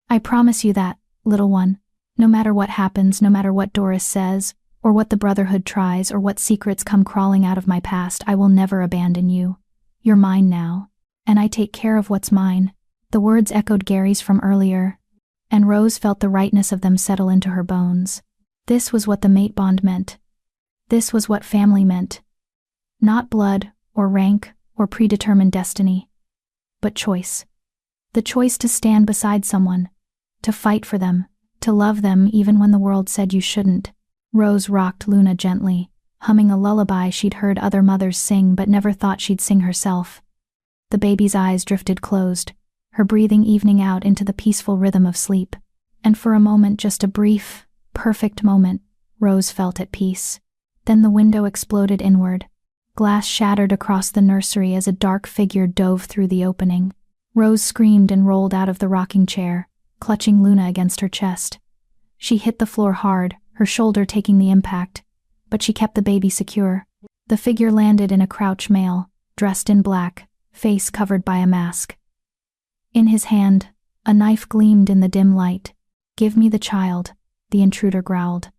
I promise you that, little one, no matter what happens, no matter what Doris says, or what the Brotherhood tries, or what secrets come crawling out of my past, I will never abandon you. You're mine now, and I take care of what's mine. The words echoed Gary's from earlier, and Rose felt the rightness of them settle into her bones. This was what the mate bond meant. This was what family meant. Not blood, or rank, or predetermined destiny, but choice. The choice to stand beside someone, to fight for them, To love them even when the world said you shouldn't. Rose rocked Luna gently, humming a lullaby she'd heard other mothers sing but never thought she'd sing herself. The baby's eyes drifted closed, her breathing evening out into the peaceful rhythm of sleep. And for a moment, just a brief, perfect moment, Rose felt at peace. Then the window exploded inward. Glass shattered across the nursery as a dark figure dove through the opening. Rose screamed and rolled out of the rocking chair, clutching Luna against her chest. She hit the floor hard, her shoulder taking the impact, but she kept the baby secure. The figure landed in a crouch male, dressed in black, face covered by a mask. In his hand, a knife gleamed in the dim light. "Give me the child," the intruder growled.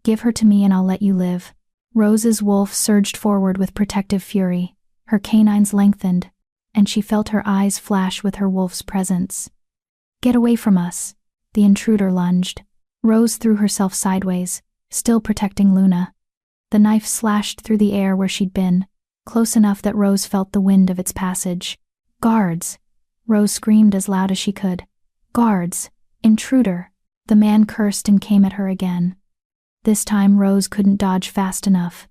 "Give her to me and I'll let you live." Rose's wolf surged forward with protective fury, her canines lengthened, and she felt her eyes flash with her wolf's presence. "Get away from us," the intruder lunged. Rose threw herself sideways, still protecting Luna. The knife slashed through the air where she'd been, close enough that Rose felt the wind of its passage. "Guards!" Rose screamed as loud as she could. "Guards! Intruder!" The man cursed and came at her again. This time Rose couldn't dodge fast enough.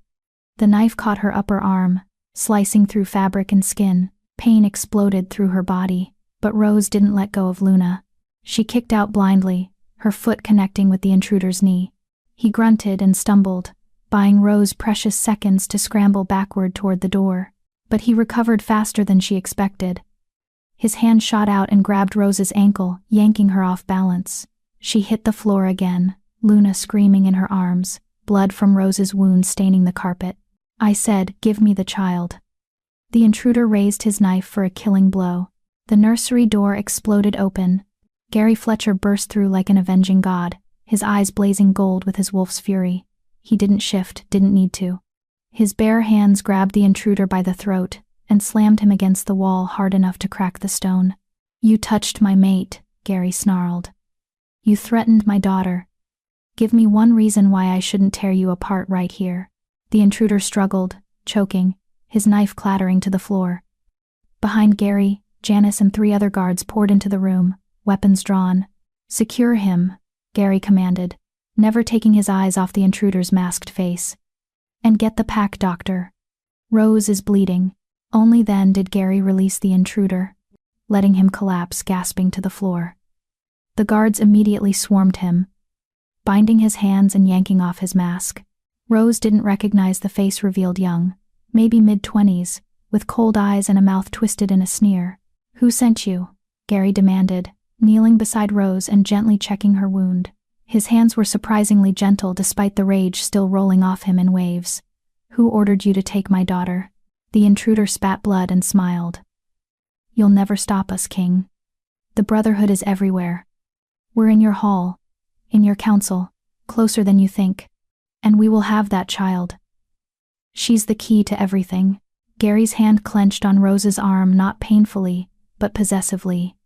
The knife caught her upper arm, slicing through fabric and skin. Pain exploded through her body, but Rose didn't let go of Luna. She kicked out blindly, her foot connecting with the intruder's knee. He grunted and stumbled, buying Rose precious seconds to scramble backward toward the door. But he recovered faster than she expected. His hand shot out and grabbed Rose's ankle, yanking her off balance. She hit the floor again, Luna screaming in her arms, blood from Rose's wound staining the carpet. "I said, give me the child." The intruder raised his knife for a killing blow. The nursery door exploded open. Gary Fletcher burst through like an avenging god, his eyes blazing gold with his wolf's fury. He didn't shift, didn't need to. His bare hands grabbed the intruder by the throat and slammed him against the wall hard enough to crack the stone. "You touched my mate," Gary snarled. "You threatened my daughter. Give me one reason why I shouldn't tear you apart right here." The intruder struggled, choking, his knife clattering to the floor. Behind Gary, Janice and 3 other guards poured into the room, weapons drawn. "Secure him," Gary commanded, never taking his eyes off the intruder's masked face. "And get the pack doctor. Rose is bleeding." Only then did Gary release the intruder, letting him collapse gasping to the floor. The guards immediately swarmed him, binding his hands and yanking off his mask. Rose didn't recognize the face revealed young, maybe mid-20s, with cold eyes and a mouth twisted in a sneer. "Who sent you?" Gary demanded, kneeling beside Rose and gently checking her wound. His hands were surprisingly gentle despite the rage still rolling off him in waves. "Who ordered you to take my daughter?" The intruder spat blood and smiled. "You'll never stop us, King. The Brotherhood is everywhere. We're in your hall, in your council, closer than you think. And we will have that child. She's the key to everything." Gary's hand clenched on Rose's arm, not painfully, but possessively.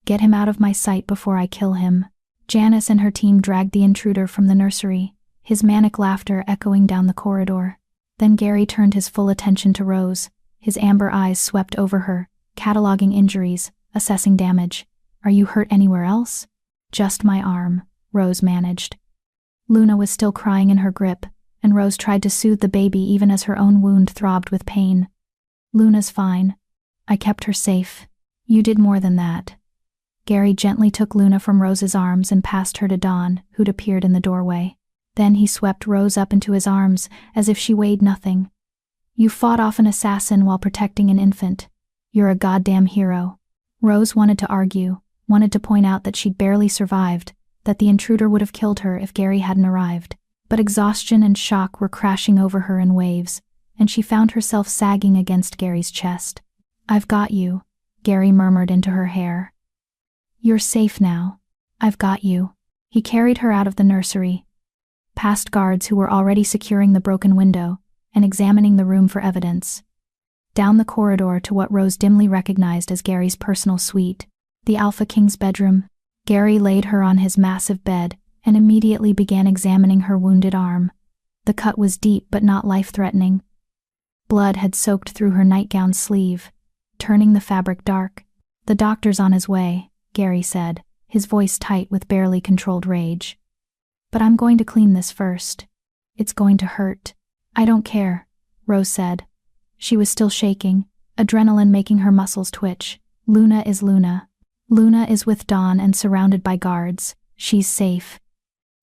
"Get him out of my sight before I kill him." Janice and her team dragged the intruder from the nursery, his manic laughter echoing down the corridor. Then Gary turned his full attention to Rose, his amber eyes swept over her, cataloging injuries, assessing damage. "Are you hurt anywhere else?" "Just my arm," Rose managed. Luna was still crying in her grip, and Rose tried to soothe the baby even as her own wound throbbed with pain. "Luna's fine. I kept her safe. You did more than that." Gary gently took Luna from Rose's arms and passed her to Dawn, who'd appeared in the doorway. Then he swept Rose up into his arms, as if she weighed nothing. "You fought off an assassin while protecting an infant. You're a goddamn hero." Rose wanted to argue, wanted to point out that she'd barely survived, that the intruder would have killed her if Gary hadn't arrived. But exhaustion and shock were crashing over her in waves, and she found herself sagging against Gary's chest. "I've got you," Gary murmured into her hair. "You're safe now. I've got you." He carried her out of the nursery, past guards who were already securing the broken window and examining the room for evidence. Down the corridor to what Rose dimly recognized as Gary's personal suite, the Alpha King's bedroom. Gary laid her on his massive bed and immediately began examining her wounded arm. The cut was deep but not life-threatening. Blood had soaked through her nightgown sleeve, turning the fabric dark. "The doctor's on his way," Gary said, his voice tight with barely controlled rage. "But I'm going to clean this first. It's going to hurt." "I don't care," Rose said. She was still shaking, adrenaline making her muscles twitch. "Luna is Luna. Luna is with Dawn and surrounded by guards. She's safe."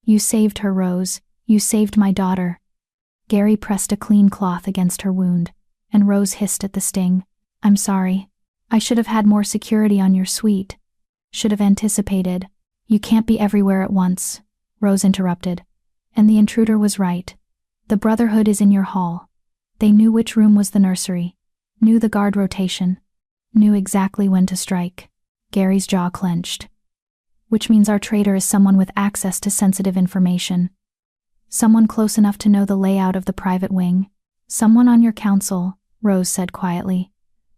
"You saved her, Rose. You saved my daughter." Gary pressed a clean cloth against her wound, and Rose hissed at the sting. "I'm sorry. I should have had more security on your suite. Should have anticipated." "You can't be everywhere at once," Rose interrupted. "And the intruder was right. The Brotherhood is in your hall. They knew which room was the nursery, knew the guard rotation, knew exactly when to strike." Gary's jaw clenched. "Which means our traitor is someone with access to sensitive information. Someone close enough to know the layout of the private wing. Someone on your council," Rose said quietly.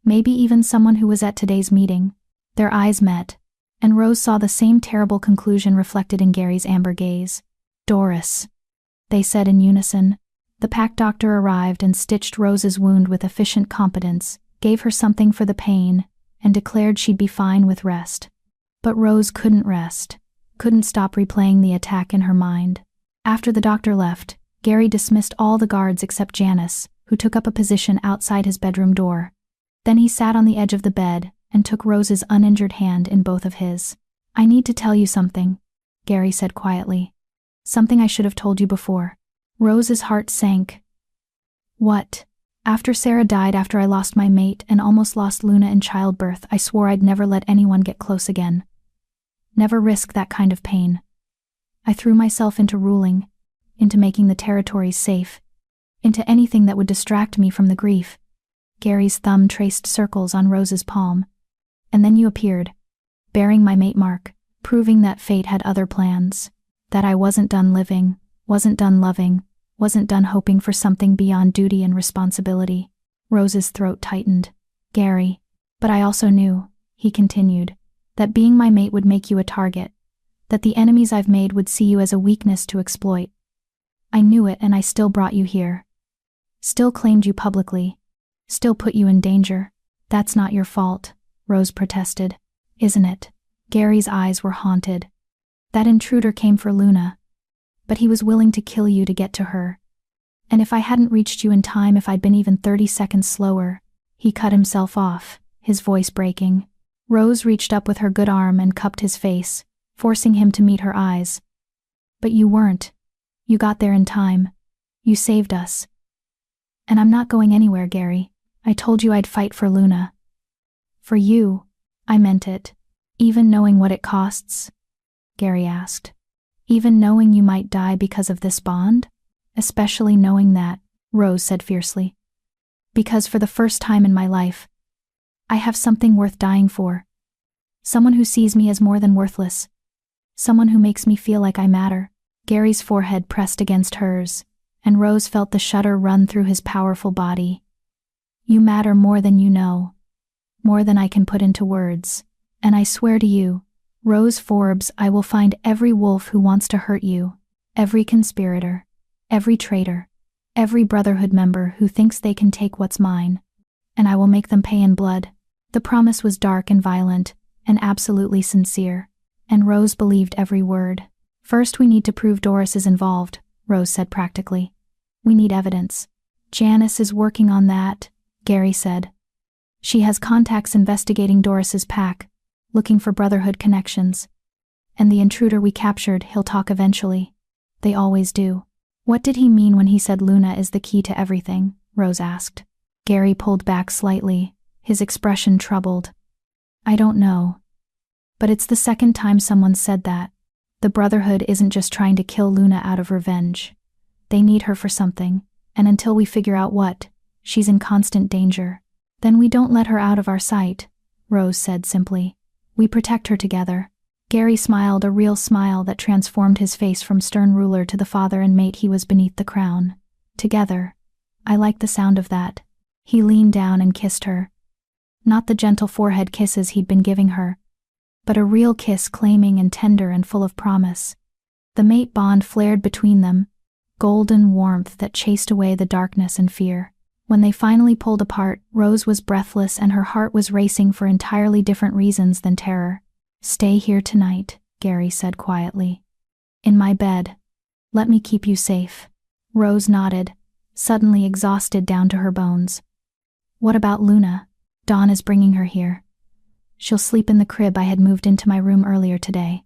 "Maybe even someone who was at today's meeting." Their eyes met, and Rose saw the same terrible conclusion reflected in Gary's amber gaze. "Doris," they said in unison. The pack doctor arrived and stitched Rose's wound with efficient competence, gave her something for the pain, and declared she'd be fine with rest. But Rose couldn't rest, couldn't stop replaying the attack in her mind. After the doctor left, Gary dismissed all the guards except Janice, who took up a position outside his bedroom door. Then he sat on the edge of the bed and took Rose's uninjured hand in both of his. "I need to tell you something," Gary said quietly. "Something I should have told you before." Rose's heart sank. "What?" "After Sarah died, after I lost my mate and almost lost Luna in childbirth, I swore I'd never let anyone get close again. Never risk that kind of pain. I threw myself into ruling, into making the territories safe, into anything that would distract me from the grief." Gary's thumb traced circles on Rose's palm. "And then you appeared, bearing my mate mark, proving that fate had other plans, that I wasn't done living, wasn't done loving, wasn't done hoping for something beyond duty and responsibility." Rose's throat tightened. "Gary, but I also knew," he continued, "that being my mate would make you a target, that the enemies I've made would see you as a weakness to exploit. I knew it, and I still brought you here. Still claimed you publicly. Still put you in danger." "That's not your fault," Rose protested. "Isn't it?" Gary's eyes were haunted. "That intruder came for Luna. But he was willing to kill you to get to her. And if I hadn't reached you in time, if I'd been even 30 seconds slower..." He cut himself off, his voice breaking. Rose reached up with her good arm and cupped his face, forcing him to meet her eyes. "But you weren't. You got there in time. You saved us. And I'm not going anywhere, Gary. I told you I'd fight for Luna. For you, I meant it. Even knowing what it costs?" Gary asked. "Even knowing you might die because of this bond? Especially knowing that," Rose said fiercely. "Because for the first time in my life, I have something worth dying for. Someone who sees me as more than worthless. Someone who makes me feel like I matter." Gary's forehead pressed against hers, and Rose felt the shudder run through his powerful body. "You matter more than you know. More than I can put into words. And I swear to you, Rose Forbes, I will find every wolf who wants to hurt you, every conspirator, every traitor, every Brotherhood member who thinks they can take what's mine, and I will make them pay in blood." The promise was dark and violent, and absolutely sincere, and Rose believed every word. "First, we need to prove Doris is involved," Rose said practically. "We need evidence." "Janice is working on that," Gary said. "She has contacts investigating Doris's pack, looking for Brotherhood connections. And the intruder we captured, he'll talk eventually. They always do." "What did he mean when he said Luna is the key to everything?" Rose asked. Gary pulled back slightly, his expression troubled. "I don't know. But it's the second time someone said that. The Brotherhood isn't just trying to kill Luna out of revenge. They need her for something, and until we figure out what, she's in constant danger. Then we don't let her out of our sight," Rose said simply. "We protect her together." Gary smiled, a real smile that transformed his face from stern ruler to the father and mate he was beneath the crown. "Together. I like the sound of that." He leaned down and kissed her. Not the gentle forehead kisses he'd been giving her, but a real kiss, claiming and tender and full of promise. The mate bond flared between them, golden warmth that chased away the darkness and fear. When they finally pulled apart, Rose was breathless and her heart was racing for entirely different reasons than terror. "Stay here tonight," Gary said quietly. In my bed. Let me keep you safe. Rose nodded, suddenly exhausted down to her bones. What about Luna? Dawn is bringing her here. She'll sleep in the crib I had moved into my room earlier today.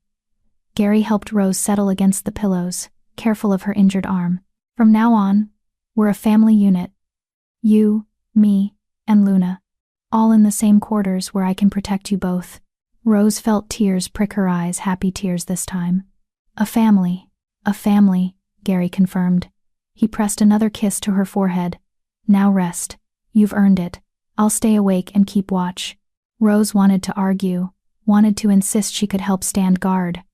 Gary helped Rose settle against the pillows, careful of her injured arm. From now on, we're a family unit. You, me, and Luna. All in the same quarters where I can protect you both. Rose felt tears prick her eyes, happy tears this time. A family, Gary confirmed. He pressed another kiss to her forehead. Now rest. You've earned it. I'll stay awake and keep watch. Rose wanted to argue, wanted to insist she could help stand guard.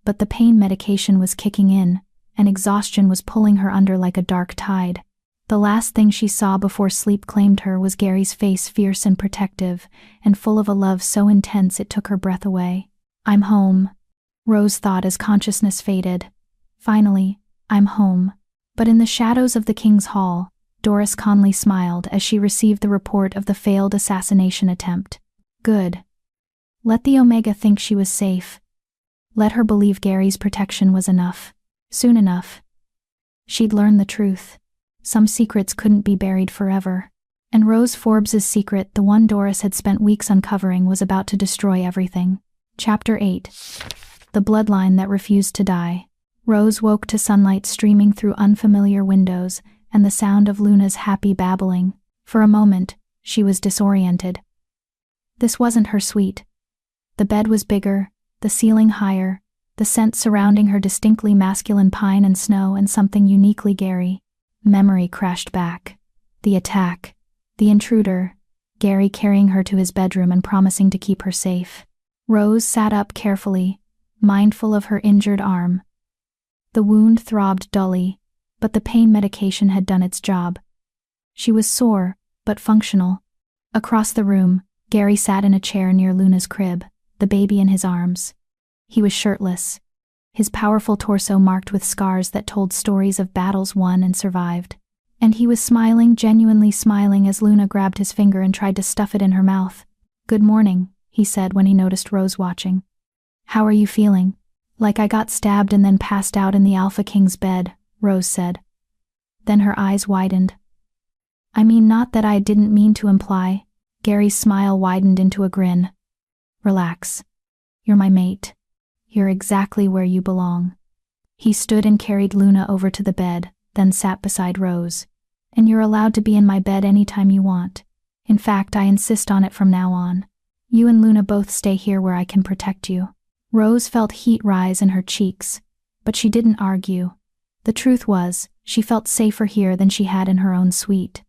But the pain medication was kicking in, and exhaustion was pulling her under like a dark tide. The last thing she saw before sleep claimed her was Gary's face, fierce and protective, and full of a love so intense it took her breath away. I'm home, Rose thought as consciousness faded. Finally, I'm home. But in the shadows of the King's Hall, Doris Conley smiled as she received the report of the failed assassination attempt. Good. Let the Omega think she was safe. Let her believe Gary's protection was enough. Soon enough, she'd learn the truth. Some secrets couldn't be buried forever. And Rose Forbes's secret, the one Doris had spent weeks uncovering, was about to destroy everything. Chapter 8. The Bloodline That Refused to Die. Rose woke to sunlight streaming through unfamiliar windows and the sound of Luna's happy babbling. For a moment, she was disoriented. This wasn't her suite. The bed was bigger, the ceiling higher, the scent surrounding her distinctly masculine, pine and snow, and something uniquely Gary. Memory crashed back. The attack. The intruder. Gary carrying her to his bedroom and promising to keep her safe. Rose sat up carefully, mindful of her injured arm. The wound throbbed dully, but the pain medication had done its job. She was sore, but functional. Across the room, Gary sat in a chair near Luna's crib, the baby in his arms. He was shirtless, his powerful torso marked with scars that told stories of battles won and survived. And he was smiling, genuinely smiling, as Luna grabbed his finger and tried to stuff it in her mouth. Good morning, he said when he noticed Rose watching. How are you feeling? Like I got stabbed and then passed out in the Alpha King's bed, Rose said. Then her eyes widened. I mean, not that I didn't mean to imply. Gary's smile widened into a grin. Relax. You're my mate. You're exactly where you belong. He stood and carried Luna over to the bed, then sat beside Rose. And you're allowed to be in my bed anytime you want. In fact, I insist on it from now on. You and Luna both stay here where I can protect you. Rose felt heat rise in her cheeks, but she didn't argue. The truth was, she felt safer here than she had in her own suite.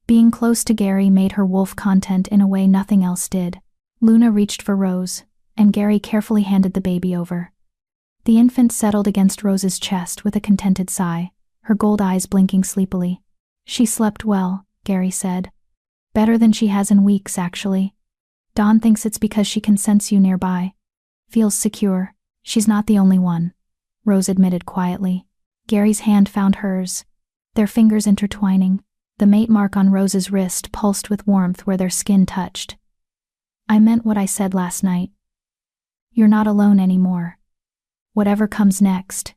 Being close to Gary made her wolf content in a way nothing else did. Luna reached for Rose, and Gary carefully handed the baby over. The infant settled against Rose's chest with a contented sigh, her gold eyes blinking sleepily. She slept well, Gary said. Better than she has in weeks, actually. Dawn thinks it's because she can sense you nearby. Feels secure. She's not the only one, Rose admitted quietly. Gary's hand found hers, their fingers intertwining. The mate mark on Rose's wrist pulsed with warmth where their skin touched. I meant what I said last night. You're not alone anymore. Whatever comes next,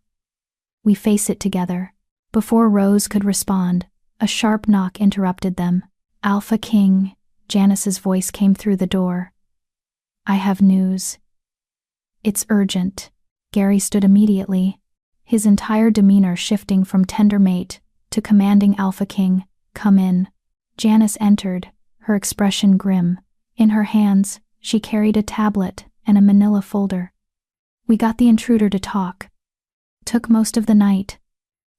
we face it together. Before Rose could respond, a sharp knock interrupted them. Alpha King, Janice's voice came through the door. I have news. It's urgent. Gary stood immediately, his entire demeanor shifting from tender mate to commanding Alpha King. Come in. Janice entered, her expression grim. In her hands, she carried a tablet and a manila folder. We got the intruder to talk. Took most of the night.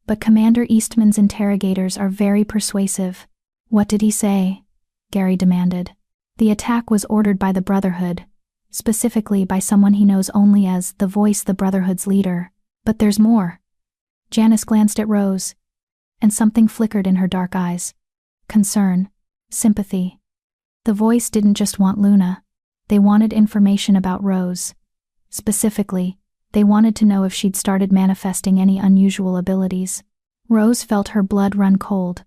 But Commander Eastman's interrogators are very persuasive. What did he say? Gary demanded. The attack was ordered by the Brotherhood, specifically by someone he knows only as the Voice, the Brotherhood's leader. But there's more. Janice glanced at Rose, and something flickered in her dark eyes. Concern. Sympathy. The Voice didn't just want Luna. They wanted information about Rose. Specifically, they wanted to know if she'd started manifesting any unusual abilities. Rose felt her blood run cold.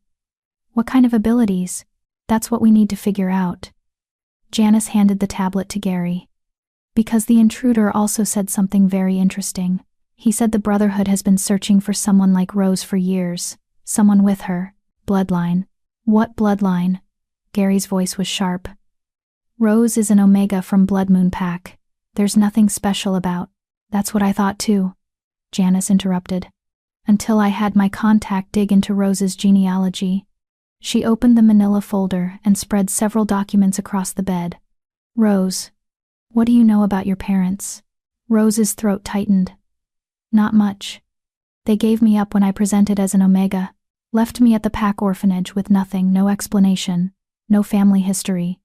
What kind of abilities? That's what we need to figure out. Janice handed the tablet to Gary. Because the intruder also said something very interesting. He said the Brotherhood has been searching for someone like Rose for years. Someone with her bloodline. What bloodline? Gary's voice was sharp. Rose is an Omega from Blood Moon Pack. There's nothing special about. That's what I thought too. Janice interrupted. Until I had my contact dig into Rose's genealogy. She opened the manila folder and spread several documents across the bed. Rose, what do you know about your parents? Rose's throat tightened. Not much. They gave me up when I presented as an Omega, left me at the Pack orphanage with nothing, no explanation, no family history.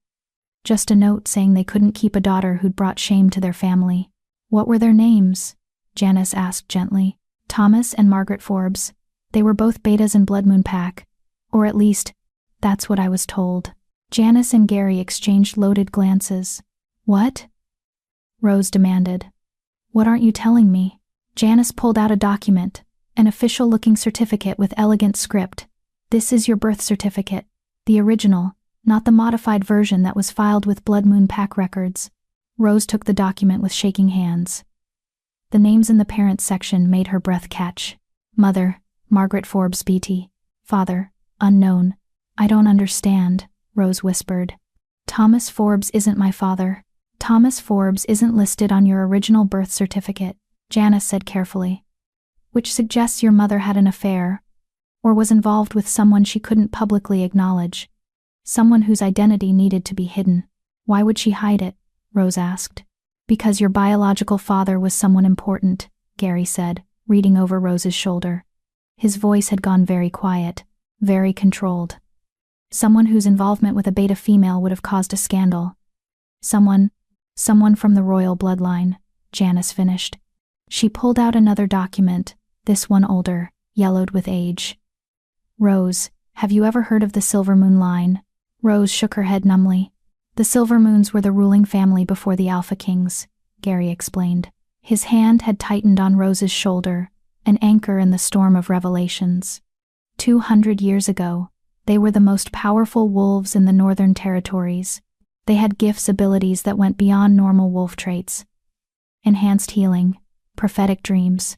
Just a note saying they couldn't keep a daughter who'd brought shame to their family. What were their names? Janice asked gently. Thomas and Margaret Forbes. They were both betas in Blood Moon Pack. Or at least, that's what I was told. Janice and Gary exchanged loaded glances. What? Rose demanded. What aren't you telling me? Janice pulled out a document, an official-looking certificate with elegant script. This is your birth certificate, the original, not the modified version that was filed with Blood Moon Pack records. Rose took the document with shaking hands. The names in the parents section made her breath catch. Mother, Margaret Forbes Beatty. Father, unknown. I don't understand, Rose whispered. Thomas Forbes isn't my father. Thomas Forbes isn't listed on your original birth certificate, Janice said carefully. Which suggests your mother had an affair, or was involved with someone she couldn't publicly acknowledge. Someone whose identity needed to be hidden. Why would she hide it? Rose asked. Because your biological father was someone important, Gary said, reading over Rose's shoulder. His voice had gone very quiet, very controlled. Someone whose involvement with a beta female would have caused a scandal. Someone from the royal bloodline, Janice finished. She pulled out another document, this one older, yellowed with age. Rose, have you ever heard of the Silver Moon line? Rose shook her head numbly. The Silver Moons were the ruling family before the Alpha Kings, Gary explained. His hand had tightened on Rose's shoulder, an anchor in the storm of revelations. 200 years ago, they were the most powerful wolves in the Northern Territories. They had gifts, abilities that went beyond normal wolf traits. Enhanced healing, prophetic dreams,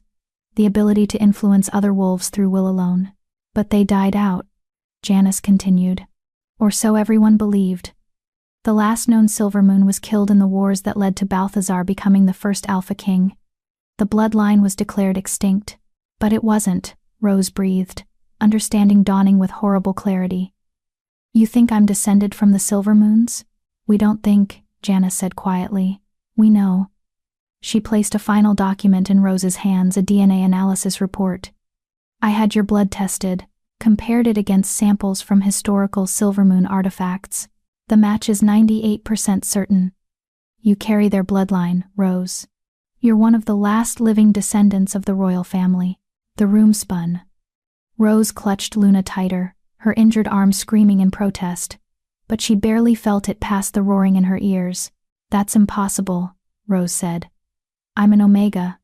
the ability to influence other wolves through will alone. But they died out, Janice continued. Or so everyone believed. The last known Silver Moon was killed in the wars that led to Balthazar becoming the first Alpha King. The bloodline was declared extinct. But it wasn't, Rose breathed, understanding dawning with horrible clarity. You think I'm descended from the Silver Moons? We don't think, Janice said quietly. We know. She placed a final document in Rose's hands, a DNA analysis report. I had your blood tested, compared it against samples from historical Silver Moon artifacts. The match is 98% certain. You carry their bloodline, Rose. You're one of the last living descendants of the royal family. The room spun. Rose clutched Luna tighter, her injured arm screaming in protest. But she barely felt it past the roaring in her ears. That's impossible, Rose said. I'm an Omega.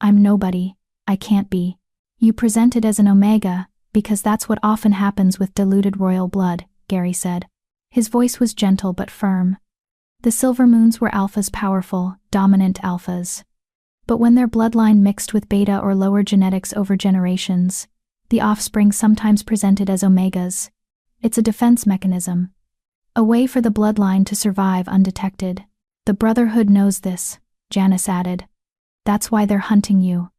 I'm nobody. I can't be. You presented as an Omega, because that's what often happens with diluted royal blood, Gary said. His voice was gentle but firm. The Silver Moons were alphas, powerful, dominant alphas. But when their bloodline mixed with beta or lower genetics over generations, the offspring sometimes presented as Omegas. It's a defense mechanism. A way for the bloodline to survive undetected. The Brotherhood knows this, Janice added. That's why they're hunting you.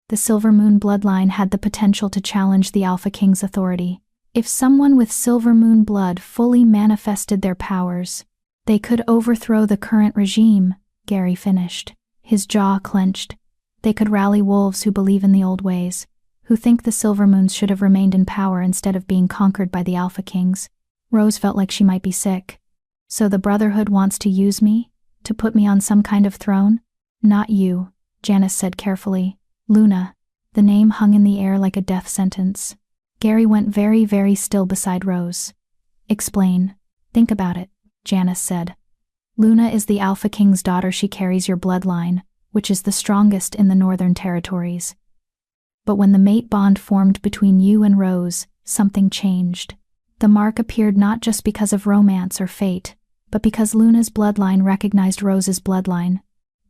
The Silver Moon bloodline had the potential to challenge the Alpha King's authority. If someone with Silver Moon blood fully manifested their powers, they could overthrow the current regime, Gary finished. His jaw clenched. They could rally wolves who believe in the old ways, who think the Silver Moons should have remained in power instead of being conquered by the Alpha Kings. Rose felt like she might be sick. So the Brotherhood wants to use me? To put me on some kind of throne? Not you, Janice said carefully. Luna. The name hung in the air like a death sentence. Gary went very, very still beside Rose. Explain. Think about it, Janice said. Luna is the Alpha King's daughter. She carries your bloodline, which is the strongest in the Northern Territories. But when the mate bond formed between you and Rose, something changed. The mark appeared not just because of romance or fate, but because Luna's bloodline recognized Rose's bloodline.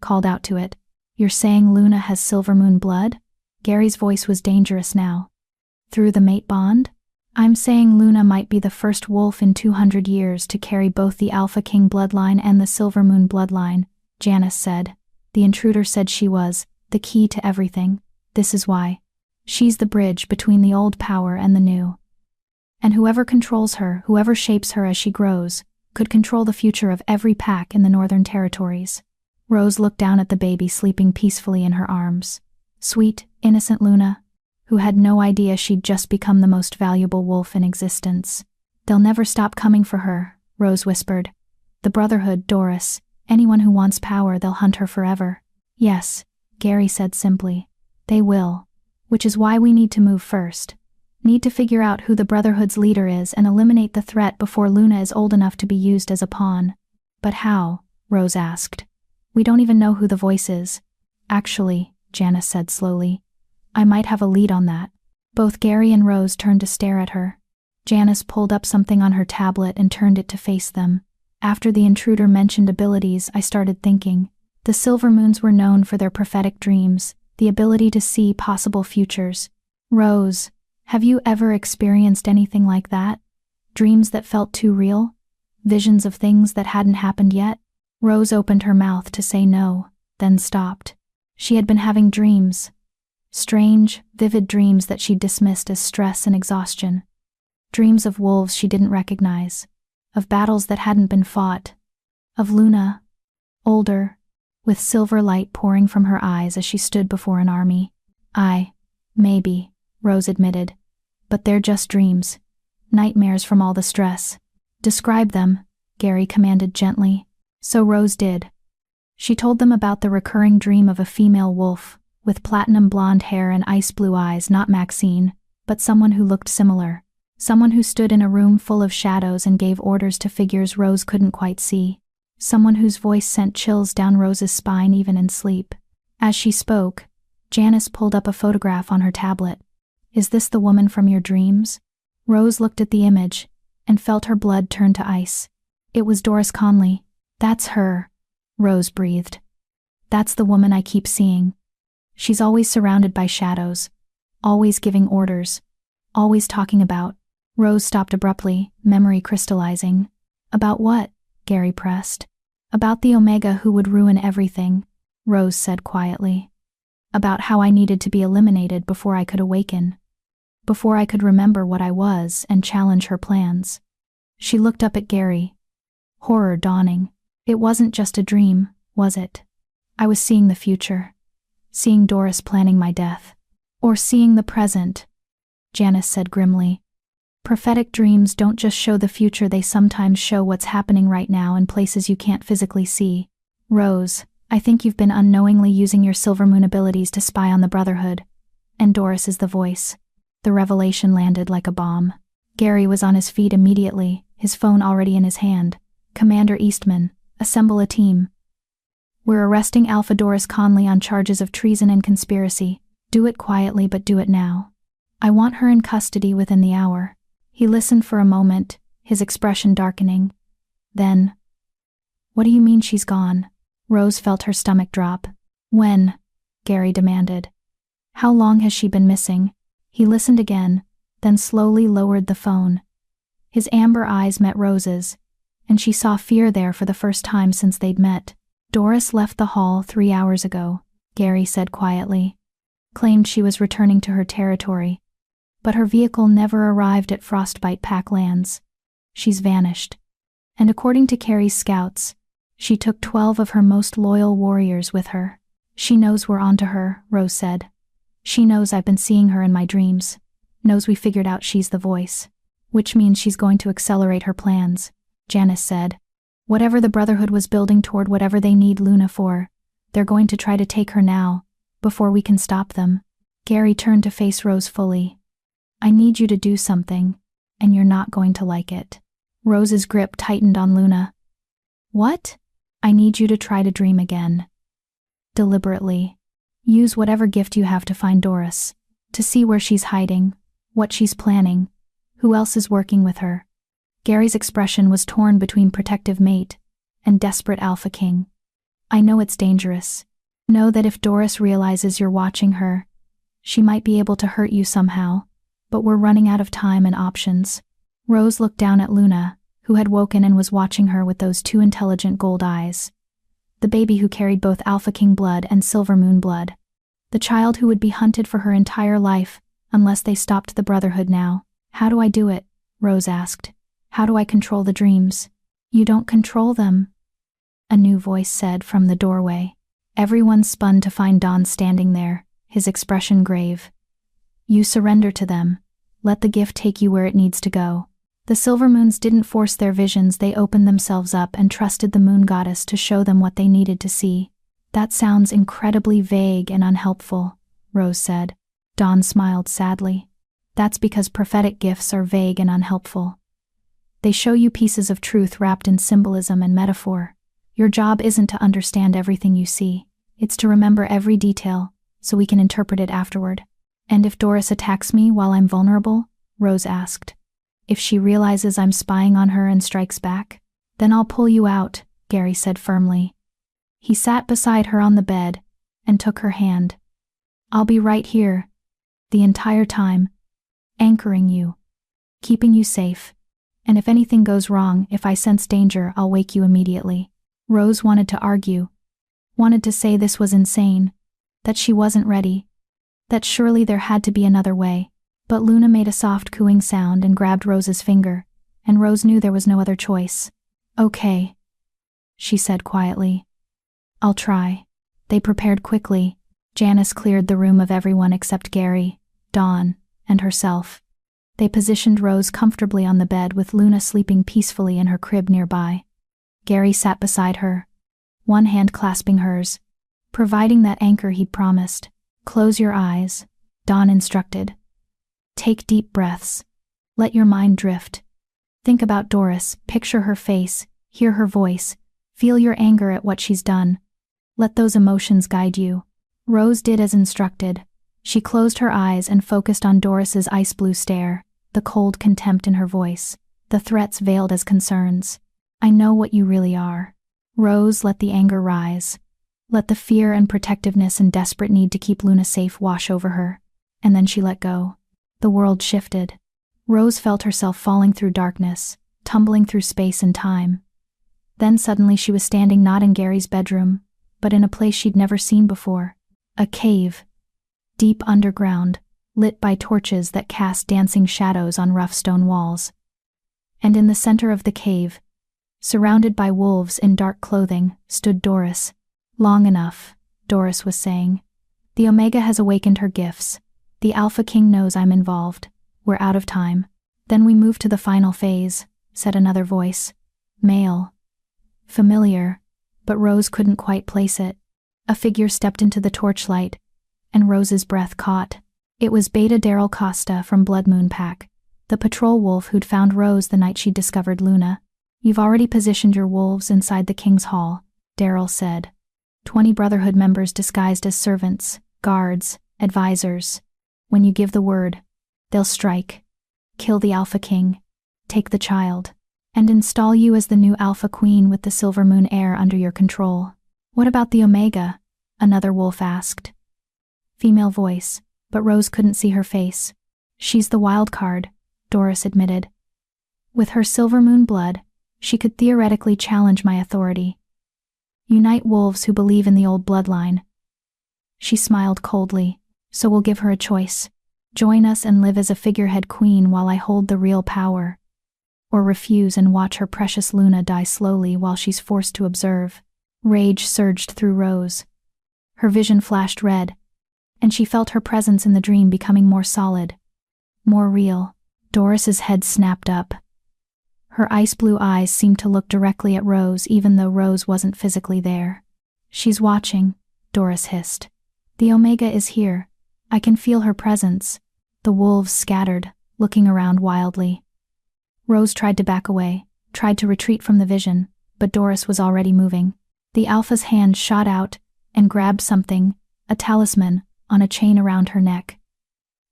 called out to it. You're saying Luna has Silvermoon blood? Gary's voice was dangerous now. Through the mate bond? I'm saying Luna might be the first wolf in 200 years to carry both the Alpha King bloodline and the Silvermoon bloodline, Janice said. The intruder said she was the key to everything. This is why. She's the bridge between the old power and the new. And whoever controls her, whoever shapes her as she grows, could control the future of every pack in the Northern Territories. Rose looked down at the baby sleeping peacefully in her arms. Sweet, innocent Luna, who had no idea she'd just become the most valuable wolf in existence. They'll never stop coming for her, Rose whispered. The Brotherhood, Doris, anyone who wants power, they'll hunt her forever. Yes, Gary said simply. They will. Which is why we need to move first. Need to figure out who the Brotherhood's leader is and eliminate the threat before Luna is old enough to be used as a pawn. But how? Rose asked. We don't even know who the voice is. Actually, Janice said slowly, I might have a lead on that. Both Gary and Rose turned to stare at her. Janice pulled up something on her tablet and turned it to face them. After the intruder mentioned abilities, I started thinking. The Silvermoons were known for their prophetic dreams, the ability to see possible futures. Rose, have you ever experienced anything like that? Dreams that felt too real? Visions of things that hadn't happened yet? Rose opened her mouth to say no, then stopped. She had been having dreams. Strange, vivid dreams that she dismissed as stress and exhaustion. Dreams of wolves she didn't recognize, of battles that hadn't been fought, of Luna, older, with silver light pouring from her eyes as she stood before an army. Maybe, Rose admitted, but they're just dreams, nightmares from all the stress. Describe them, Gary commanded gently. So Rose did. She told them about the recurring dream of a female wolf, with platinum blonde hair and ice blue eyes, not Maxine, but someone who looked similar. Someone who stood in a room full of shadows and gave orders to figures Rose couldn't quite see. Someone whose voice sent chills down Rose's spine even in sleep. As she spoke, Janice pulled up a photograph on her tablet. Is this the woman from your dreams? Rose looked at the image and felt her blood turn to ice. It was Doris Conley. That's her, Rose breathed. That's the woman I keep seeing. She's always surrounded by shadows, always giving orders, always talking about. Rose stopped abruptly, memory crystallizing. About what? Gary pressed. About the Omega who would ruin everything, Rose said quietly. About how I needed to be eliminated before I could awaken, before I could remember what I was and challenge her plans. She looked up at Gary, horror dawning. It wasn't just a dream, was it? I was seeing the future. Seeing Doris planning my death. Or seeing the present, Janice said grimly. Prophetic dreams don't just show the future, they sometimes show what's happening right now in places you can't physically see. Rose, I think you've been unknowingly using your Silvermoon abilities to spy on the Brotherhood. And Doris is the voice. The revelation landed like a bomb. Gary was on his feet immediately, his phone already in his hand. Commander Eastman, assemble a team. We're arresting Alpha Doris Conley on charges of treason and conspiracy. Do it quietly, but do it now. I want her in custody within the hour. He listened for a moment, his expression darkening. Then, what do you mean she's gone? Rose felt her stomach drop. When? Gary demanded. How long has she been missing? He listened again, then slowly lowered the phone. His amber eyes met Rose's, and she saw fear there for the first time since they'd met. Doris left the hall 3 hours ago, Gary said quietly. Claimed she was returning to her territory. But her vehicle never arrived at Frostbite Pack lands. She's vanished. And according to Carrie's scouts, she took 12 of her most loyal warriors with her. She knows we're onto her, Rose said. She knows I've been seeing her in my dreams. Knows we figured out she's the voice. Which means she's going to accelerate her plans, Janice said. Whatever the Brotherhood was building toward whatever they need Luna for, they're going to try to take her now, before we can stop them. Gary turned to face Rose fully. I need you to do something, and you're not going to like it. Rose's grip tightened on Luna. What? I need you to try to dream again. Deliberately. Use whatever gift you have to find Doris, to see where she's hiding, what she's planning, who else is working with her. Gary's expression was torn between protective mate and desperate Alpha King. I know it's dangerous. Know that if Doris realizes you're watching her, she might be able to hurt you somehow, but we're running out of time and options." Rose looked down at Luna, who had woken and was watching her with those two intelligent gold eyes. The baby who carried both Alpha King blood and Silver Moon blood. The child who would be hunted for her entire life, unless they stopped the Brotherhood now. "How do I do it?" Rose asked. "How do I control the dreams?" "You don't control them," a new voice said from the doorway. Everyone spun to find Don standing there, his expression grave. "You surrender to them. Let the gift take you where it needs to go." The Silver Moons didn't force their visions, they opened themselves up and trusted the Moon Goddess to show them what they needed to see. "That sounds incredibly vague and unhelpful," Rose said. Don smiled sadly. "That's because prophetic gifts are vague and unhelpful. They show you pieces of truth wrapped in symbolism and metaphor. Your job isn't to understand everything you see, it's to remember every detail, so we can interpret it afterward." "And if Doris attacks me while I'm vulnerable?" Rose asked. "If she realizes I'm spying on her and strikes back? Then I'll pull you out," Gary said firmly. He sat beside her on the bed and took her hand. "I'll be right here, the entire time, anchoring you, keeping you safe. And if anything goes wrong, if I sense danger, I'll wake you immediately." Rose wanted to argue, wanted to say this was insane, that she wasn't ready, that surely there had to be another way. But Luna made a soft cooing sound and grabbed Rose's finger, and Rose knew there was no other choice. "Okay," she said quietly. "I'll try." They prepared quickly. Janice cleared the room of everyone except Gary, Dawn, and herself. They positioned Rose comfortably on the bed with Luna sleeping peacefully in her crib nearby. Gary sat beside her, one hand clasping hers, providing that anchor he'd promised. "Close your eyes," Dawn instructed. "Take deep breaths. Let your mind drift. Think about Doris, picture her face, hear her voice, feel your anger at what she's done. Let those emotions guide you." Rose did as instructed. She closed her eyes and focused on Doris's ice blue stare, the cold contempt in her voice, the threats veiled as concerns. "I know what you really are." Rose let the anger rise. Let the fear and protectiveness and desperate need to keep Luna safe wash over her. And then she let go. The world shifted. Rose felt herself falling through darkness, tumbling through space and time. Then suddenly she was standing not in Gary's bedroom, but in a place she'd never seen before. A cave. Deep underground, lit by torches that cast dancing shadows on rough stone walls. And in the center of the cave, surrounded by wolves in dark clothing, stood Doris. "Long enough," Doris was saying. "The Omega has awakened her gifts. The Alpha King knows I'm involved. We're out of time." "Then we move to the final phase," said another voice. Male. Familiar, but Rose couldn't quite place it. A figure stepped into the torchlight, and Rose's breath caught. It was Beta Daryl Costa from Blood Moon Pack, the patrol wolf who'd found Rose the night she'd discovered Luna. "You've already positioned your wolves inside the King's Hall," Daryl said. 20 Brotherhood members disguised as servants, guards, advisors. When you give the word, they'll strike, kill the Alpha King, take the child, and install you as the new Alpha Queen with the Silver Moon heir under your control. "What about the Omega?" another wolf asked. Female voice, but Rose couldn't see her face. "She's the wild card," Doris admitted. "With her Silver Moon blood, she could theoretically challenge my authority. Unite wolves who believe in the old bloodline." She smiled coldly. "So we'll give her a choice. Join us and live as a figurehead queen while I hold the real power. Or refuse and watch her precious Luna die slowly while she's forced to observe." Rage surged through Rose. Her vision flashed red, and she felt her presence in the dream becoming more solid, more real. Doris's head snapped up. Her ice blue eyes seemed to look directly at Rose even though Rose wasn't physically there. "She's watching," Doris hissed. "The Omega is here. I can feel her presence." The wolves scattered, looking around wildly. Rose tried to back away, tried to retreat from the vision, but Doris was already moving. The Alpha's hand shot out and grabbed something, a talisman, on a chain around her neck.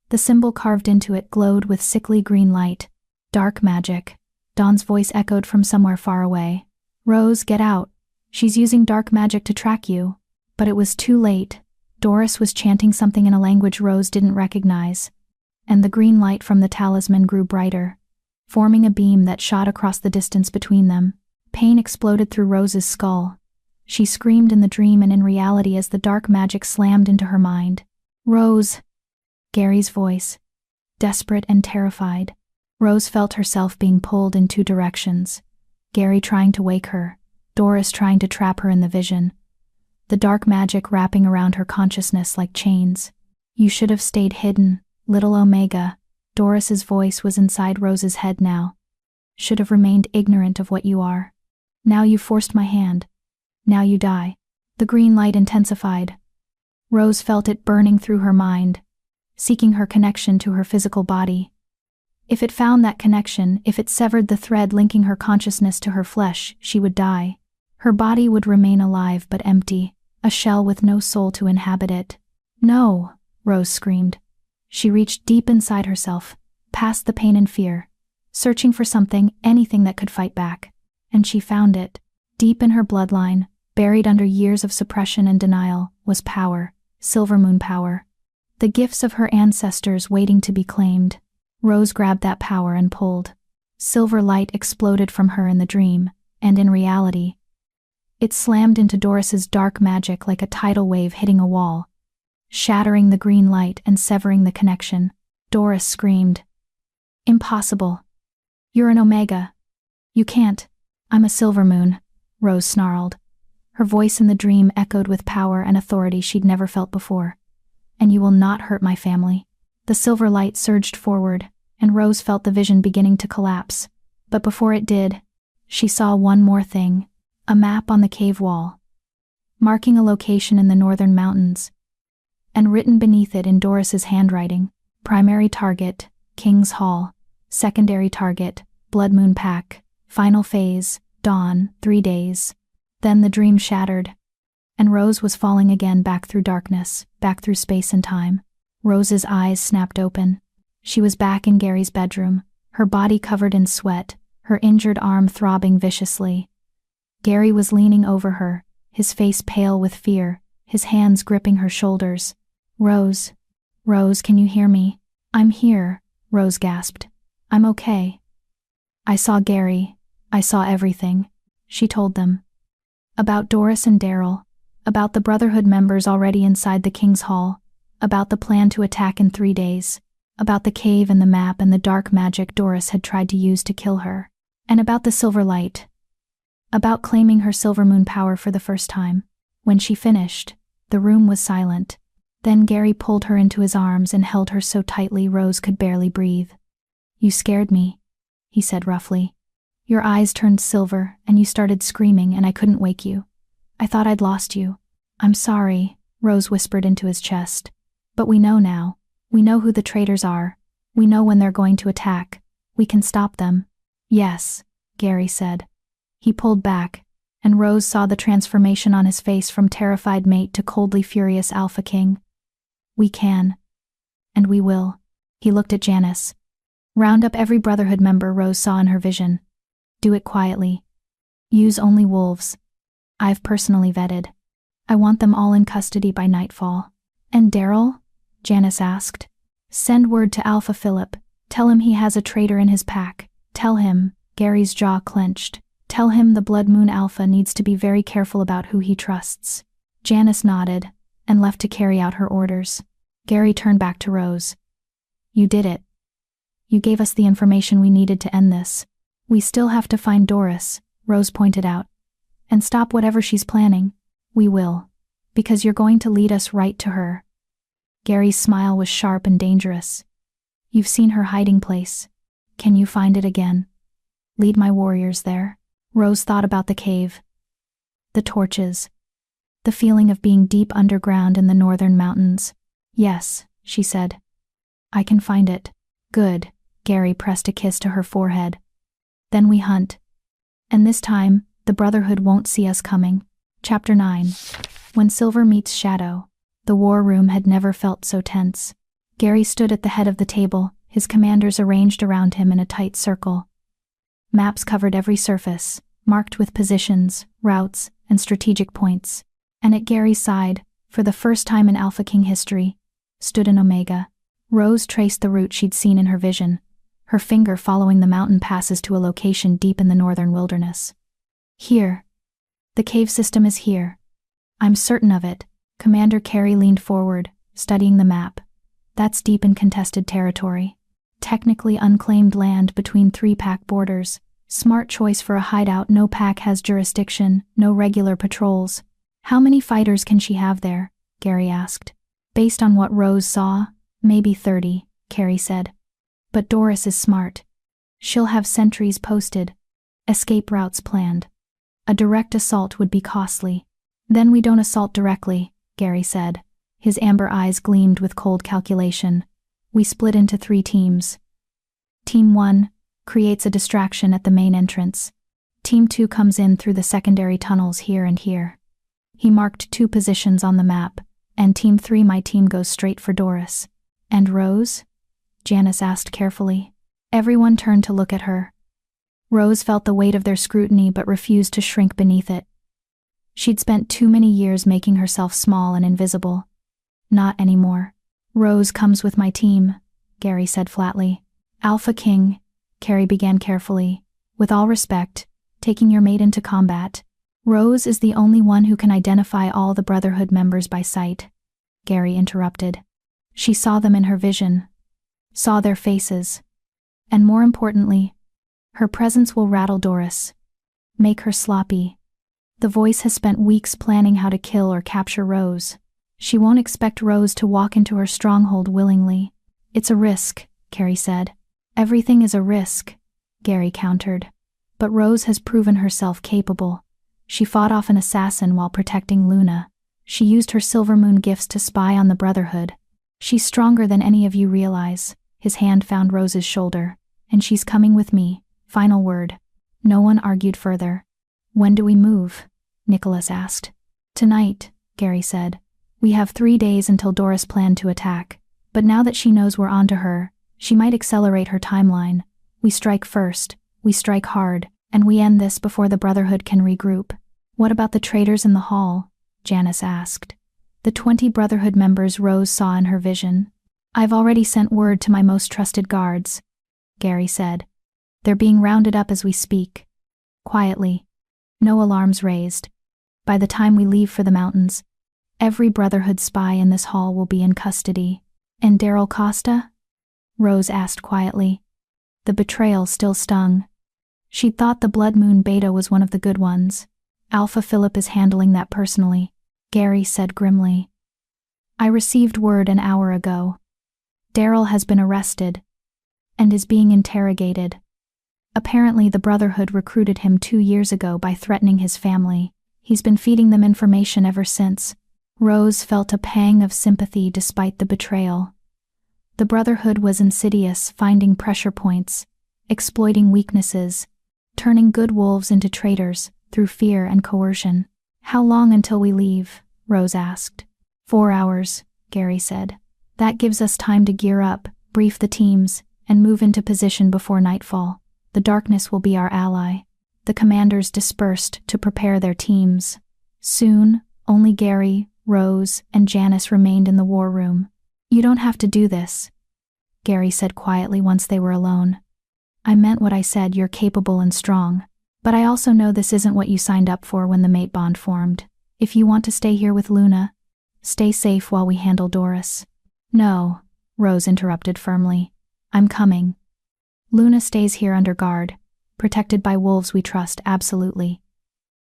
The symbol carved into it glowed with sickly green light. "Dark magic," Dawn's voice echoed from somewhere far away. "Rose, get out. She's using dark magic to track you. But it was too late. Doris was chanting something in a language Rose didn't recognize, and the green light from the talisman grew brighter, forming a beam that shot across the distance between them. Pain exploded through Rose's skull. She screamed in the dream and in reality as the dark magic slammed into her mind. "Rose!" Gary's voice, desperate and terrified. Rose felt herself being pulled in two directions. Gary trying to wake her, Doris trying to trap her in the vision. The dark magic wrapping around her consciousness like chains. "You should have stayed hidden, little Omega." Doris's voice was inside Rose's head now. "Should have remained ignorant of what you are. Now you forced my hand. Now you die." The green light intensified. Rose felt it burning through her mind, seeking her connection to her physical body. If it found that connection, if it severed the thread linking her consciousness to her flesh, she would die. Her body would remain alive but empty, a shell with no soul to inhabit it. "No!" Rose screamed. She reached deep inside herself, past the pain and fear, searching for something, anything that could fight back. And she found it. Deep in her bloodline, buried under years of suppression and denial, was power, Silvermoon power. The gifts of her ancestors waiting to be claimed. Rose grabbed that power and pulled. Silver light exploded from her in the dream, and in reality, it slammed into Doris's dark magic like a tidal wave hitting a wall, shattering the green light and severing the connection. Doris screamed. "Impossible. You're an Omega. You can't." "I'm a Silvermoon," Rose snarled. Her voice in the dream echoed with power and authority she'd never felt before. "And you will not hurt my family." The silver light surged forward, and Rose felt the vision beginning to collapse. But before it did, she saw one more thing. A map on the cave wall, marking a location in the northern mountains, and written beneath it in Doris's handwriting, "Primary target, King's Hall. Secondary target, Blood Moon Pack. Final phase, dawn, 3 days." Then the dream shattered, and Rose was falling again back through darkness, back through space and time. Rose's eyes snapped open. She was back in Gary's bedroom, her body covered in sweat, her injured arm throbbing viciously. Gary was leaning over her, his face pale with fear, his hands gripping her shoulders. "Rose. Rose, can you hear me?" "I'm here," Rose gasped. "I'm okay." "I saw Gary. I saw everything," she told them. About Doris and Daryl, about the Brotherhood members already inside the King's Hall, about the plan to attack in 3 days, about the cave and the map and the dark magic Doris had tried to use to kill her, and about the silver light. About claiming her Silvermoon power for the first time. When she finished, the room was silent. Then Gary pulled her into his arms and held her so tightly Rose could barely breathe. "You scared me," he said roughly. "Your eyes turned silver, and you started screaming, and I couldn't wake you. I thought I'd lost you." "I'm sorry," Rose whispered into his chest. "But we know now. We know who the traitors are. We know when they're going to attack. We can stop them." "Yes," Gary said. He pulled back, and Rose saw the transformation on his face from terrified mate to coldly furious Alpha King. "We can. And we will." He looked at Janice. "Round up every Brotherhood member Rose saw in her vision. Do it quietly. Use only wolves. I've personally vetted. I want them all in custody by nightfall." "And Daryl?" Janice asked. "Send word to Alpha Philip. Tell him he has a traitor in his pack. Tell him," Gary's jaw clenched. "Tell him the Blood Moon Alpha needs to be very careful about who he trusts." Janice nodded, and left to carry out her orders. Gary turned back to Rose. "You did it. You gave us the information we needed to end this. We still have to find Doris," Rose pointed out, "and stop whatever she's planning. We will. Because you're going to lead us right to her." Gary's smile was sharp and dangerous. "You've seen her hiding place. Can you find it again? Lead my warriors there." Rose thought about the cave, the torches, the feeling of being deep underground in the northern mountains. "Yes," she said. "I can find it." "Good." Gary pressed a kiss to her forehead. "Then we hunt. And this time, the Brotherhood won't see us coming." Chapter 9. When Silver meets Shadow. The war room had never felt so tense. Gary stood at the head of the table, his commanders arranged around him in a tight circle. Maps covered every surface, marked with positions, routes, and strategic points. And at Gary's side, for the first time in Alpha King history, stood an Omega. Rose traced the route she'd seen in her vision, her finger following the mountain passes to a location deep in the northern wilderness. Here. The cave system is here. I'm certain of it. Commander Carey leaned forward, studying the map. That's deep in contested territory. Technically unclaimed land between 3 pack borders. Smart choice for a hideout. No pack has jurisdiction, no regular patrols. How many fighters can she have there? Gary asked. Based on what Rose saw, maybe 30, Carey said. But Doris is smart. She'll have sentries posted, escape routes planned. A direct assault would be costly. Then we don't assault directly, Gary said. His amber eyes gleamed with cold calculation. We split into 3 teams. Team 1 creates a distraction at the main entrance. Team 2 comes in through the secondary tunnels here and here. He marked 2 positions on the map, and Team 3, my team, goes straight for Doris. And Rose? Janice asked carefully. Everyone turned to look at her. Rose felt the weight of their scrutiny but refused to shrink beneath it. She'd spent too many years making herself small and invisible. Not anymore. Rose comes with my team, Gary said flatly. Alpha King, Carey began carefully. With all respect, taking your mate into combat. Rose is the only one who can identify all the Brotherhood members by sight. Gary interrupted. She saw them in her vision. Saw their faces. And more importantly, her presence will rattle Doris. Make her sloppy. The voice has spent weeks planning how to kill or capture Rose. She won't expect Rose to walk into her stronghold willingly. It's a risk, Carey said. Everything is a risk, Gary countered. But Rose has proven herself capable. She fought off an assassin while protecting Luna. She used her Silver Moon gifts to spy on the Brotherhood. She's stronger than any of you realize. His hand found Rose's shoulder. And she's coming with me. Final word. No one argued further. When do we move? Nicholas asked. Tonight, Gary said. We have 3 days until Doris planned to attack. But now that she knows we're onto her, she might accelerate her timeline. We strike first, we strike hard, and we end this before the Brotherhood can regroup. What about the traitors in the hall? Janice asked. The 20 Brotherhood members Rose saw in her vision. I've already sent word to my most trusted guards, Gary said. They're being rounded up as we speak. Quietly. No alarms raised. By the time we leave for the mountains, every Brotherhood spy in this hall will be in custody. And Daryl Costa? Rose asked quietly. The betrayal still stung. She'd thought the Blood Moon Beta was one of the good ones. Alpha Philip is handling that personally, Gary said grimly. I received word an hour ago. Daryl has been arrested and is being interrogated. Apparently the Brotherhood recruited him 2 years ago by threatening his family. He's been feeding them information ever since. Rose felt a pang of sympathy despite the betrayal. The Brotherhood was insidious, finding pressure points, exploiting weaknesses, turning good wolves into traitors through fear and coercion. How long until we leave? Rose asked. 4 hours, Gary said. That gives us time to gear up, brief the teams, and move into position before nightfall. The darkness will be our ally. The commanders dispersed to prepare their teams. Soon, only Gary, Rose, and Janice remained in the war room. You don't have to do this, Gary said quietly once they were alone. I meant what I said, you're capable and strong. But I also know this isn't what you signed up for when the mate bond formed. If you want to stay here with Luna, stay safe while we handle Doris. No, Rose interrupted firmly. I'm coming. Luna stays here under guard, protected by wolves we trust absolutely.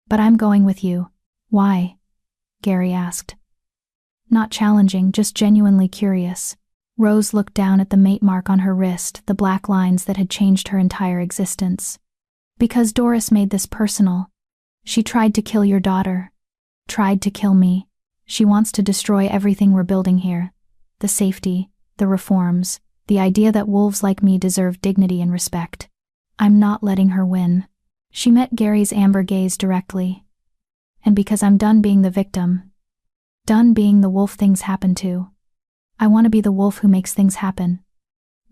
But I'm going with you. Why? Gary asked. Not challenging, just genuinely curious. Rose looked down at the mate mark on her wrist, the black lines that had changed her entire existence. Because Doris made this personal. She tried to kill your daughter. Tried to kill me. She wants to destroy everything we're building here. The safety, the reforms, the idea that wolves like me deserve dignity and respect. I'm not letting her win. She met Gary's amber gaze directly. And because I'm done being the victim. Done being the wolf things happen to. I want to be the wolf who makes things happen.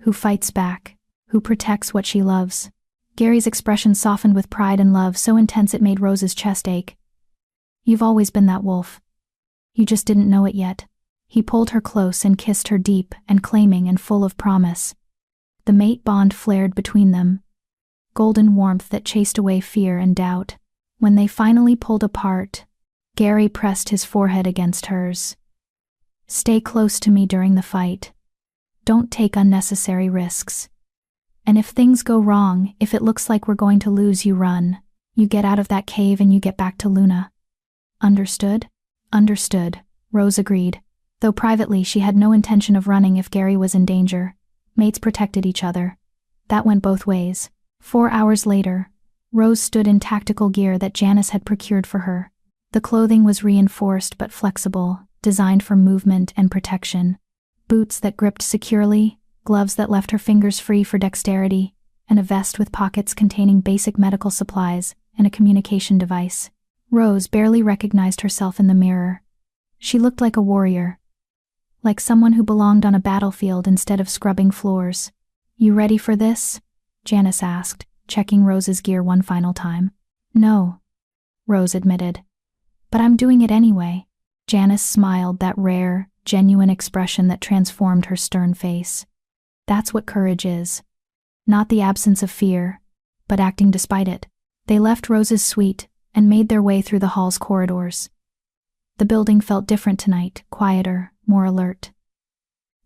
Who fights back. Who protects what she loves. Gary's expression softened with pride and love so intense it made Rose's chest ache. You've always been that wolf. You just didn't know it yet." He pulled her close and kissed her deep and claiming and full of promise. The mate bond flared between them, golden warmth that chased away fear and doubt. When they finally pulled apart, Gary pressed his forehead against hers. "Stay close to me during the fight. Don't take unnecessary risks. And if things go wrong, if it looks like we're going to lose, you run. You get out of that cave and you get back to Luna." "Understood?" "Understood," Rose agreed, though privately she had no intention of running if Gary was in danger. Mates protected each other. That went both ways. 4 hours later, Rose stood in tactical gear that Janice had procured for her. The clothing was reinforced but flexible, designed for movement and protection. Boots that gripped securely, gloves that left her fingers free for dexterity, and a vest with pockets containing basic medical supplies and a communication device. Rose barely recognized herself in the mirror. She looked like a warrior, like someone who belonged on a battlefield instead of scrubbing floors. "You ready for this?" Janice asked, checking Rose's gear one final time. "No," Rose admitted. "But I'm doing it anyway." Janice smiled, that rare, genuine expression that transformed her stern face. That's what courage is. Not the absence of fear, but acting despite it. They left Rose's suite and made their way through the hall's corridors. The building felt different tonight, quieter, more alert.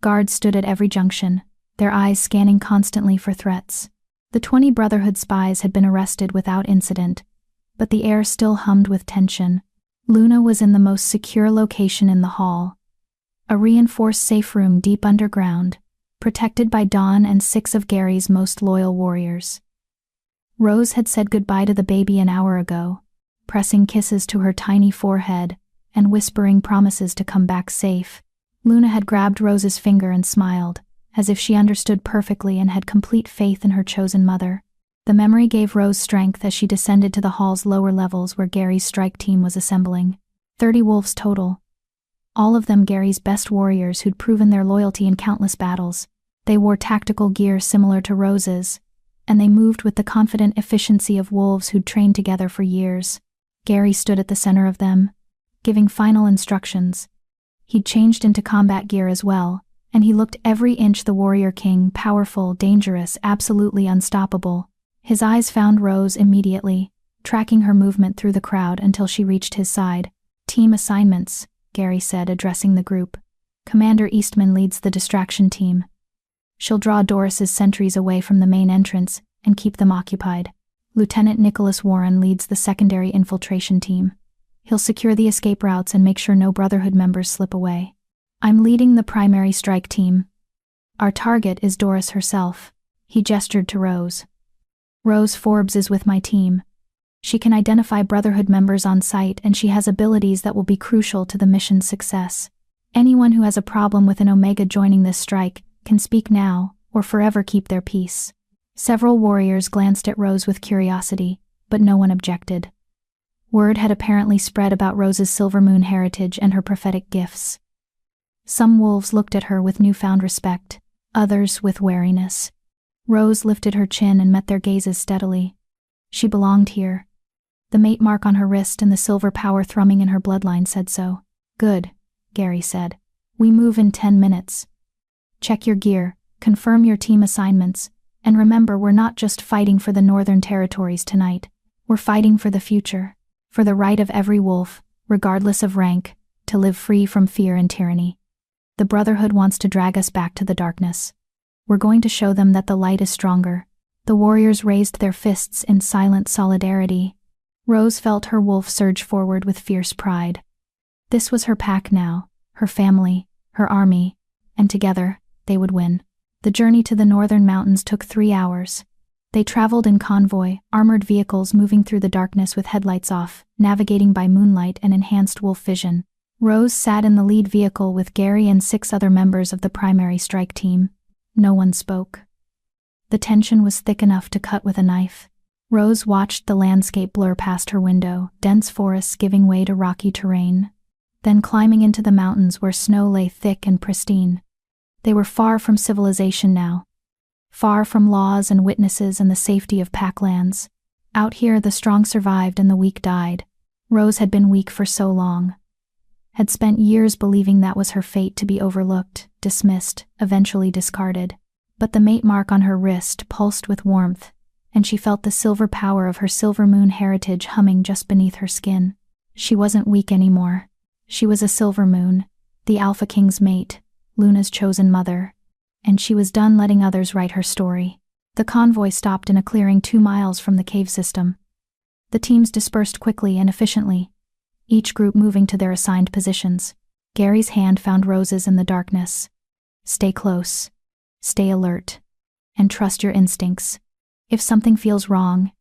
Guards stood at every junction, their eyes scanning constantly for threats. The 20 Brotherhood spies had been arrested without incident, but the air still hummed with tension. Luna was in the most secure location in the hall, a reinforced safe room deep underground, protected by Dawn and 6 of Gary's most loyal warriors. Rose had said goodbye to the baby an hour ago, pressing kisses to her tiny forehead and whispering promises to come back safe. Luna had grabbed Rose's finger and smiled, as if she understood perfectly and had complete faith in her chosen mother. The memory gave Rose strength as she descended to the hall's lower levels where Gary's strike team was assembling. 30 wolves total. All of them Gary's best warriors who'd proven their loyalty in countless battles. They wore tactical gear similar to Rose's, and they moved with the confident efficiency of wolves who'd trained together for years. Gary stood at the center of them, giving final instructions. He'd changed into combat gear as well, and he looked every inch the warrior king, powerful, dangerous, absolutely unstoppable. His eyes found Rose immediately, tracking her movement through the crowd until she reached his side. "Team assignments," Gary said, addressing the group. "Commander Eastman leads the distraction team. She'll draw Doris's sentries away from the main entrance and keep them occupied. Lieutenant Nicholas Warren leads the secondary infiltration team. He'll secure the escape routes and make sure no Brotherhood members slip away. I'm leading the primary strike team. Our target is Doris herself." He gestured to Rose. "Rose Forbes is with my team. She can identify Brotherhood members on site and she has abilities that will be crucial to the mission's success. Anyone who has a problem with an Omega joining this strike can speak now or forever keep their peace." Several warriors glanced at Rose with curiosity, but no one objected. Word had apparently spread about Rose's Silver Moon heritage and her prophetic gifts. Some wolves looked at her with newfound respect, others with wariness. Rose lifted her chin and met their gazes steadily. She belonged here. The mate mark on her wrist and the silver power thrumming in her bloodline said so. "Good," Gary said. "We move in 10 minutes. Check your gear, confirm your team assignments, and remember we're not just fighting for the Northern Territories tonight. We're fighting for the future, for the right of every wolf, regardless of rank, to live free from fear and tyranny. The Brotherhood wants to drag us back to the darkness. We're going to show them that the light is stronger." The warriors raised their fists in silent solidarity. Rose felt her wolf surge forward with fierce pride. This was her pack now, her family, her army, and together, they would win. The journey to the northern mountains took 3 hours. They traveled in convoy, armored vehicles moving through the darkness with headlights off, navigating by moonlight and enhanced wolf vision. Rose sat in the lead vehicle with Gary and 6 other members of the primary strike team. No one spoke. The tension was thick enough to cut with a knife. Rose watched the landscape blur past her window, dense forests giving way to rocky terrain, then climbing into the mountains where snow lay thick and pristine. They were far from civilization now, far from laws and witnesses and the safety of packlands. Out here the strong survived and the weak died. Rose had been weak for so long, had spent years believing that was her fate, to be overlooked, dismissed, eventually discarded. But the mate mark on her wrist pulsed with warmth, and she felt the silver power of her silver moon heritage humming just beneath her skin. She wasn't weak anymore. She was a silver moon, the Alpha King's mate, Luna's chosen mother, and she was done letting others write her story. The convoy stopped in a clearing 2 miles from the cave system. The teams dispersed quickly and efficiently, each group moving to their assigned positions. Gary's hand found Rose's in the darkness. Stay close, stay alert, and trust your instincts. If something feels wrong,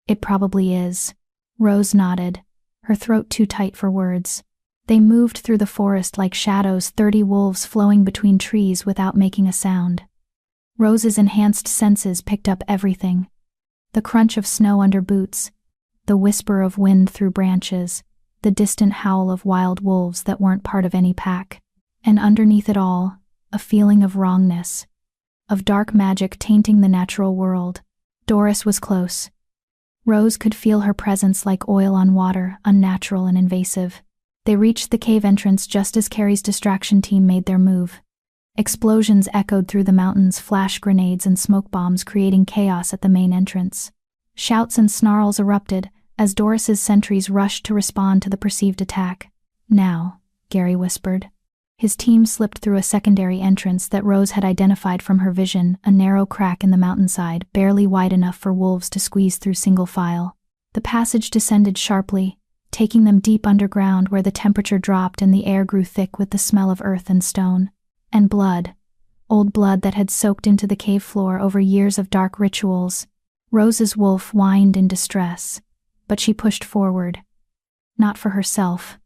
it probably is. Rose nodded, her throat too tight for words. They moved through the forest like shadows, 30 wolves flowing between trees without making a sound. Rose's enhanced senses picked up everything. The crunch of snow under boots, the whisper of wind through branches, the distant howl of wild wolves that weren't part of any pack. And underneath it all, a feeling of wrongness, of dark magic tainting the natural world. Doris was close. Rose could feel her presence like oil on water, unnatural and invasive. They reached the cave entrance just as Carrie's distraction team made their move. Explosions echoed through the mountains, flash grenades and smoke bombs creating chaos at the main entrance. Shouts and snarls erupted as Doris's sentries rushed to respond to the perceived attack. Now, Gary whispered. His team slipped through a secondary entrance that Rose had identified from her vision, a narrow crack in the mountainside, barely wide enough for wolves to squeeze through single file. The passage descended sharply, taking them deep underground where the temperature dropped and the air grew thick with the smell of earth and stone. And blood. Old blood that had soaked into the cave floor over years of dark rituals. Rose's wolf whined in distress, but she pushed forward. Not for herself.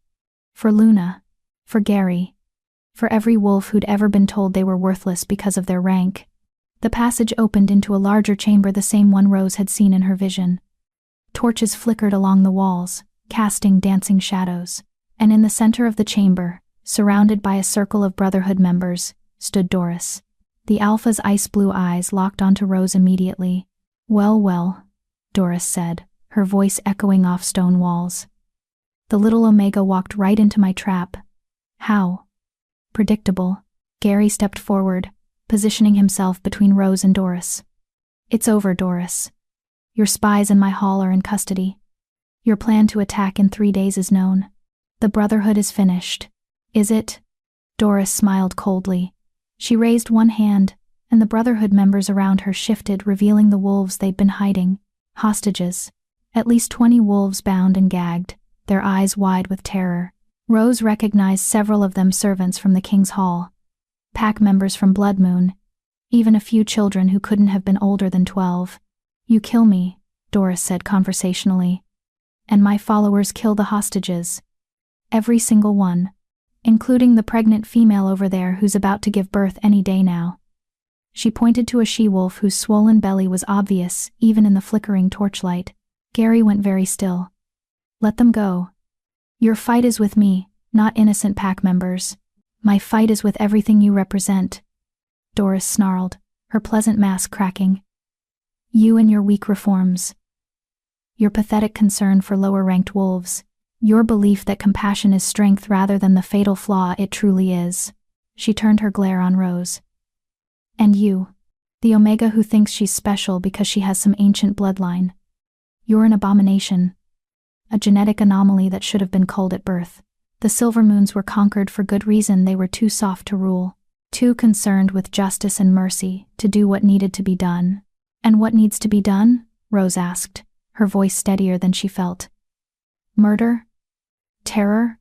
For Luna. For Gary. For every wolf who'd ever been told they were worthless because of their rank. The passage opened into a larger chamber, the same one Rose had seen in her vision. Torches flickered along the walls, casting dancing shadows. And in the center of the chamber, surrounded by a circle of Brotherhood members, stood Doris. The Alpha's ice-blue eyes locked onto Rose immediately. "Well, well," Doris said, her voice echoing off stone walls. "The little Omega walked right into my trap. How?" Predictable. Gary stepped forward, positioning himself between Rose and Doris. "It's over, Doris. Your spies in my hall are in custody. Your plan to attack in 3 days is known. The Brotherhood is finished." "Is it?" Doris smiled coldly. She raised one hand, and the Brotherhood members around her shifted, revealing the wolves they'd been hiding. Hostages. At least 20 wolves bound and gagged, their eyes wide with terror. Rose recognized several of them servants from the King's Hall. Pack members from Blood Moon. Even a few children who couldn't have been older than 12. "You kill me," Doris said conversationally. "And my followers kill the hostages. Every single one. Including the pregnant female over there who's about to give birth any day now." She pointed to a she-wolf whose swollen belly was obvious, even in the flickering torchlight. Gary went very still. "Let them go. Your fight is with me, not innocent pack members. My fight is with everything you represent." Doris snarled, her pleasant mask cracking. "You and your weak reforms. Your pathetic concern for lower-ranked wolves. Your belief that compassion is strength rather than the fatal flaw it truly is." She turned her glare on Rose. "And you, the Omega who thinks she's special because she has some ancient bloodline. You're an abomination. A genetic anomaly that should have been culled at birth. The Silver Moons were conquered for good reason. They were too soft to rule, too concerned with justice and mercy to do what needed to be done." "And what needs to be done?" Rose asked, her voice steadier than she felt. "Murder? Terror?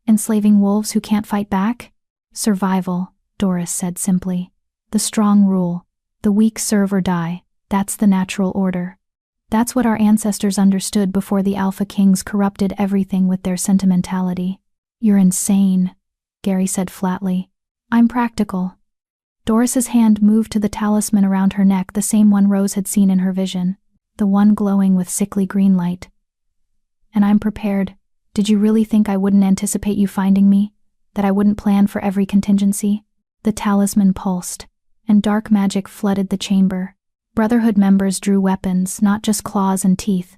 Enslaving wolves who can't fight back?" "Survival," Doris said simply. "The strong rule. The weak serve or die. That's the natural order. That's what our ancestors understood before the Alpha Kings corrupted everything with their sentimentality." "You're insane," Gary said flatly. "I'm practical." Doris's hand moved to the talisman around her neck, the same one Rose had seen in her vision, the one glowing with sickly green light. "And I'm prepared. Did you really think I wouldn't anticipate you finding me? That I wouldn't plan for every contingency?" The talisman pulsed, and dark magic flooded the chamber. Brotherhood members drew weapons, not just claws and teeth,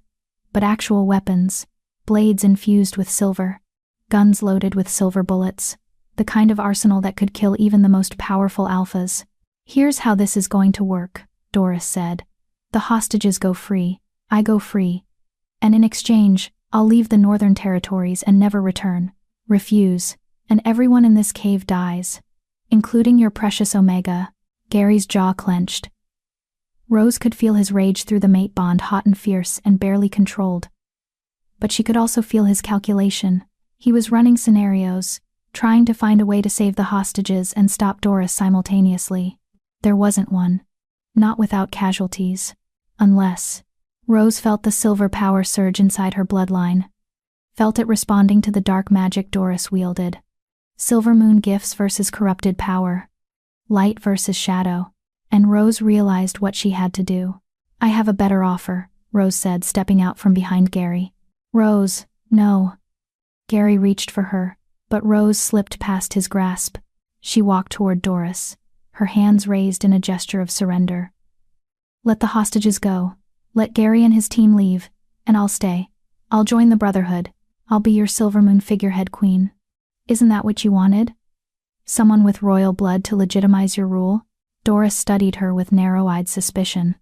but actual weapons. blades infused with silver, guns loaded with silver bullets, the kind of arsenal that could kill even the most powerful alphas. "Here's how this is going to work," Doris said. "The hostages go free, I go free. And in exchange, I'll leave the northern territories and never return. Refuse, and everyone in this cave dies, including your precious Omega." Gary's jaw clenched. Rose could feel his rage through the mate bond, hot and fierce and barely controlled. But she could also feel his calculation. He was running scenarios, trying to find a way to save the hostages and stop Doris simultaneously. There wasn't one. Not without casualties. Unless. Rose felt the silver power surge inside her bloodline. Felt it responding to the dark magic Doris wielded. Silver moon gifts versus corrupted power. Light versus shadow. And Rose realized what she had to do. "I have a better offer," Rose said, stepping out from behind Gary. "Rose, no." Gary reached for her, but Rose slipped past his grasp. She walked toward Doris, her hands raised in a gesture of surrender. "Let the hostages go. Let Gary and his team leave, and I'll stay. I'll join the Brotherhood. I'll be your Silvermoon figurehead queen. Isn't that what you wanted? Someone with royal blood to legitimize your rule?" Doris studied her with narrow-eyed suspicion.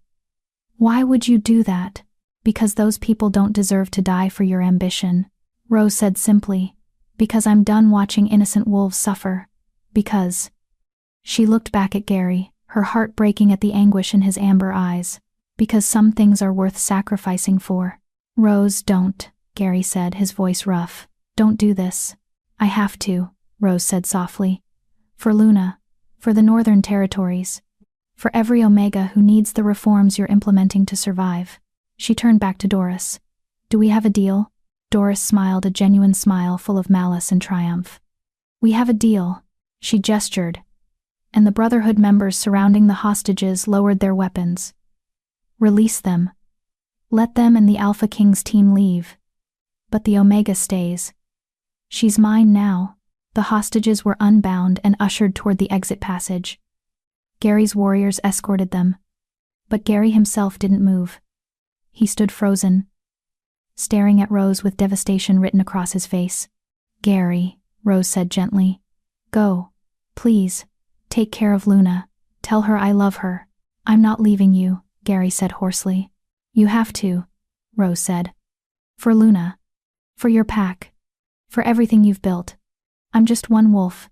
"Why would you do that?" "Because those people don't deserve to die for your ambition," Rose said simply. "Because I'm done watching innocent wolves suffer. Because." She looked back at Gary, her heart breaking at the anguish in his amber eyes. "Because some things are worth sacrificing for." "Rose, don't," Gary said, his voice rough. "Don't do this." "I have to," Rose said softly. "For Luna. For the Northern Territories. For every Omega who needs the reforms you're implementing to survive." She turned back to Doris. "Do we have a deal?" Doris smiled, a genuine smile full of malice and triumph. "We have a deal." She gestured, and the Brotherhood members surrounding the hostages lowered their weapons. "Release them. Let them and the Alpha King's team leave. But the Omega stays. She's mine now." The hostages were unbound and ushered toward the exit passage. Gary's warriors escorted them. But Gary himself didn't move. He stood frozen, staring at Rose with devastation written across his face. "Gary," Rose said gently. "Go. Please. Take care of Luna. Tell her I love her." "I'm not leaving you," Gary said hoarsely. "You have to," Rose said. "For Luna. For your pack. For everything you've built. I'm just one wolf.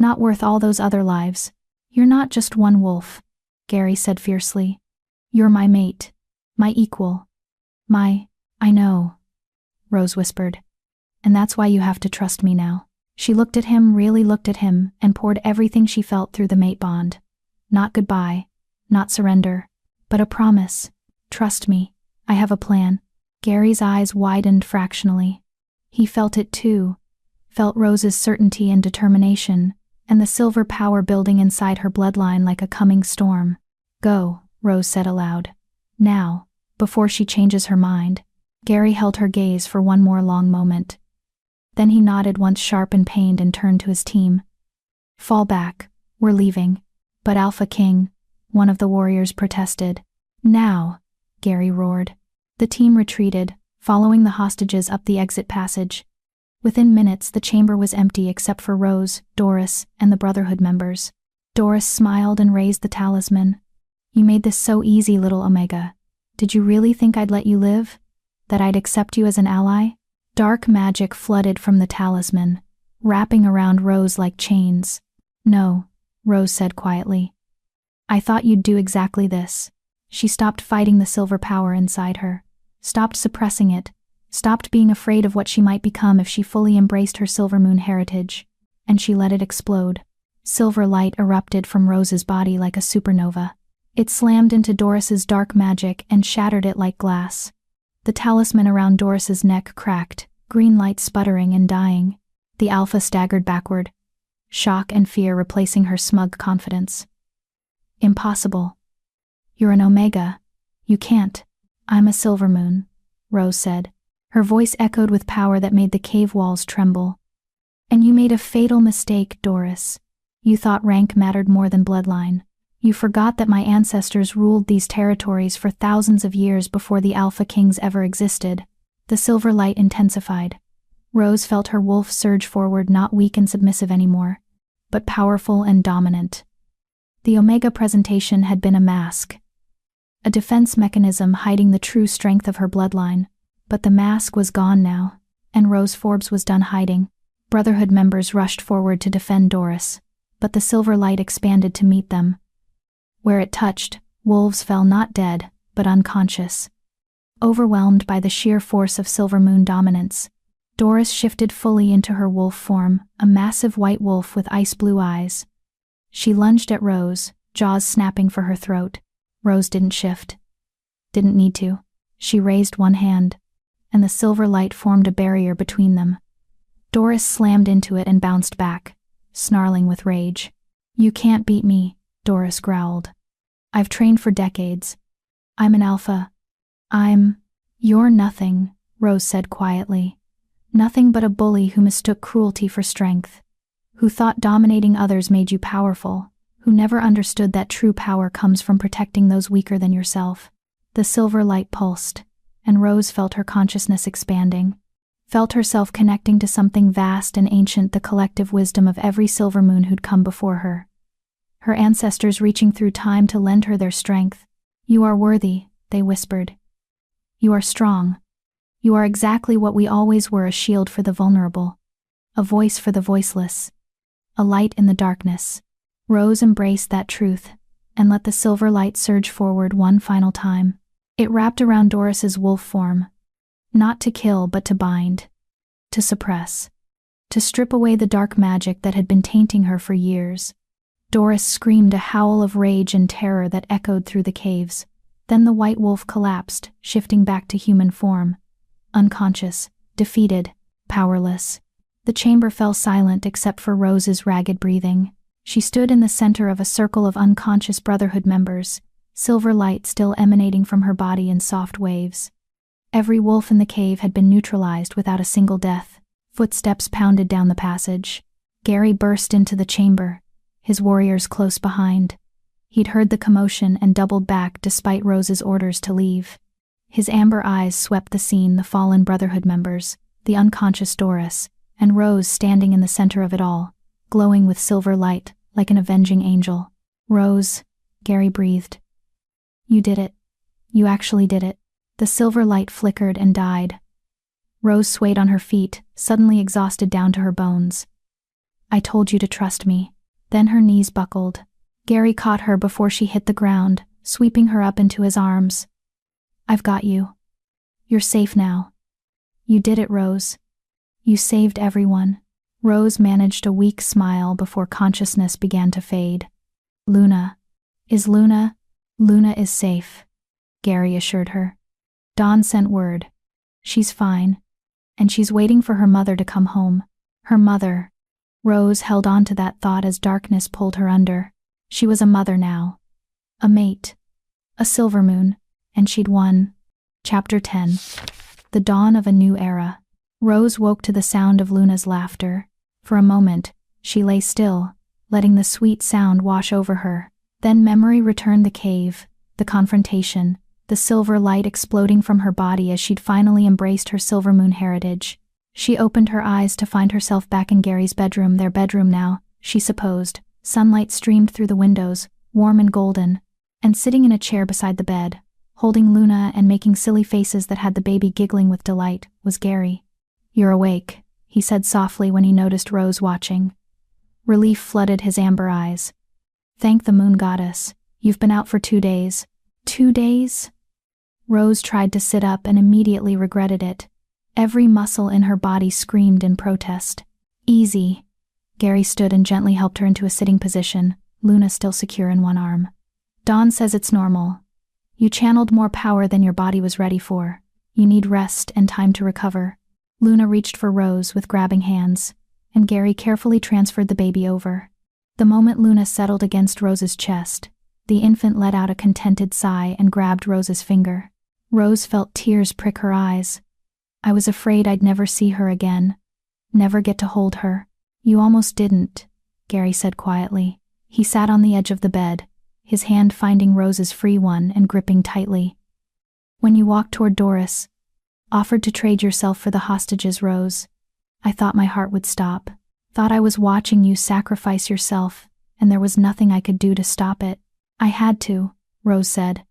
Not worth all those other lives." "You're not just one wolf," Gary said fiercely. "You're my mate. My equal. I know," Rose whispered. "And that's why you have to trust me now." She looked at him, really looked at him, and poured everything she felt through the mate bond. Not goodbye, not surrender, but a promise. "Trust me. I have a plan." Gary's eyes widened fractionally. He felt it too. Felt Rose's certainty and determination, and the silver power building inside her bloodline like a coming storm. "Go," Rose said aloud. "Now, before she changes her mind." Gary held her gaze for one more long moment. Then he nodded once sharp and pained and turned to his team. "Fall back, we're leaving." "But Alpha King," one of the warriors protested. "Now," Gary roared. The team retreated, following the hostages up the exit passage. Within minutes, the chamber was empty except for Rose, Doris, and the Brotherhood members. Doris smiled and raised the talisman. "You made this so easy, little Omega. Did you really think I'd let you live? That I'd accept you as an ally?" Dark magic flooded from the talisman, wrapping around Rose like chains. "No," Rose said quietly. "I thought you'd do exactly this." She stopped fighting the silver power inside her, stopped suppressing it, stopped being afraid of what she might become if she fully embraced her Silvermoon heritage, and she let it explode. Silver light erupted from Rose's body like a supernova. It slammed into Doris's dark magic and shattered it like glass. The talisman around Doris's neck cracked, green light sputtering and dying. The Alpha staggered backward, shock and fear replacing her smug confidence. "Impossible. You're an Omega. You can't." "I'm a Silvermoon," Rose said. Her voice echoed with power that made the cave walls tremble. "And you made a fatal mistake, Doris. You thought rank mattered more than bloodline. You forgot that my ancestors ruled these territories for thousands of years before the Alpha Kings ever existed. The silver light intensified. Rose felt her wolf surge forward, not weak and submissive anymore, but powerful and dominant. The Omega presentation had been a mask, a defense mechanism hiding the true strength of her bloodline, but the mask was gone now, and Rose Forbes was done hiding. Brotherhood members rushed forward to defend Doris, but the silver light expanded to meet them. Where it touched, wolves fell not dead, but unconscious. Overwhelmed by the sheer force of Silver Moon dominance, Doris shifted fully into her wolf form, a massive white wolf with ice-blue eyes. She lunged at Rose, jaws snapping for her throat. Rose didn't shift. Didn't need to. She raised one hand, and the silver light formed a barrier between them. Doris slammed into it and bounced back, snarling with rage. "You can't beat me," Doris growled. "I've trained for decades. I'm an alpha. You're nothing," Rose said quietly. "Nothing but a bully who mistook cruelty for strength, who thought dominating others made you powerful, who never understood that true power comes from protecting those weaker than yourself." The silver light pulsed, and Rose felt her consciousness expanding, felt herself connecting to something vast and ancient, the collective wisdom of every silver moon who'd come before her. Her ancestors reaching through time to lend her their strength. "You are worthy," they whispered. "You are strong. You are exactly what we always were, a shield for the vulnerable, a voice for the voiceless, a light in the darkness." Rose embraced that truth and let the silver light surge forward one final time. It wrapped around Doris's wolf form, not to kill but to bind, to suppress, to strip away the dark magic that had been tainting her for years. Doris screamed, a howl of rage and terror that echoed through the caves. Then the white wolf collapsed, shifting back to human form. Unconscious, defeated, powerless. The chamber fell silent except for Rose's ragged breathing. She stood in the center of a circle of unconscious Brotherhood members, silver light still emanating from her body in soft waves. Every wolf in the cave had been neutralized without a single death. Footsteps pounded down the passage. Gary burst into the chamber, his warriors close behind. He'd heard the commotion and doubled back despite Rose's orders to leave. His amber eyes swept the scene, the fallen Brotherhood members, the unconscious Doris, and Rose standing in the center of it all, glowing with silver light, like an avenging angel. "Rose," Gary breathed. "You did it. You actually did it." The silver light flickered and died. Rose swayed on her feet, suddenly exhausted down to her bones. "I told you to trust me." Then her knees buckled. Gary caught her before she hit the ground, sweeping her up into his arms. "I've got you. You're safe now. You did it, Rose. You saved everyone." Rose managed a weak smile before consciousness began to fade. Luna is safe," Gary assured her. "Dawn sent word. She's fine. And she's waiting for her mother to come home." Her mother. Rose held on to that thought as darkness pulled her under. She was a mother now. A mate. A silver moon. And she'd won. Chapter 10. The dawn of a new era. Rose woke to the sound of Luna's laughter. For a moment, she lay still, letting the sweet sound wash over her. Then memory returned, the cave, the confrontation, the silver light exploding from her body as she'd finally embraced her silver moon heritage. She opened her eyes to find herself back in Gary's bedroom, their bedroom now, she supposed. Sunlight streamed through the windows, warm and golden, and sitting in a chair beside the bed, holding Luna and making silly faces that had the baby giggling with delight, was Gary. "You're awake," he said softly when he noticed Rose watching. Relief flooded his amber eyes. "Thank the moon goddess. You've been out for 2 days. 2 days?" Rose tried to sit up and immediately regretted it. Every muscle in her body screamed in protest. "Easy." Gary stood and gently helped her into a sitting position, Luna still secure in one arm. "Dawn says it's normal. You channeled more power than your body was ready for. You need rest and time to recover." Luna reached for Rose with grabbing hands, and Gary carefully transferred the baby over. The moment Luna settled against Rose's chest, the infant let out a contented sigh and grabbed Rose's finger. Rose felt tears prick her eyes. "I was afraid I'd never see her again. Never get to hold her." "You almost didn't," Gary said quietly. He sat on the edge of the bed, his hand finding Rose's free one and gripping tightly. "When you walked toward Doris, Offered to trade yourself for the hostages, Rose. I thought my heart would stop. Thought I was watching you sacrifice yourself, and there was nothing I could do to stop it. I had to, Rose said.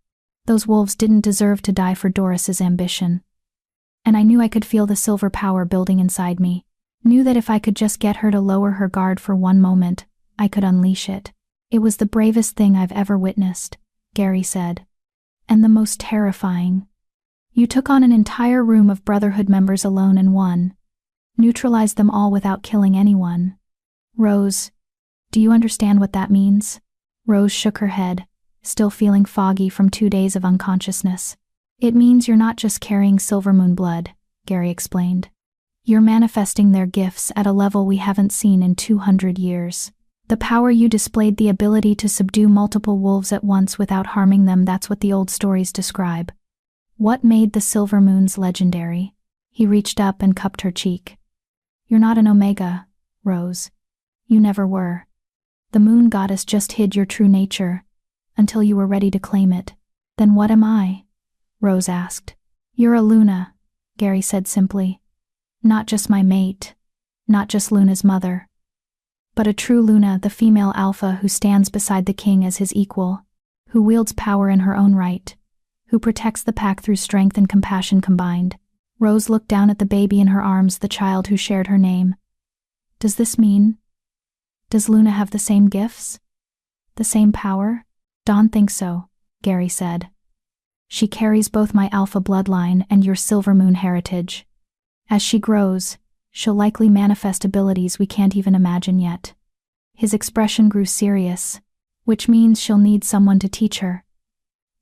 Those wolves didn't deserve to die for Doris's ambition. And I knew I could feel the silver power building inside me. Knew that if I could just get her to lower her guard for one moment, I could unleash it. It was the bravest thing I've ever witnessed, Gary said. And the most terrifying. You took on an entire room of Brotherhood members alone and won. Neutralized them all without killing anyone. Rose, do you understand what that means? Rose shook her head, still feeling foggy from 2 days of unconsciousness. It means you're not just carrying Silvermoon blood, Gary explained. You're manifesting their gifts at a level we haven't seen in 200 years. The power you displayed, the ability to subdue multiple wolves at once without harming them, that's what the old stories describe. What made the Silvermoons legendary? He reached up and cupped her cheek. You're not an Omega, Rose. You never were. The moon goddess just hid your true nature, until you were ready to claim it. Then what am I? Rose asked. You're a Luna, Gary said simply. Not just my mate, not just Luna's mother, but a true Luna, the female alpha who stands beside the king as his equal, who wields power in her own right, who protects the pack through strength and compassion combined. Rose looked down at the baby in her arms, the child who shared her name. Does this mean? Does Luna have the same gifts? The same power? Don't think so, Gary said. She carries both my alpha bloodline and your Silvermoon heritage. As she grows, she'll likely manifest abilities we can't even imagine yet. His expression grew serious, which means she'll need someone to teach her.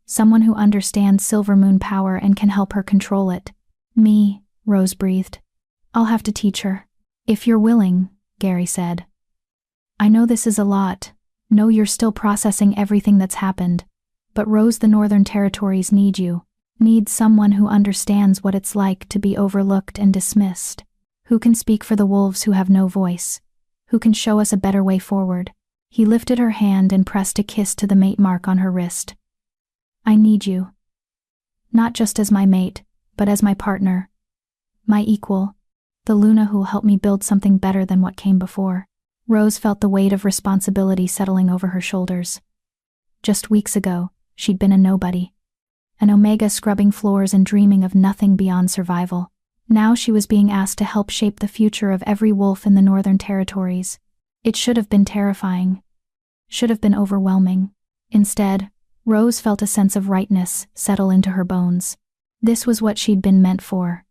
Someone who understands Silvermoon power and can help her control it. Me, Rose breathed. I'll have to teach her. If you're willing, Gary said. I know this is a lot. Know you're still processing everything that's happened. But Rose, the Northern Territories need you. Need someone who understands what it's like to be overlooked and dismissed. Who can speak for the wolves who have no voice. Who can show us a better way forward. He lifted her hand and pressed a kiss to the mate mark on her wrist. I need you. Not just as my mate, but as my partner. My equal. The Luna who'll help me build something better than what came before. Rose felt the weight of responsibility settling over her shoulders. Just weeks ago, she'd been a nobody. An Omega scrubbing floors and dreaming of nothing beyond survival. Now she was being asked to help shape the future of every wolf in the Northern Territories. It should have been terrifying. Should have been overwhelming. Instead, Rose felt a sense of rightness settle into her bones. This was what she'd been meant for.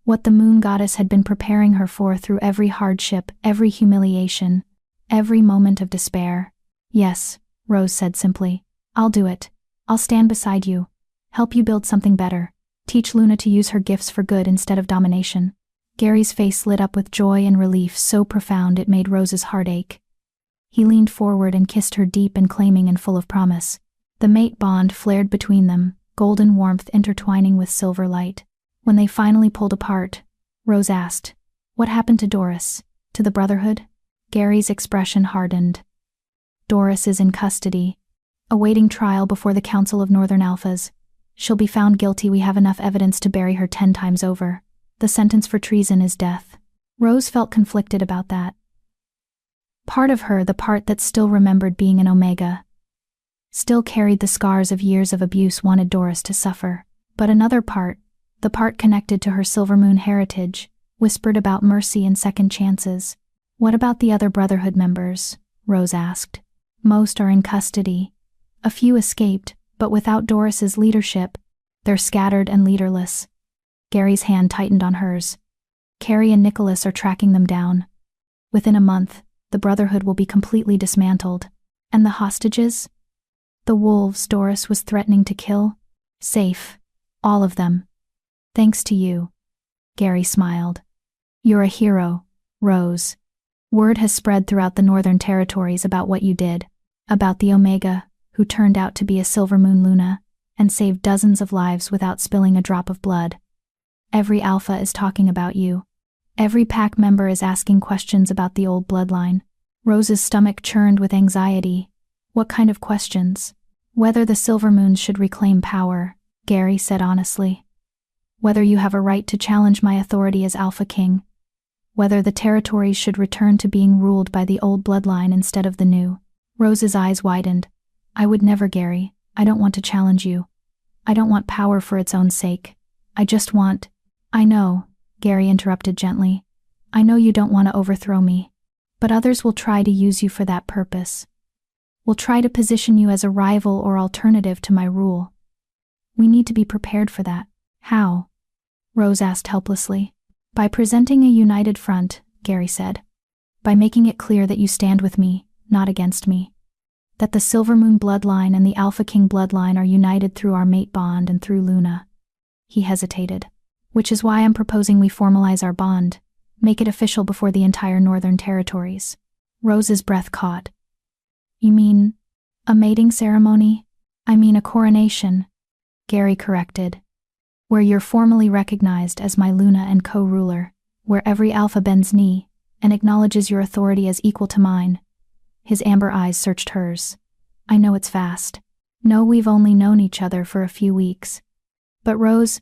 What the moon goddess had been preparing her for through every hardship, every humiliation, every moment of despair. Yes, Rose said simply. I'll do it. I'll stand beside you. Help you build something better. Teach Luna to use her gifts for good instead of domination. Gary's face lit up with joy and relief so profound it made Rose's heart ache. He leaned forward and kissed her deep and claiming and full of promise. The mate bond flared between them, golden warmth intertwining with silver light. When they finally pulled apart, Rose asked, What happened to Doris? To the Brotherhood? Gary's expression hardened. Doris is in custody, awaiting trial before the Council of Northern Alphas. She'll be found guilty. We have enough evidence to bury her 10 times over. The sentence for treason is death. Rose felt conflicted about that. Part of her, the part that still remembered being an Omega, still carried the scars of years of abuse, wanted Doris to suffer. But another part, the part connected to her Silvermoon heritage, whispered about mercy and second chances. What about the other Brotherhood members? Rose asked. Most are in custody. A few escaped, but without Doris's leadership, they're scattered and leaderless. Gary's hand tightened on hers. Carrie and Nicholas are tracking them down. Within a month, the Brotherhood will be completely dismantled. And the hostages? The wolves Doris was threatening to kill? Safe. All of them. Thanks to you. Gary smiled. You're a hero, Rose. Word has spread throughout the Northern Territories about what you did. About the Omega, who turned out to be a Silvermoon Luna, and saved dozens of lives without spilling a drop of blood. Every Alpha is talking about you. Every pack member is asking questions about the old bloodline. Rose's stomach churned with anxiety. What kind of questions? Whether the Silvermoons should reclaim power, Gary said honestly. Whether you have a right to challenge my authority as Alpha King. Whether the territories should return to being ruled by the old bloodline instead of the new. Rose's eyes widened. I would never, Gary. I don't want to challenge you. I don't want power for its own sake. I just want— I know, Gary interrupted gently. I know you don't want to overthrow me. But others will try to use you for that purpose. Will try to position you as a rival or alternative to my rule. We need to be prepared for that. How? Rose asked helplessly. By presenting a united front, Gary said. By making it clear that you stand with me, not against me. That the Silvermoon bloodline and the Alpha King bloodline are united through our mate bond and through Luna. He hesitated. Which is why I'm proposing we formalize our bond, make it official before the entire Northern Territories. Rose's breath caught. You mean a mating ceremony? I mean a coronation, Gary corrected. Where you're formally recognized as my Luna and co-ruler, where every Alpha bends knee and acknowledges your authority as equal to mine. His amber eyes searched hers. I know it's fast. No, we've only known each other for a few weeks. But Rose,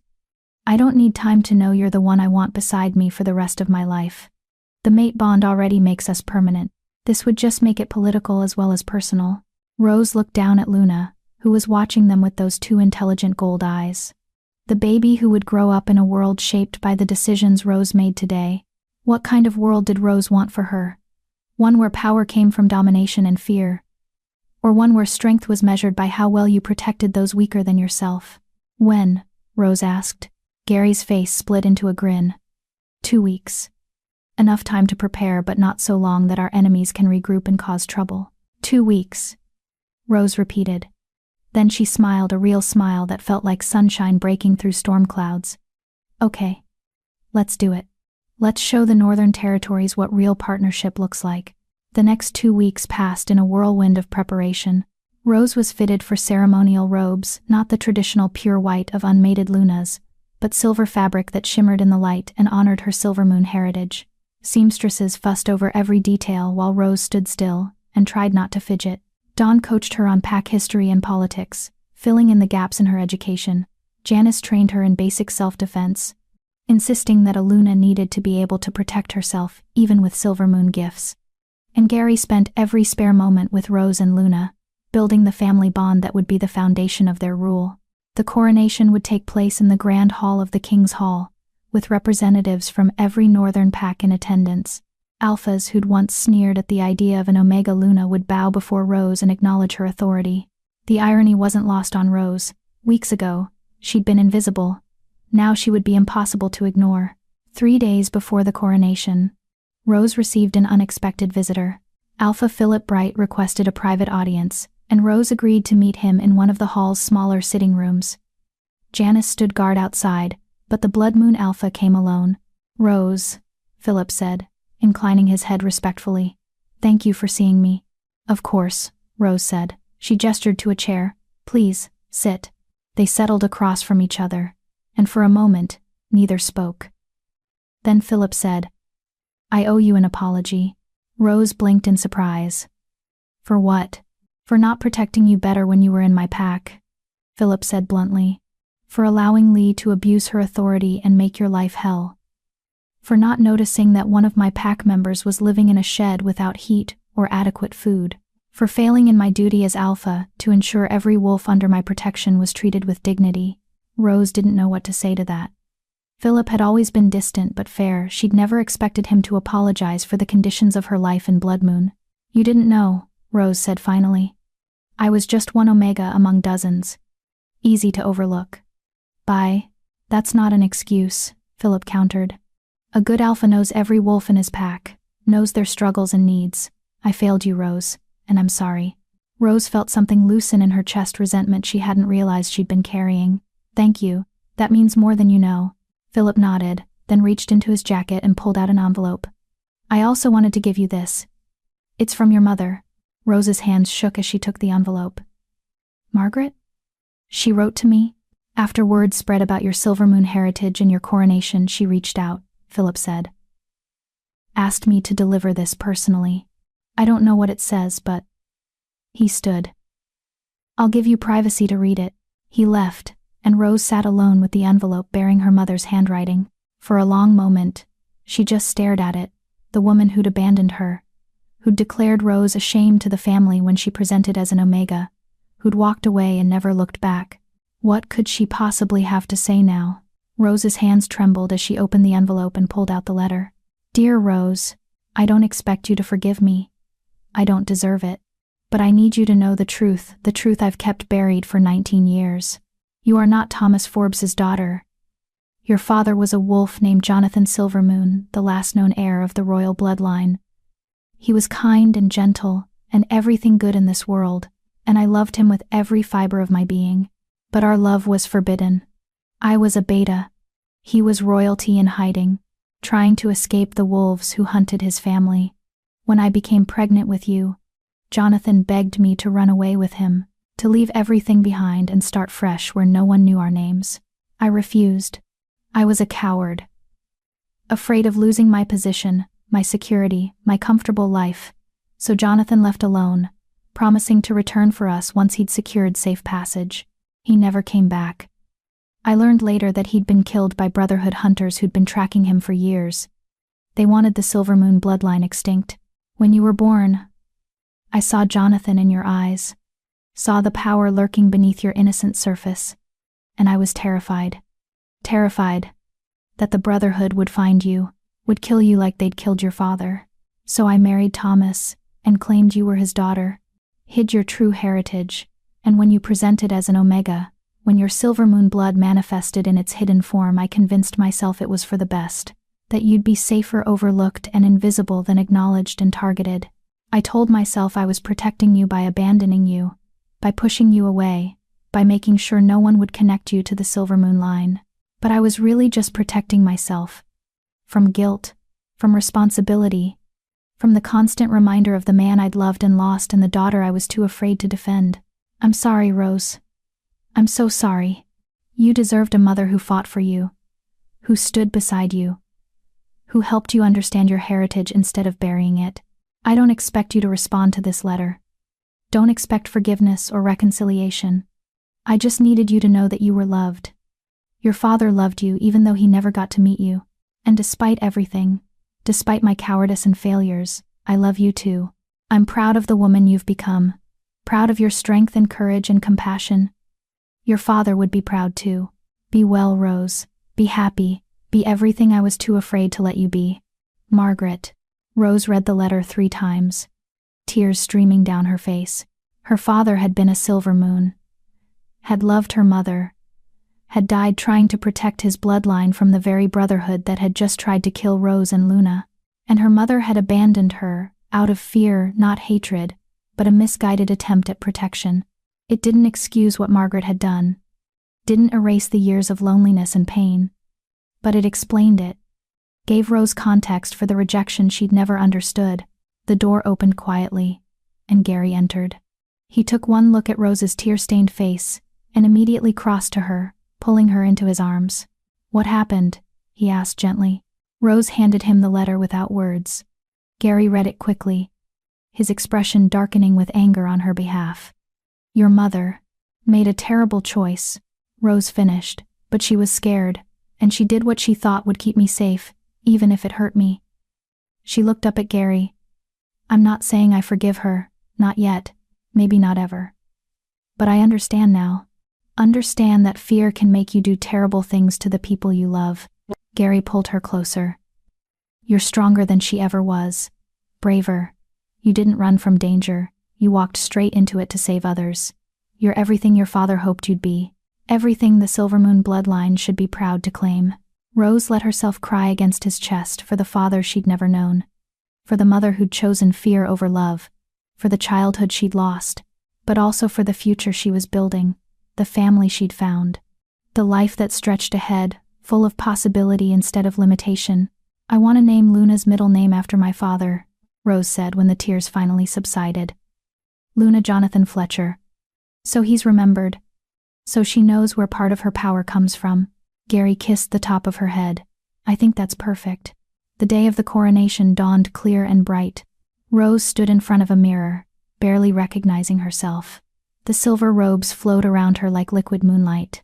I don't need time to know you're the one I want beside me for the rest of my life. The mate bond already makes us permanent. This would just make it political as well as personal. Rose looked down at Luna, who was watching them with those two intelligent gold eyes. The baby who would grow up in a world shaped by the decisions Rose made today. What kind of world did Rose want for her? One where power came from domination and fear? Or one where strength was measured by how well you protected those weaker than yourself? When? Rose asked. Gary's face split into a grin. 2 weeks. Enough time to prepare, but not so long that our enemies can regroup and cause trouble. 2 weeks. Rose repeated. Then she smiled, a real smile that felt like sunshine breaking through storm clouds. Okay. Let's do it. Let's show the Northern Territories what real partnership looks like. The next 2 weeks passed in a whirlwind of preparation. Rose was fitted for ceremonial robes, not the traditional pure white of unmated Lunas, but silver fabric that shimmered in the light and honored her Silvermoon heritage. Seamstresses fussed over every detail while Rose stood still and tried not to fidget. Dawn coached her on pack history and politics, filling in the gaps in her education. Janice trained her in basic self-defense, insisting that a Luna needed to be able to protect herself, even with Silvermoon gifts. And Gary spent every spare moment with Rose and Luna, building the family bond that would be the foundation of their rule. The coronation would take place in the Grand Hall of the King's Hall, with representatives from every northern pack in attendance. Alphas who'd once sneered at the idea of an Omega Luna would bow before Rose and acknowledge her authority. The irony wasn't lost on Rose. Weeks ago, she'd been invisible. Now she would be impossible to ignore. 3 days before the coronation, Rose received an unexpected visitor. Alpha Philip Bright requested a private audience, and Rose agreed to meet him in one of the hall's smaller sitting rooms. Janice stood guard outside, but the Blood Moon Alpha came alone. Rose, Philip said, inclining his head respectfully. Thank you for seeing me. Of course, Rose said. She gestured to a chair. Please, sit. They settled across from each other, and for a moment, neither spoke. Then Philip said, I owe you an apology. Rose blinked in surprise. For what? For not protecting you better when you were in my pack, Philip said bluntly. For allowing Lee to abuse her authority and make your life hell. For not noticing that one of my pack members was living in a shed without heat or adequate food. For failing in my duty as Alpha to ensure every wolf under my protection was treated with dignity. Rose didn't know what to say to that. Philip had always been distant but fair. She'd never expected him to apologize for the conditions of her life in Blood Moon. You didn't know, Rose said finally. I was just one Omega among dozens. Easy to overlook. That's not an excuse, Philip countered. A good Alpha knows every wolf in his pack, knows their struggles and needs. I failed you, Rose, and I'm sorry. Rose felt something loosen in her chest, resentment she hadn't realized she'd been carrying. Thank you, that means more than you know. Philip nodded, then reached into his jacket and pulled out an envelope. I also wanted to give you this. It's from your mother. Rose's hands shook as she took the envelope. Margaret? She wrote to me. After word spread about your Silvermoon heritage and your coronation, she reached out, Philip said. Asked me to deliver this personally. I don't know what it says, but... He stood. I'll give you privacy to read it. He left, and Rose sat alone with the envelope bearing her mother's handwriting. For a long moment, she just stared at it, the woman who'd abandoned her, who'd declared Rose a shame to the family when she presented as an Omega, who'd walked away and never looked back. What could she possibly have to say now? Rose's hands trembled as she opened the envelope and pulled out the letter. Dear Rose, I don't expect you to forgive me. I don't deserve it. But I need you to know the truth I've kept buried for 19 years. You are not Thomas Forbes's daughter. Your father was a wolf named Jonathan Silvermoon, the last known heir of the royal bloodline. He was kind and gentle, and everything good in this world, and I loved him with every fiber of my being. But our love was forbidden. I was a beta. He was royalty in hiding, trying to escape the wolves who hunted his family. When I became pregnant with you, Jonathan begged me to run away with him, to leave everything behind and start fresh where no one knew our names. I refused. I was a coward. Afraid of losing my position, my security, my comfortable life. So Jonathan left alone, promising to return for us once he'd secured safe passage. He never came back. I learned later that he'd been killed by Brotherhood hunters who'd been tracking him for years. They wanted the Silvermoon bloodline extinct. When you were born, I saw Jonathan in your eyes, saw the power lurking beneath your innocent surface, and I was terrified. Terrified that the Brotherhood would find you, would kill you like they'd killed your father. So I married Thomas and claimed you were his daughter, hid your true heritage, and when you presented as an Omega, when your Silvermoon blood manifested in its hidden form, I convinced myself it was for the best, that you'd be safer overlooked and invisible than acknowledged and targeted. I told myself I was protecting you by abandoning you, by pushing you away, by making sure no one would connect you to the Silvermoon line. But I was really just protecting myself. From guilt, from responsibility, from the constant reminder of the man I'd loved and lost and the daughter I was too afraid to defend. I'm sorry, Rose. I'm so sorry. You deserved a mother who fought for you, who stood beside you, who helped you understand your heritage instead of burying it. I don't expect you to respond to this letter. Don't expect forgiveness or reconciliation. I just needed you to know that you were loved. Your father loved you even though he never got to meet you. And despite everything, despite my cowardice and failures, I love you too. I'm proud of the woman you've become, proud of your strength and courage and compassion. Your father would be proud too. Be well, Rose. Be happy. Be everything I was too afraid to let you be. Margaret. Rose read the letter 3 times, tears streaming down her face. Her father had been a Silvermoon, had loved her mother, had died trying to protect his bloodline from the very Brotherhood that had just tried to kill Rose and Luna, and her mother had abandoned her, out of fear, not hatred, but a misguided attempt at protection. It didn't excuse what Margaret had done, didn't erase the years of loneliness and pain, but it explained it, gave Rose context for the rejection she'd never understood. The door opened quietly, and Gary entered. He took one look at Rose's tear-stained face, and immediately crossed to her, pulling her into his arms. What happened? He asked gently. Rose handed him the letter without words. Gary read it quickly, his expression darkening with anger on her behalf. Your mother made a terrible choice, Rose finished, but she was scared, and she did what she thought would keep me safe, even if it hurt me. She looked up at Gary. I'm not saying I forgive her, not yet, maybe not ever. But I understand now. Understand that fear can make you do terrible things to the people you love. Gary pulled her closer. You're stronger than she ever was. Braver. You didn't run from danger. You walked straight into it to save others. You're everything your father hoped you'd be. Everything the Silvermoon bloodline should be proud to claim. Rose let herself cry against his chest for the father she'd never known. For the mother who'd chosen fear over love. For the childhood she'd lost. But also for the future she was building. The family she'd found. The life that stretched ahead, full of possibility instead of limitation. I want to name Luna's middle name after my father, Rose said when the tears finally subsided. Luna Jonathan Fletcher. So he's remembered. So she knows where part of her power comes from. Gary kissed the top of her head. I think that's perfect. The day of the coronation dawned clear and bright. Rose stood in front of a mirror, barely recognizing herself. The silver robes flowed around her like liquid moonlight.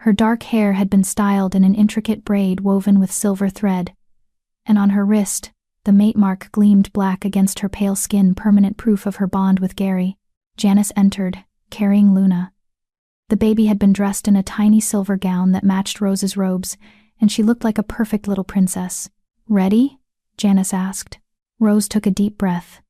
Her dark hair had been styled in an intricate braid woven with silver thread, and on her wrist, the mate mark gleamed black against her pale skin, permanent proof of her bond with Gary. Janice entered, carrying Luna. The baby had been dressed in a tiny silver gown that matched Rose's robes, and she looked like a perfect little princess. "Ready?" Janice asked. Rose took a deep breath.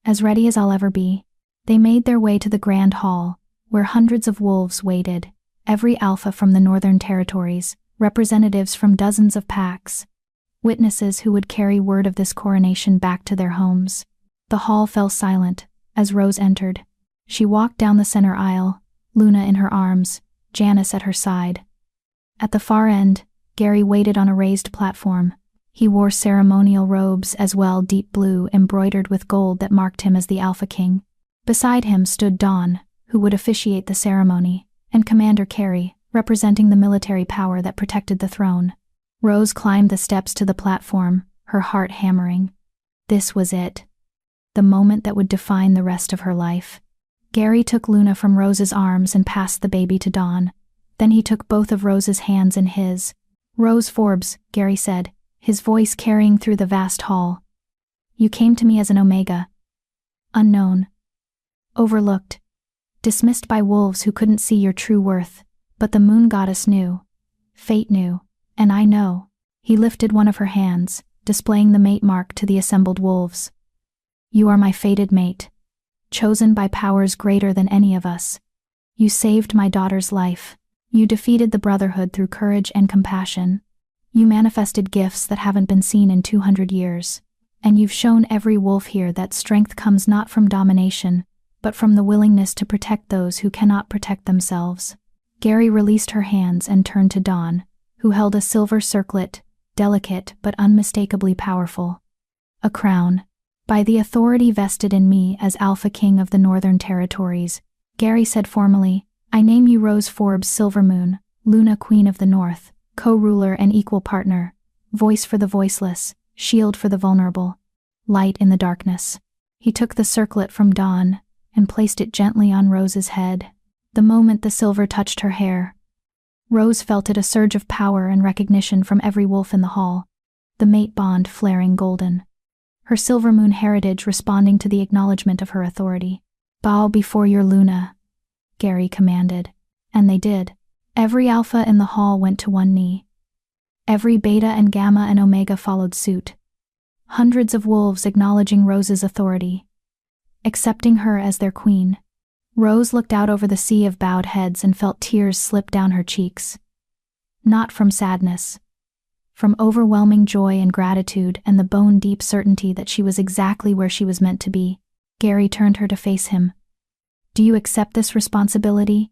"As ready as I'll ever be." They made their way to the grand hall, where hundreds of wolves waited, every alpha from the Northern Territories, representatives from dozens of packs, witnesses who would carry word of this coronation back to their homes. The hall fell silent as Rose entered. She walked down the center aisle, Luna in her arms, Janice at her side. At the far end, Gary waited on a raised platform. He wore ceremonial robes as well, deep blue embroidered with gold that marked him as the Alpha King. Beside him stood Dawn, who would officiate the ceremony, and Commander Carey, representing the military power that protected the throne. Rose climbed the steps to the platform, her heart hammering. This was it. The moment that would define the rest of her life. Gary took Luna from Rose's arms and passed the baby to Dawn. Then he took both of Rose's hands in his. "Rose Forbes," Gary said, his voice carrying through the vast hall. "You came to me as an Omega. Unknown. Overlooked. Dismissed by wolves who couldn't see your true worth. But the moon goddess knew. Fate knew. And I know." He lifted one of her hands, displaying the mate mark to the assembled wolves. "You are my fated mate. Chosen by powers greater than any of us. You saved my daughter's life. You defeated the Brotherhood through courage and compassion. You manifested gifts that haven't been seen in 200 years. And you've shown every wolf here that strength comes not from domination, but from the willingness to protect those who cannot protect themselves." Gary released her hands and turned to Dawn, who held a silver circlet, delicate but unmistakably powerful. "A crown. By the authority vested in me as Alpha King of the Northern Territories," Gary said formally, "I name you Rose Forbes Silvermoon, Luna Queen of the North, co-ruler and equal partner, voice for the voiceless, shield for the vulnerable, light in the darkness." He took the circlet from Dawn and placed it gently on Rose's head. The moment the silver touched her hair, Rose felt it, a surge of power and recognition from every wolf in the hall, the mate bond flaring golden. Her Silvermoon heritage responding to the acknowledgement of her authority. "Bow before your Luna," Gary commanded. And they did. Every alpha in the hall went to one knee. Every beta and gamma and omega followed suit. Hundreds of wolves acknowledging Rose's authority, accepting her as their queen. Rose looked out over the sea of bowed heads and felt tears slip down her cheeks. Not from sadness. From overwhelming joy and gratitude and the bone-deep certainty that she was exactly where she was meant to be. Gary turned her to face him. "Do you accept this responsibility?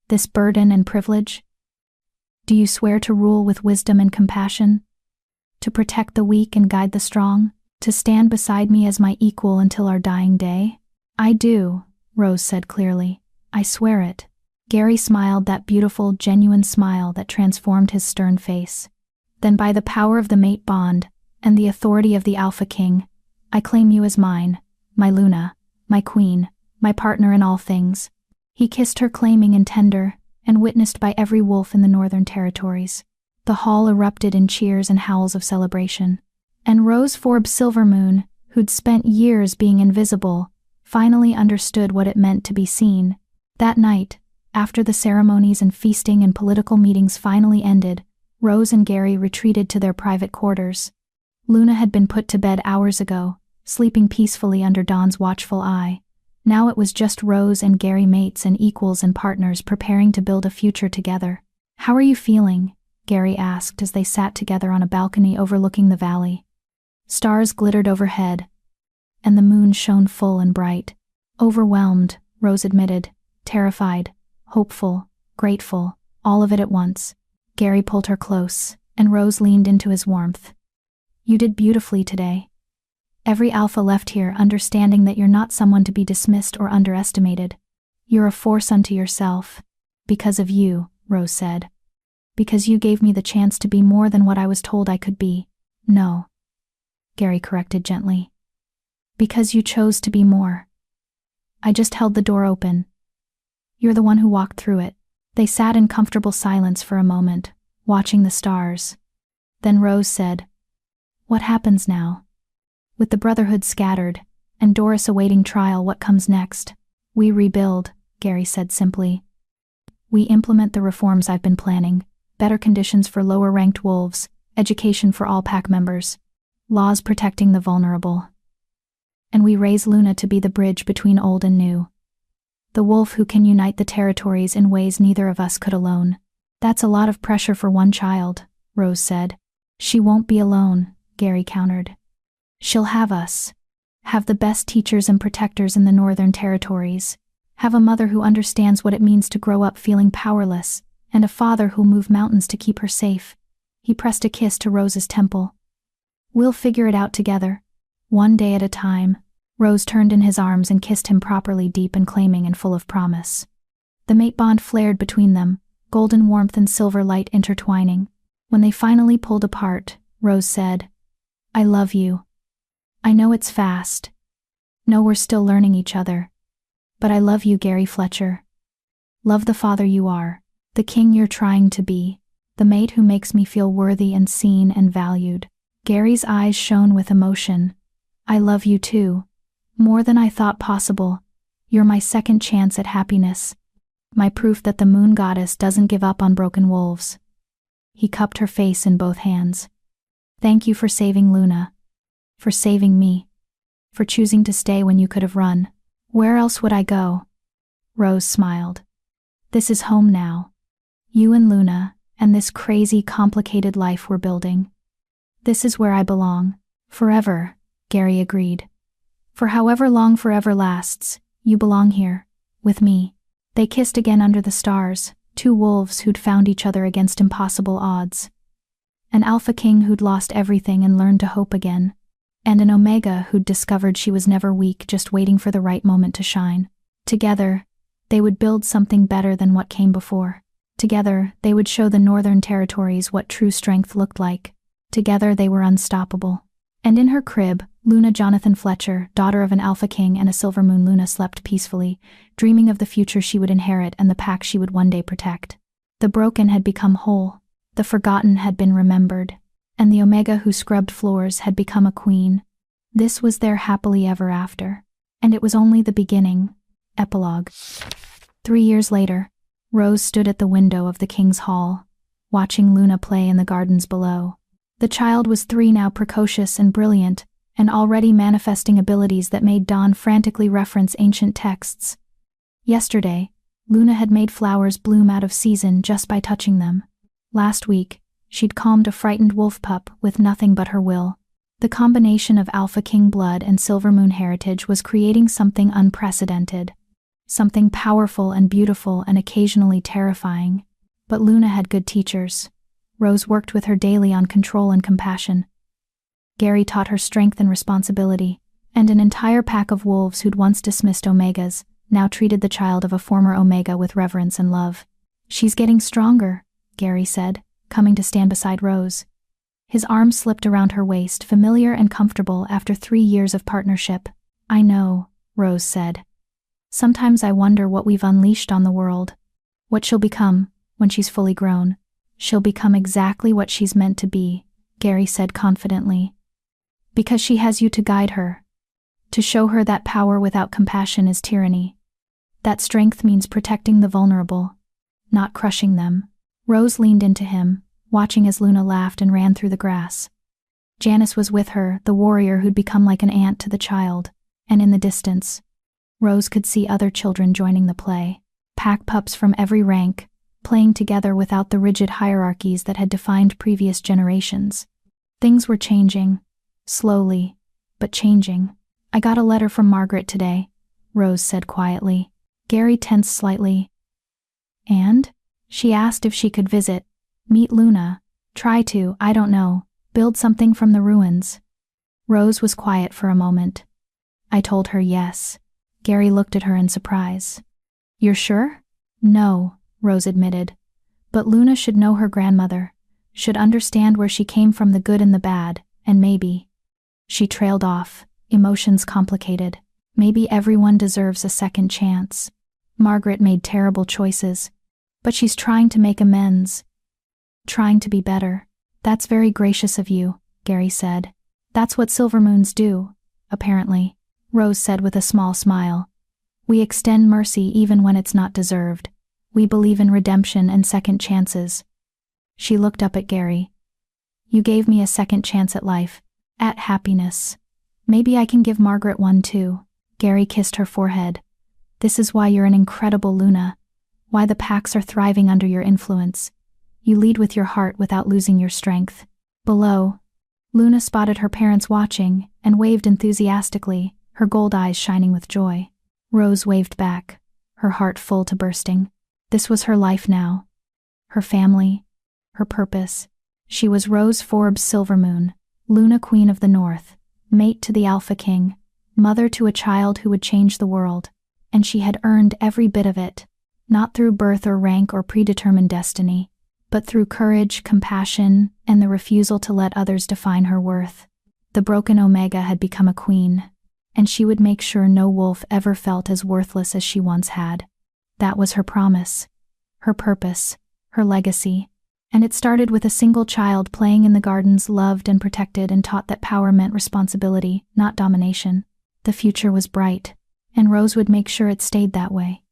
This burden and privilege? Do you swear to rule with wisdom and compassion? To protect the weak and guide the strong? To stand beside me as my equal until our dying day?" "I do," Rose said clearly. "I swear it." Gary smiled, that beautiful, genuine smile that transformed his stern face. "Then by the power of the mate bond, and the authority of the Alpha King, I claim you as mine, my Luna, my queen, my partner in all things." He kissed her, claiming and tender, and witnessed by every wolf in the Northern Territories. The hall erupted in cheers and howls of celebration. And Rose Forbes Silvermoon, who'd spent years being invisible, finally understood what it meant to be seen. That night, after the ceremonies and feasting and political meetings finally ended, Rose and Gary retreated to their private quarters. Luna had been put to bed hours ago, sleeping peacefully under Dawn's watchful eye. Now it was just Rose and Gary, mates and equals and partners, preparing to build a future together. "How are you feeling?" Gary asked as they sat together on a balcony overlooking the valley. Stars glittered overhead, and the moon shone full and bright. "Overwhelmed," Rose admitted, "terrified, hopeful, grateful, all of it at once." Gary pulled her close, and Rose leaned into his warmth. "You did beautifully today. Every alpha left here understanding that you're not someone to be dismissed or underestimated. You're a force unto yourself. Because of you," Rose said. "Because you gave me the chance to be more than what I was told I could be." "No," Gary corrected gently. "Because you chose to be more. I just held the door open. You're the one who walked through it." They sat in comfortable silence for a moment, watching the stars. Then Rose said, "What happens now?" "With the Brotherhood scattered, and Doris awaiting trial, what comes next?" "We rebuild," Gary said simply. "We implement the reforms I've been planning, better conditions for lower-ranked wolves, education for all pack members, laws protecting the vulnerable. And we raise Luna to be the bridge between old and new. The wolf who can unite the territories in ways neither of us could alone." "That's a lot of pressure for one child," Rose said. "She won't be alone," Gary countered. "She'll have us. Have the best teachers and protectors in the Northern Territories. Have a mother who understands what it means to grow up feeling powerless, and a father who'll move mountains to keep her safe." He pressed a kiss to Rose's temple. "We'll figure it out together, one day at a time." Rose turned in his arms and kissed him properly, deep and claiming and full of promise. The mate bond flared between them, golden warmth and silver light intertwining. When they finally pulled apart, Rose said, "I love you. I know it's fast. No, we're still learning each other. But I love you, Gary Fletcher. Love the father you are, the king you're trying to be, the mate who makes me feel worthy and seen and valued." Gary's eyes shone with emotion. "I love you too. More than I thought possible. You're my second chance at happiness. My proof that the moon goddess doesn't give up on broken wolves." He cupped her face in both hands. "Thank you for saving Luna. For saving me. For choosing to stay when you could have run. Where else would I go?" Rose smiled. "This is home now. You and Luna, and this crazy, complicated life we're building. This is where I belong. Forever," Gary agreed. "For however long forever lasts, you belong here, with me." They kissed again under the stars, two wolves who'd found each other against impossible odds. An alpha king who'd lost everything and learned to hope again. And an omega who'd discovered she was never weak, just waiting for the right moment to shine. Together, they would build something better than what came before. Together, they would show the Northern Territories what true strength looked like. Together, they were unstoppable. And in her crib, Luna Jonathan Fletcher, daughter of an alpha king and a silver moon, Luna slept peacefully, dreaming of the future she would inherit and the pack she would one day protect. The broken had become whole, the forgotten had been remembered, and the omega who scrubbed floors had become a queen. This was their happily ever after. And it was only the beginning. Epilogue. 3 years later, Rose stood at the window of the king's hall, watching Luna play in the gardens below. The child was 3 now, precocious and brilliant, and already manifesting abilities that made Dawn frantically reference ancient texts. Yesterday, Luna had made flowers bloom out of season just by touching them. Last week, she'd calmed a frightened wolf pup with nothing but her will. The combination of Alpha King blood and Silver Moon heritage was creating something unprecedented. Something powerful and beautiful and occasionally terrifying. But Luna had good teachers. Rose worked with her daily on control and compassion. Gary taught her strength and responsibility, and an entire pack of wolves who'd once dismissed omegas now treated the child of a former omega with reverence and love. "She's getting stronger," Gary said, coming to stand beside Rose. His arm slipped around her waist, familiar and comfortable after 3 years of partnership. "I know," Rose said. "Sometimes I wonder what we've unleashed on the world. What she'll become, when she's fully grown. She'll become exactly what she's meant to be," Gary said confidently. "Because she has you to guide her. To show her that power without compassion is tyranny. That strength means protecting the vulnerable, not crushing them." Rose leaned into him, watching as Luna laughed and ran through the grass. Janice was with her, the warrior who'd become like an aunt to the child, and in the distance, Rose could see other children joining the play. Pack pups from every rank, playing together without the rigid hierarchies that had defined previous generations. Things were changing, slowly, but changing. "I got a letter from Margaret today," Rose said quietly. Gary tensed slightly. "And?" She asked if she could visit, meet Luna, try to, I don't know, build something from the ruins. Rose was quiet for a moment. "I told her yes." Gary looked at her in surprise. "You're sure?" "No," Rose admitted. "But Luna should know her grandmother, should understand where she came from, the good and the bad, and maybe." She trailed off, emotions complicated. "Maybe everyone deserves a second chance. Margaret made terrible choices, But she's trying to make amends. Trying to be better. That's very gracious of you, Gary said. That's what silver moons do, apparently, Rose said with a small smile. We extend mercy even when it's not deserved. We believe in redemption and second chances. She looked up at Gary. You gave me a second chance at life, at happiness. Maybe I can give Margaret one too. Gary kissed her forehead. This is why you're an incredible Luna. Why the packs are thriving under your influence. You lead with your heart without losing your strength. Below, Luna spotted her parents watching and waved enthusiastically, her gold eyes shining with joy. Rose waved back, her heart full to bursting. This was her life now. Her family, her purpose. She was Rose Forbes Silvermoon, Luna Queen of the North, mate to the Alpha King, mother to a child who would change the world, and she had earned every bit of it, not through birth or rank or predetermined destiny, but through courage, compassion, and the refusal to let others define her worth. The broken Omega had become a queen, and she would make sure no wolf ever felt as worthless as she once had. That was her promise, her purpose, her legacy. And it started with a single child playing in the gardens, loved and protected and taught that power meant responsibility, not domination. The future was bright, and Rose would make sure it stayed that way.